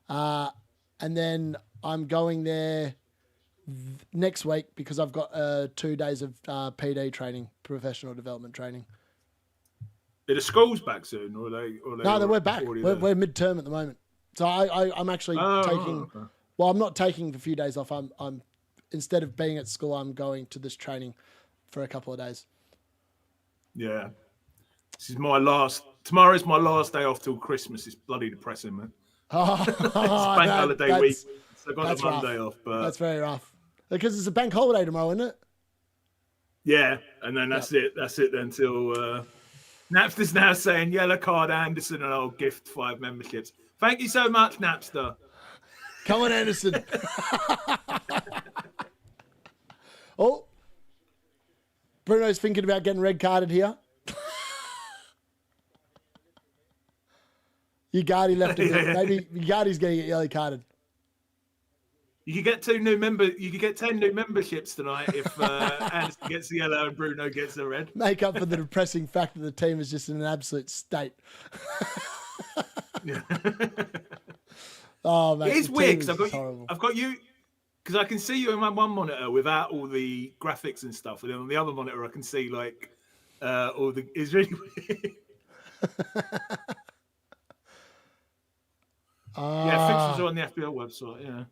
and then I'm going there next week because I've got 2 days of PD training, professional development training. Are the schools back soon, or are they? No, we're back. We're midterm at the moment, so I'm actually taking. Okay. Well, I'm not taking a few days off. I'm instead of being at school, I'm going to this training for a couple of days. Yeah, this is my last. Tomorrow's my last day off till Christmas. It's bloody depressing, man. It's bank holiday week, so I got a Monday off. But that's very rough because it's a bank holiday tomorrow, isn't it? Yeah, and then that's it. That's it then till Napster's now saying yellow card Anderson, and I'll gift 5 memberships. Thank you so much, Napster. Come on, Anderson. Oh, Bruno's thinking about getting red carded here. Ugardi left it. Maybe Ugardi's going to get yellow carded. You could get 10 new memberships tonight if Anderson gets the yellow and Bruno gets the red. Make up for the depressing fact that the team is just in an absolute state. Yeah. Oh, mate, it is weird because horrible. I've got you because I can see you in my one monitor without all the graphics and stuff, and then on the other monitor I can see like It's really weird. Fixtures are on the FPL website. Yeah.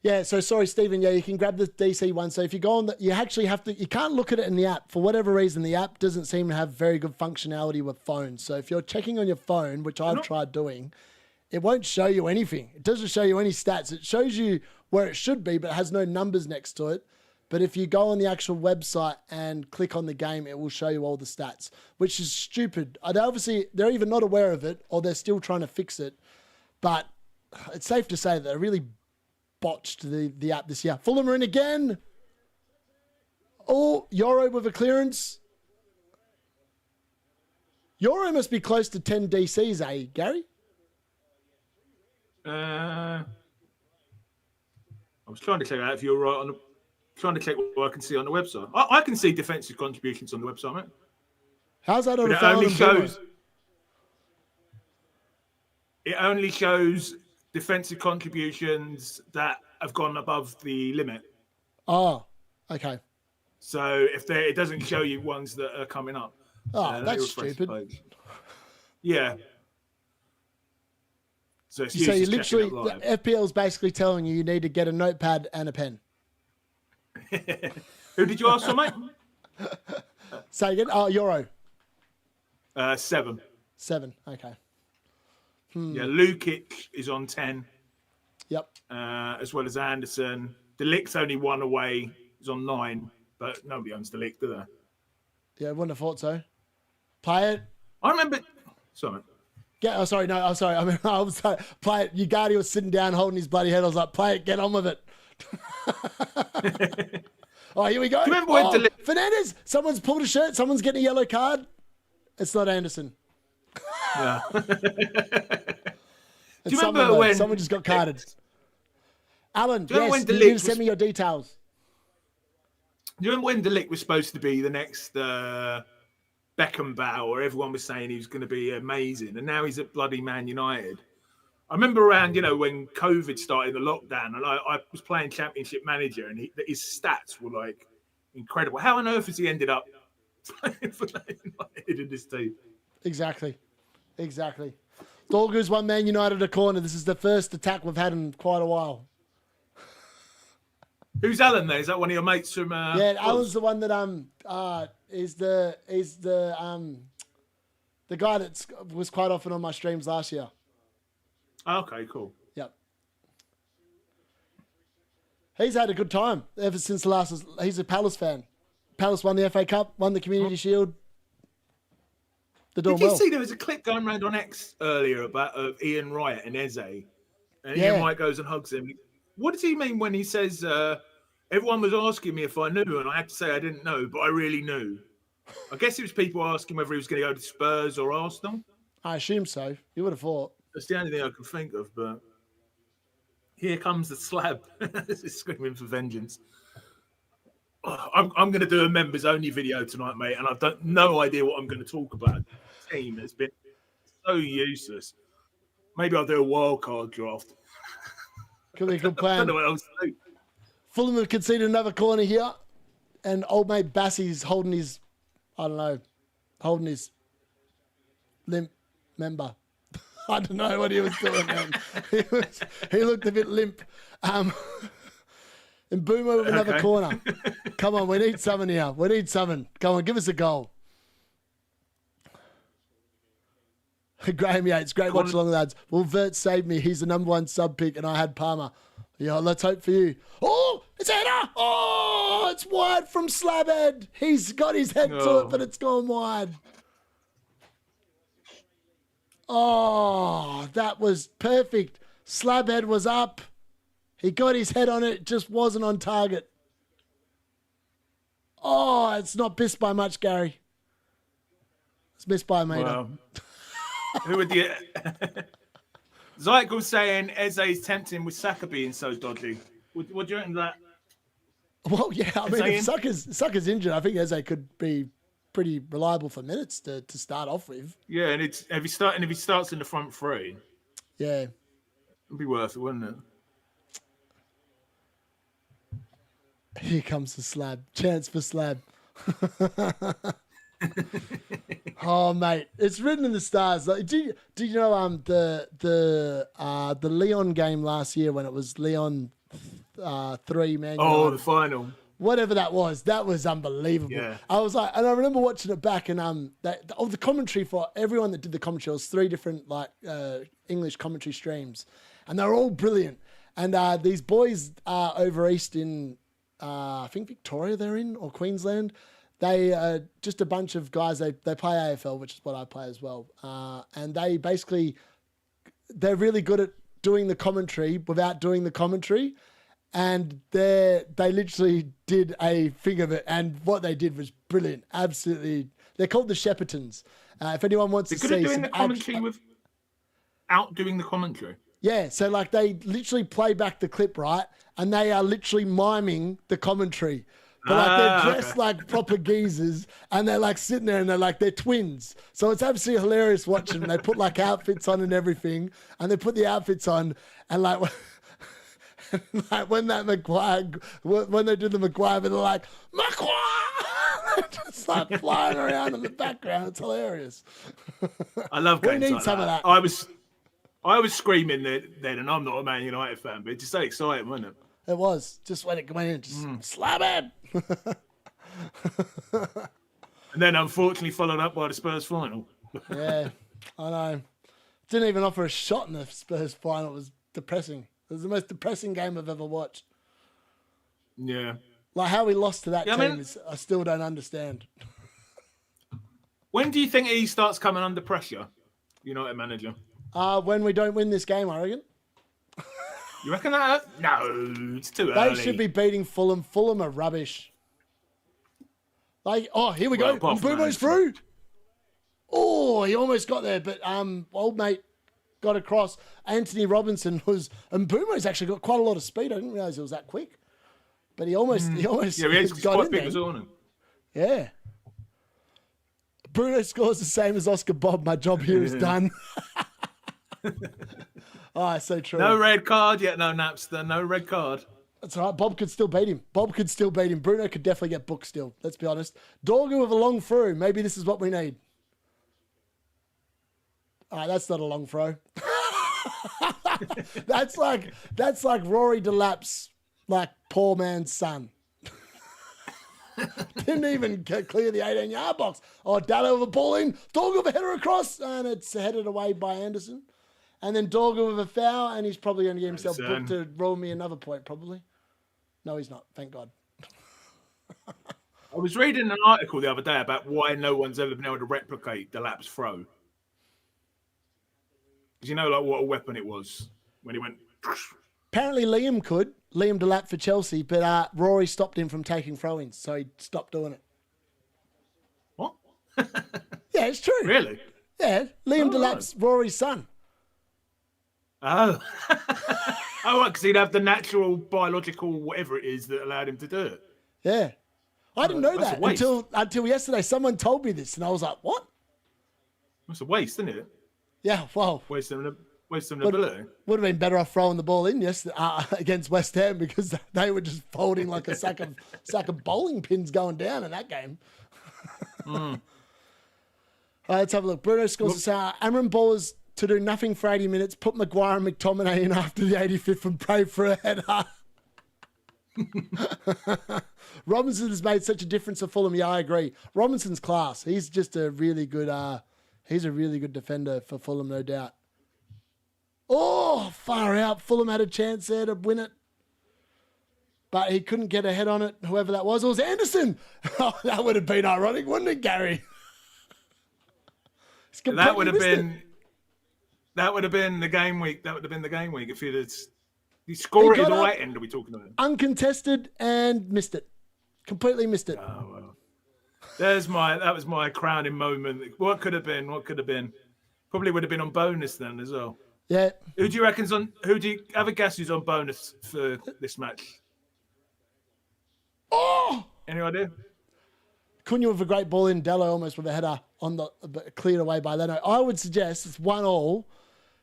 Yeah, so sorry, Stephen. Yeah, you can grab the DC one. So if you go on, you actually have to. You can't look at it in the app for whatever reason. The app doesn't seem to have very good functionality with phones. So if you're checking on your phone, which I've tried doing, it won't show you anything. It doesn't show you any stats. It shows you where it should be, but it has no numbers next to it. But if you go on the actual website and click on the game, it will show you all the stats, which is stupid. They're either not aware of it or they're still trying to fix it. But it's safe to say that they're really botched the app this year. Fulham are in again. Oh, Euro with a clearance. Euro must be close to 10 DCs, eh, Gary? I was trying to check out if you're right on the. Trying to check what I can see on the website. I can see defensive contributions on the website, mate. How's that on But a phone? It only shows defensive contributions that have gone above the limit. Oh, okay. So it doesn't show you ones that are coming up. Oh, that's stupid. Yeah. So you literally, the FPL is basically telling you need to get a notepad and a pen. Who did you ask for, mate? Say again. Oh, Euro. 7. 7. Okay. Yeah, Lukic is on 10. Yep. As well as Anderson. De Ligt's only 1 away. He's on 9, but nobody owns De Ligt, do they? Yeah, wouldn't have thought so. Play it. I remember. Sorry. I was like, play it. Ugarte was sitting down holding his bloody head. I was like, play it. Get on with it. Oh, here we go. Do you remember when Fernandez? Someone's pulled a shirt. Someone's getting a yellow card. It's not Anderson. Yeah. Do you remember when someone just got carded? Alan, yes, you need to send me your details. Do you remember when De Ligt was supposed to be the next Beckenbauer, or everyone was saying he was going to be amazing, and now he's at bloody Man United? I remember around, when COVID started, the lockdown, and I was playing Championship Manager, and his stats were like incredible. How on earth has he ended up playing for Man United in this team? Exactly. Dorgu's won Man United a corner. This is the first attack we've had in quite a while. Who's Alan there? Is that one of your mates from? Yeah, Alan's the one that is the guy that was quite often on my streams last year. Okay, cool. Yep. He's had a good time ever since the last. He's a Palace fan. Palace won the FA Cup, won the Community Shield. Did you see there was a clip going around on X earlier about Ian Wright and Eze? And Ian Wright goes and hugs him. What does he mean when he says, everyone was asking me if I knew, and I had to say I didn't know, but I really knew? I guess it was people asking whether he was going to go to Spurs or Arsenal. I assume so. You would have thought. That's the only thing I can think of, but here comes the slab. This is screaming for vengeance. I'm going to do a members-only video tonight, mate, and I've no idea what I'm going to talk about. The team has been so useless. Maybe I'll do a wild card draft. Could be a good plan. I don't know what else to do. Fulham have conceded another corner here, and old mate Bassie's holding his limp member. I don't know what he was doing, man. He looked a bit limp. And Boomer with another corner. Come on, we need something here. We need something. Come on, give us a goal. Graham Yates, great watch along, lads. Well, Vert saved me. He's the number 1 sub pick, and I had Palmer. Yeah, let's hope for you. Oh, it's a header. Oh, it's wide from Slabhead. He's got his head to it, but it's gone wide. Oh, that was perfect. Slabhead was up. He got his head on it, just wasn't on target. Oh, it's not missed by much, Gary. It's missed by a metre. Wow. Who would the... Zyke was saying Eze's tempting with Saka being so dodgy. What do you reckon of that? Well, yeah, I mean, if Saka's injured, I think Eze could be pretty reliable for minutes to start off with. Yeah, and if he starts in the front three, yeah, it'd be worth it, wouldn't it? Here comes the slab. Chance for slab. Oh mate, it's written in the stars. Like, do you know the Leon game last year when it was Leon 3 Man Oh, Utd, the final. whatever that was unbelievable. Yeah. I was like, and I remember watching it back, and the commentary for everyone that did the commentary, it was 3 different English commentary streams, and they were all brilliant. And these boys over east in I think Victoria they're in, or Queensland. They just a bunch of guys. They play AFL, which is what I play as well. And they're really good at doing the commentary without doing the commentary. And they literally did a thing of it, and what they did was brilliant. Absolutely, they're called the Sheppertons. If anyone wants to see, they're good at doing the commentary without doing the commentary. Yeah, so like they literally play back the clip, right? And they are literally miming the commentary. But like they're dressed like proper geezers, and they're like sitting there and they're twins. So it's absolutely hilarious watching them. They put like outfits on and everything, and they put the outfits on, and like when that Maguire, when they do the Maguire, they're like, Maguire! Just like flying around in the background. It's hilarious. I love games We need like some of that. I was screaming then, and I'm not a Man United fan, but it's just so exciting, wasn't it? It was. Just when it went in, just slap it. And then unfortunately followed up by the Spurs final. Yeah, I know. Didn't even offer a shot in the Spurs final. It was depressing. It was the most depressing game I've ever watched. Yeah. Like how we lost to that team, I still don't understand. When do you think he starts coming under pressure, United manager? When we don't win this game, I reckon. You reckon that? No, it's too early. They should be beating Fulham. Fulham are rubbish. Like, oh, here we go. Mbeumo's through. Oh, he almost got there, but old mate got across. Anthony Robinson and Mbeumo's actually got quite a lot of speed. I didn't realise it was that quick. But he almost he's got quite in big there. as well, isn't he? Yeah. Bruno scores the same as Oscar Bob. My job here is done. Oh, so true. No red card yet, no Napster, no red card. That's all right. Bob could still beat him. Bruno could definitely get booked still. Let's be honest. Dorgu with a long throw. Maybe this is what we need. All right, that's not a long throw. that's like Rory Delap's like poor man's son. Didn't even clear the 18-yard box. Oh, Dallo with a ball in. Dorgu with a header across, and it's headed away by Anderson. And then Dorgu with a foul, and he's probably going to get himself booked to roll me another point, probably. No, he's not. Thank God. I was reading an article the other day about why no one's ever been able to replicate Delap's throw. Because like what a weapon it was when he went. Apparently Liam Delap for Chelsea, but Rory stopped him from taking throw-ins, so he stopped doing it. What? Yeah, it's true. Really? Yeah, Liam Delap's Rory's son. Oh. Oh, right, because he'd have the natural, biological, whatever it is that allowed him to do it. Yeah. I didn't know that a waste. until yesterday. Someone told me this, and I was like, what? That's a waste, isn't it? Yeah, well. Waste of an ability. Would have been better off throwing the ball in against West Ham, because they were just folding like a sack of bowling pins going down in that game. All right, let's have a look. Bruno scores Amram Ballers to do nothing for 80 minutes, put Maguire and McTominay in after the 85th and pray for a header. Robinson has made such a difference for Fulham. Yeah, I agree. Robinson's class. He's just a really good defender for Fulham, no doubt. Oh, far out. Fulham had a chance there to win it, but he couldn't get a head on it, whoever that was. It was Anderson. Oh, that would have been ironic, wouldn't it, Gary? That would have been the game week. That would have been the game week if you score it in the right end. Are we talking about? Uncontested and missed it. Completely missed it. Oh, well. That was my crowning moment. What could have been? Probably would have been on bonus then as well. Yeah. Who do you have a guess who's on bonus for this match? Oh! Any idea? Cunha with a great ball in, Dello almost with a header cleared away by Leno. I would suggest it's 1-1.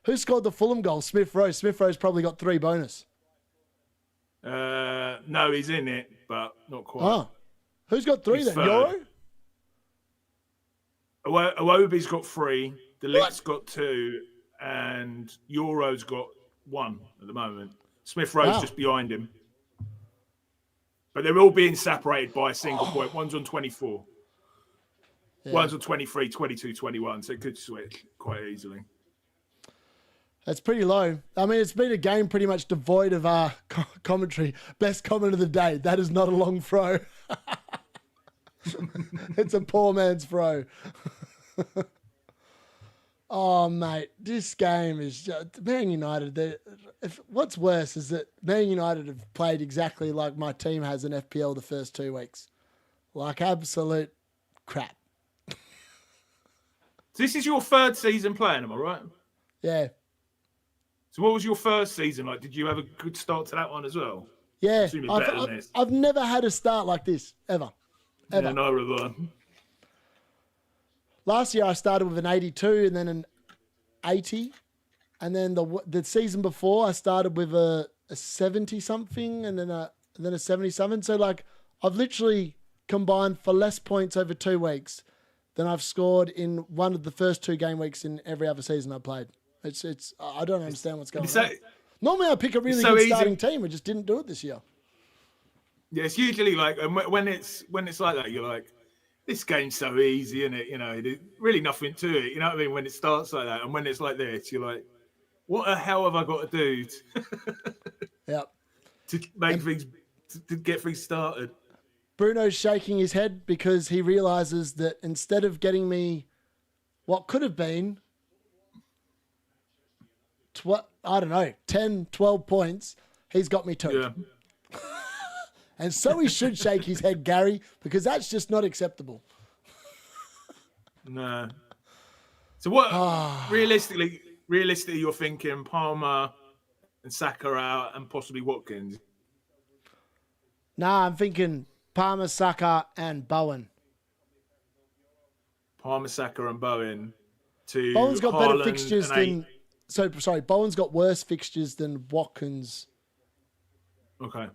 Who scored the Fulham goal? Smith Rowe. Smith Rowe's probably got 3 bonus. No, he's in it, but not quite. Oh. Who's got 3 then? Third. Euro? Awobi's got 3, the What? Lick's got 2, and Euro's got 1 at the moment. Smith Rowe's just behind him. But they're all being separated by a single point. One's on 24. Yeah. One's on 23, 22, 21. So it could switch quite easily. That's pretty low. I mean, it's been a game pretty much devoid of commentary. Best comment of the day. That is not a long throw. It's a poor man's throw. Oh, mate, this game is just, Man United. What's worse is that Man United have played exactly like my team has in FPL the first 2 weeks. Like absolute crap. This is your 3rd season playing, am I right? Yeah. So what was your first season like? Did you have a good start to that one as well? Yeah. I've never had a start like this, ever. Yeah, no, last year I started with an 82 and then an 80. And then the season before I started with a 70-something and then a 77. So like I've literally combined for less points over 2 weeks than I've scored in one of the first 2 game weeks in every other season I played. It's I don't understand what's going on. Normally I pick a really good starting team. I just didn't do it this year. Yeah, it's usually like when it's like that, you're like, this game's so easy, isn't it? You know, there's really nothing to it. You know what I mean? When it starts like that, and when it's like this, you're like, what the hell have I got to do to make things to get things started? Bruno's shaking his head because he realizes that instead of getting me what could have been 10, 12 points, he's got me 2. Yeah. And so he should shake his head, Gary, because that's just not acceptable. No. So what, realistically, you're thinking Palmer and Saka out and possibly Watkins? Nah, I'm thinking Palmer, Saka and Bowen. Palmer, Saka and Bowen. Bowen's got Haaland better fixtures than... Sorry, Bowen's got worse fixtures than Watkins. Okay.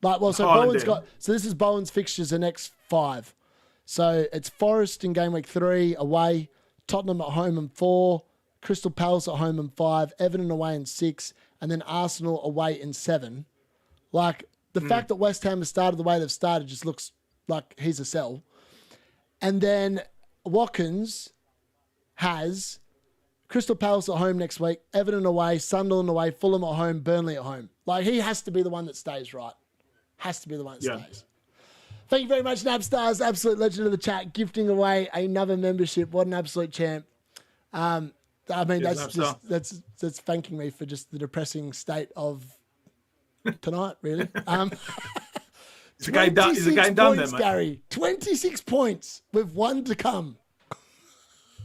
Bowen's got... So this is Bowen's fixtures the next 5. So it's Forest in game week 3 away, Tottenham at home in 4, Crystal Palace at home in 5, Everton away in 6, and then Arsenal away in 7. Like, the fact that West Ham has started the way they've started just looks like he's a sell. And then Watkins has Crystal Palace at home next week, Everton away, Sunderland away, Fulham at home, Burnley at home. Like, he has to be the one that stays, right? Has to be the one that stays. Thank you very much, Nabstars, absolute legend of the chat, gifting away another membership. What an absolute champ. I mean, that's thanking me for just the depressing state of tonight, really. Is the game done then, mate? Gary. 26 points with 1 to come.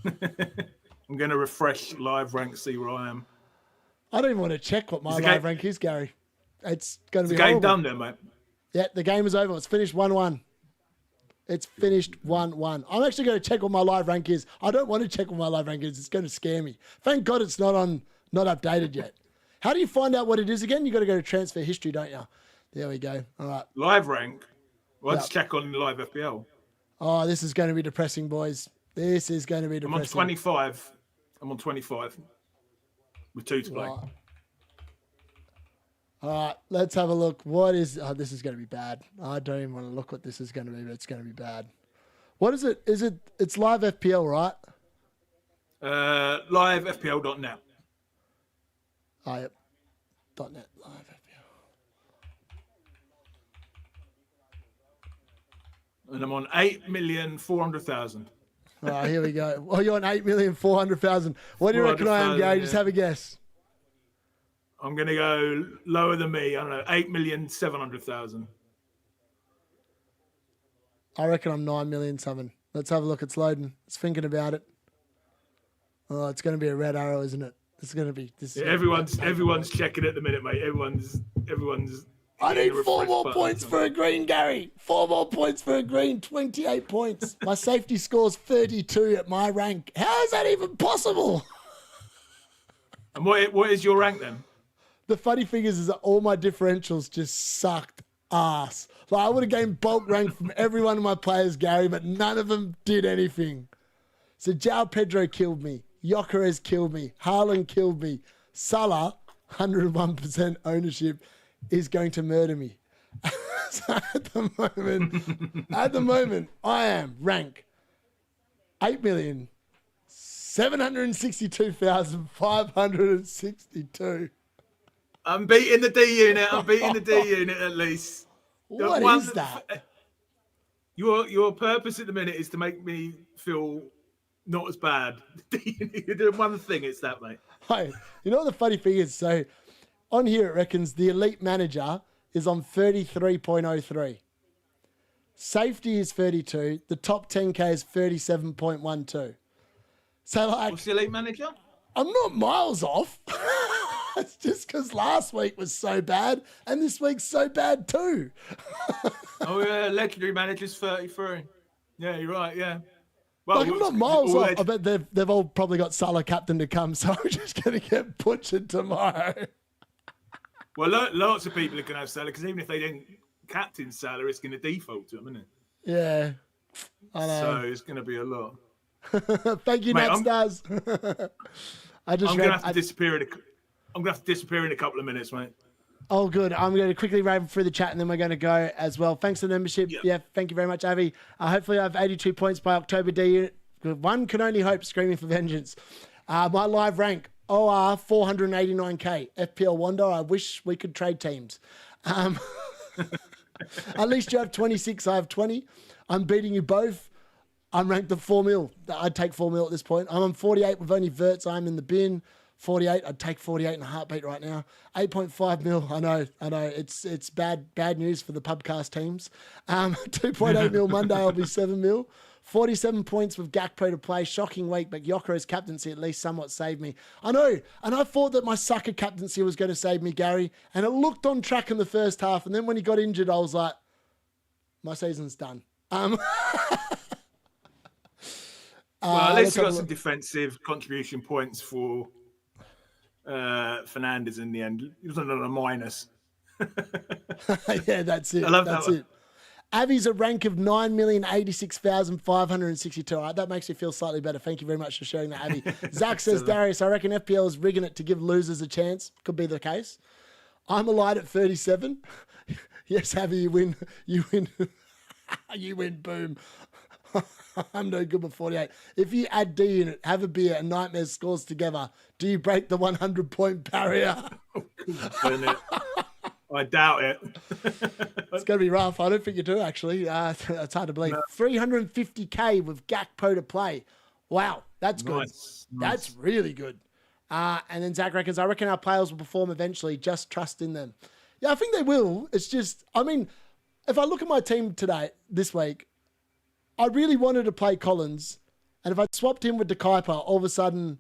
I'm going to refresh live rank, see where I am. I don't even want to check what my live rank is, Gary. It's going to be horrible. The game done then, mate? Yeah, the game is over. It's finished 1-1. It's finished 1-1. I'm actually going to check what my live rank is. I don't want to check what my live rank is. It's going to scare me. Thank God it's not updated yet. How do you find out what it is again? You got to go to transfer history, don't you? There we go. All right. Live rank? Well, let's check on live FPL. Oh, this is going to be depressing, boys. This is going to be depressing. I'm on 25. I'm on 25 with 2 to play. Right. All right, let's have a look. What is... Oh, this is going to be bad. I don't even want to look what this is going to be, but it's going to be bad. What is it? It's live FPL, right? Live FPL.net. Oh, yep. .net, live FPL. And I'm on 8,400,000. All right, here we go. Well, you're on 8,400,000. What do you reckon I am, Gary? Yeah. Just have a guess. I'm going to go lower than me. I don't know, 8,700,000. I reckon I'm 9,000,007. Let's have a look. It's loading. It's thinking about it. Oh, it's going to be a red arrow, isn't it? It's going to be. Everyone's checking at the minute, mate. Everyone's. I need 4 more points for a green, Gary. 4 more points for a green. 28 points. My safety score's 32 at my rank. How is that even possible? And what is your rank then? The funny thing is that all my differentials just sucked ass. Like, I would have gained bulk rank from every one of my players, Gary, but none of them did anything. So João Pedro killed me. Gyökeres killed me. Haaland killed me. Salah, 101% ownership, is going to murder me. So at the moment, I am rank 8,762,562. I'm beating the D-Unit. I'm beating the D-Unit at least. What is that? Your purpose at the minute is to make me feel not as bad. You're doing one thing, it's that, mate. Hey, you know what the funny thing is? So on here it reckons the elite manager is on 33.03. Safety is 32. The top 10K is 37.12. So like, what's the elite manager? I'm not miles off. It's just because last week was so bad and this week's so bad too. Oh yeah, legendary manager's 33. Yeah, you're right. Yeah. Well, like, I'm not miles off. I bet they've all probably got Salah captain to come, so I'm just going to get butchered tomorrow. Well, lots of people are going to have Salah because even if they didn't captain Salah, it's going to default to them, isn't it? Yeah, I know. So it's going to be a lot. Thank you, Natstars. I'm going to have to disappear in a couple of minutes, mate. Oh, good. I'm going to quickly run through the chat and then we're going to go as well. Thanks for the membership. Yep. Yeah, thank you very much, Avi. Hopefully I have 82 points by October D-Unit. One can only hope, screaming for vengeance. My live rank, OR 489k. FPL Wonder, I wish we could trade teams. At least you have 26, I have 20. I'm beating you both. I'm ranked at 4 mil. I'd take 4 mil at this point. I'm on 48 with only Verts. I'm in the bin. 48. I'd take 48 in a heartbeat right now. 8.5 mil. I know. It's bad news for the pubcast teams. 2.8 mil Monday. I'll be 7 mil. 47 points with Gakpo to play. Shocking week, but Gyökeres captaincy at least somewhat saved me. I know. And I thought that my sucker captaincy was going to save me, Gary. And it looked on track in the first half. And then when he got injured, I was like, my season's done. Well, at least you got some defensive contribution points for Fernandes in the end. He wasn't on a minus. Yeah, that's it. I love that's that it. Avi's a rank of 9,086,562. All right, that makes me feel slightly better. Thank you very much for sharing that, Avi. Zach says, Darius, I reckon FPL is rigging it to give losers a chance. Could be the case. I'm alight at 37. Yes, Avi, you win. You win. You win, boom. I'm no good with 48. If you add D-Unit, have a beer, and Nightmares scores together, do you break the 100-point barrier? I doubt it. It's going to be rough. I don't think you do, actually. It's hard to believe. No. 350k with Gakpo to play. Wow, that's good. Nice. That's really good. And then Zach reckons, I reckon our players will perform eventually. Just trust in them. Yeah, I think they will. It's just, I mean, if I look at my team this week, I really wanted to play Collins, and if I swapped him with De Kuiper, all of a sudden,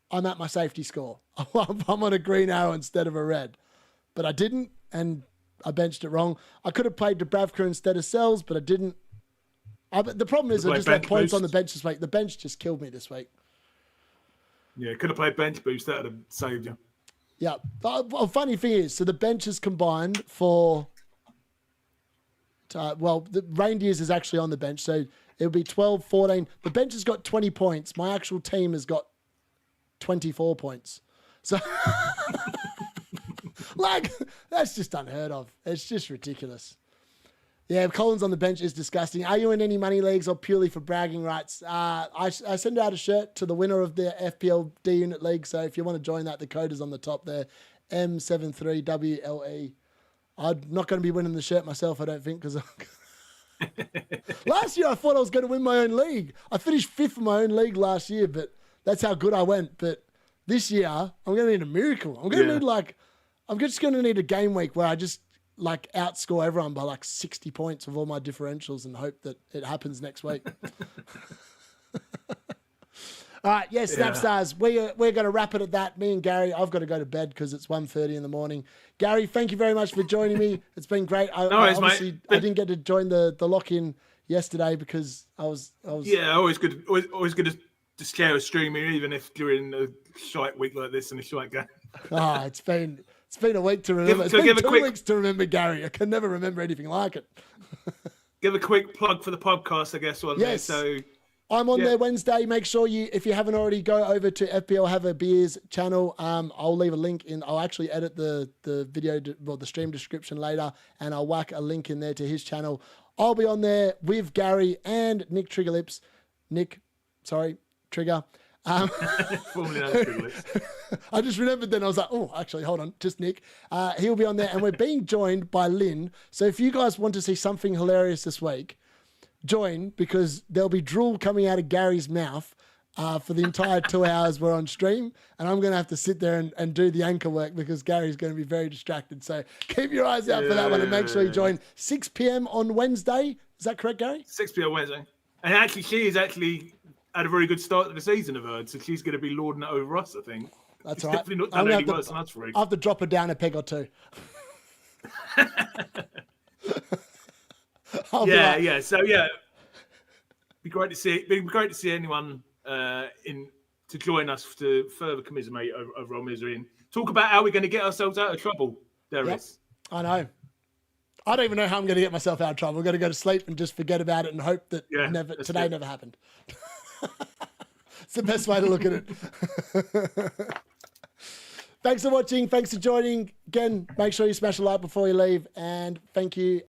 I'm at my safety score. I'm on a green arrow instead of a red. But I didn't, and I benched it wrong. I could have played Dubravka instead of Sells, but I didn't. The problem is I just had points on the bench this week. The bench just killed me this week. Yeah, could have played bench boost. That would have saved you. Yeah. But funny thing is, so the bench is combined for... the Reindeers is actually on the bench, so it'll be 12, 14. The bench has got 20 points. My actual team has got 24 points. So, that's just unheard of. It's just ridiculous. Yeah, Collins on the bench is disgusting. Are you in any money leagues or purely for bragging rights? I send out a shirt to the winner of the FPL D-Unit League, so if you want to join that, the code is on the top there, M73WLE. I'm not going to be winning the shirt myself, I don't think, because last year I thought I was going to win my own league. I finished 5th in my own league last year, but that's how good I went. But this year, I'm going to need a miracle. I'm just going to need a game week where I just outscore everyone by 60 points of all my differentials and hope that it happens next week. All right, yes, Snapstars, we're going to wrap it at that. Me and Gary, I've got to go to bed because it's 1:30 in the morning. Gary, thank you very much for joining me. It's been great. I didn't get to join the lock-in yesterday because I was. Yeah, always good to share a stream, even if during a shite week like this and a shite game. It's been a week to remember. It's been 2 weeks to remember, Gary. I can never remember anything like it. Give a quick plug for the podcast, I guess. Yes. So. I'm on there Wednesday. Make sure you, if you haven't already, go over to FPL Have a Beers channel. I'll leave a link in. I'll actually edit the video, the stream description later, and I'll whack a link in there to his channel. I'll be on there with Gary and Nick Triggerlips. Trigger. I just remembered then, I was like, oh, actually, hold on, just Nick. He'll be on there, and we're being joined by Lynn. So if you guys want to see something hilarious this week, join, because there'll be drool coming out of Gary's mouth for the entire 2 hours we're on stream, and I'm going to have to sit there and do the anchor work because Gary's going to be very distracted. So keep your eyes out for that one, and make sure you join 6 p.m. on Wednesday. Is that correct, Gary? 6 p.m. Wednesday. And actually, she is actually had a very good start to the season, I've heard, so she's going to be lording it over us, I think. That's all right. Definitely not done any worse than us, Freak. I'll have to drop her down a peg or two. So be great to see. Be great to see anyone to join us to further commiserate over our misery and talk about how we're going to get ourselves out of trouble. Darius. I know. I don't even know how I'm going to get myself out of trouble. I'm going to go to sleep and just forget about it and hope that today never happened. It's the best way to look at it. Thanks for watching. Thanks for joining. Again, make sure you smash a like before you leave. And thank you.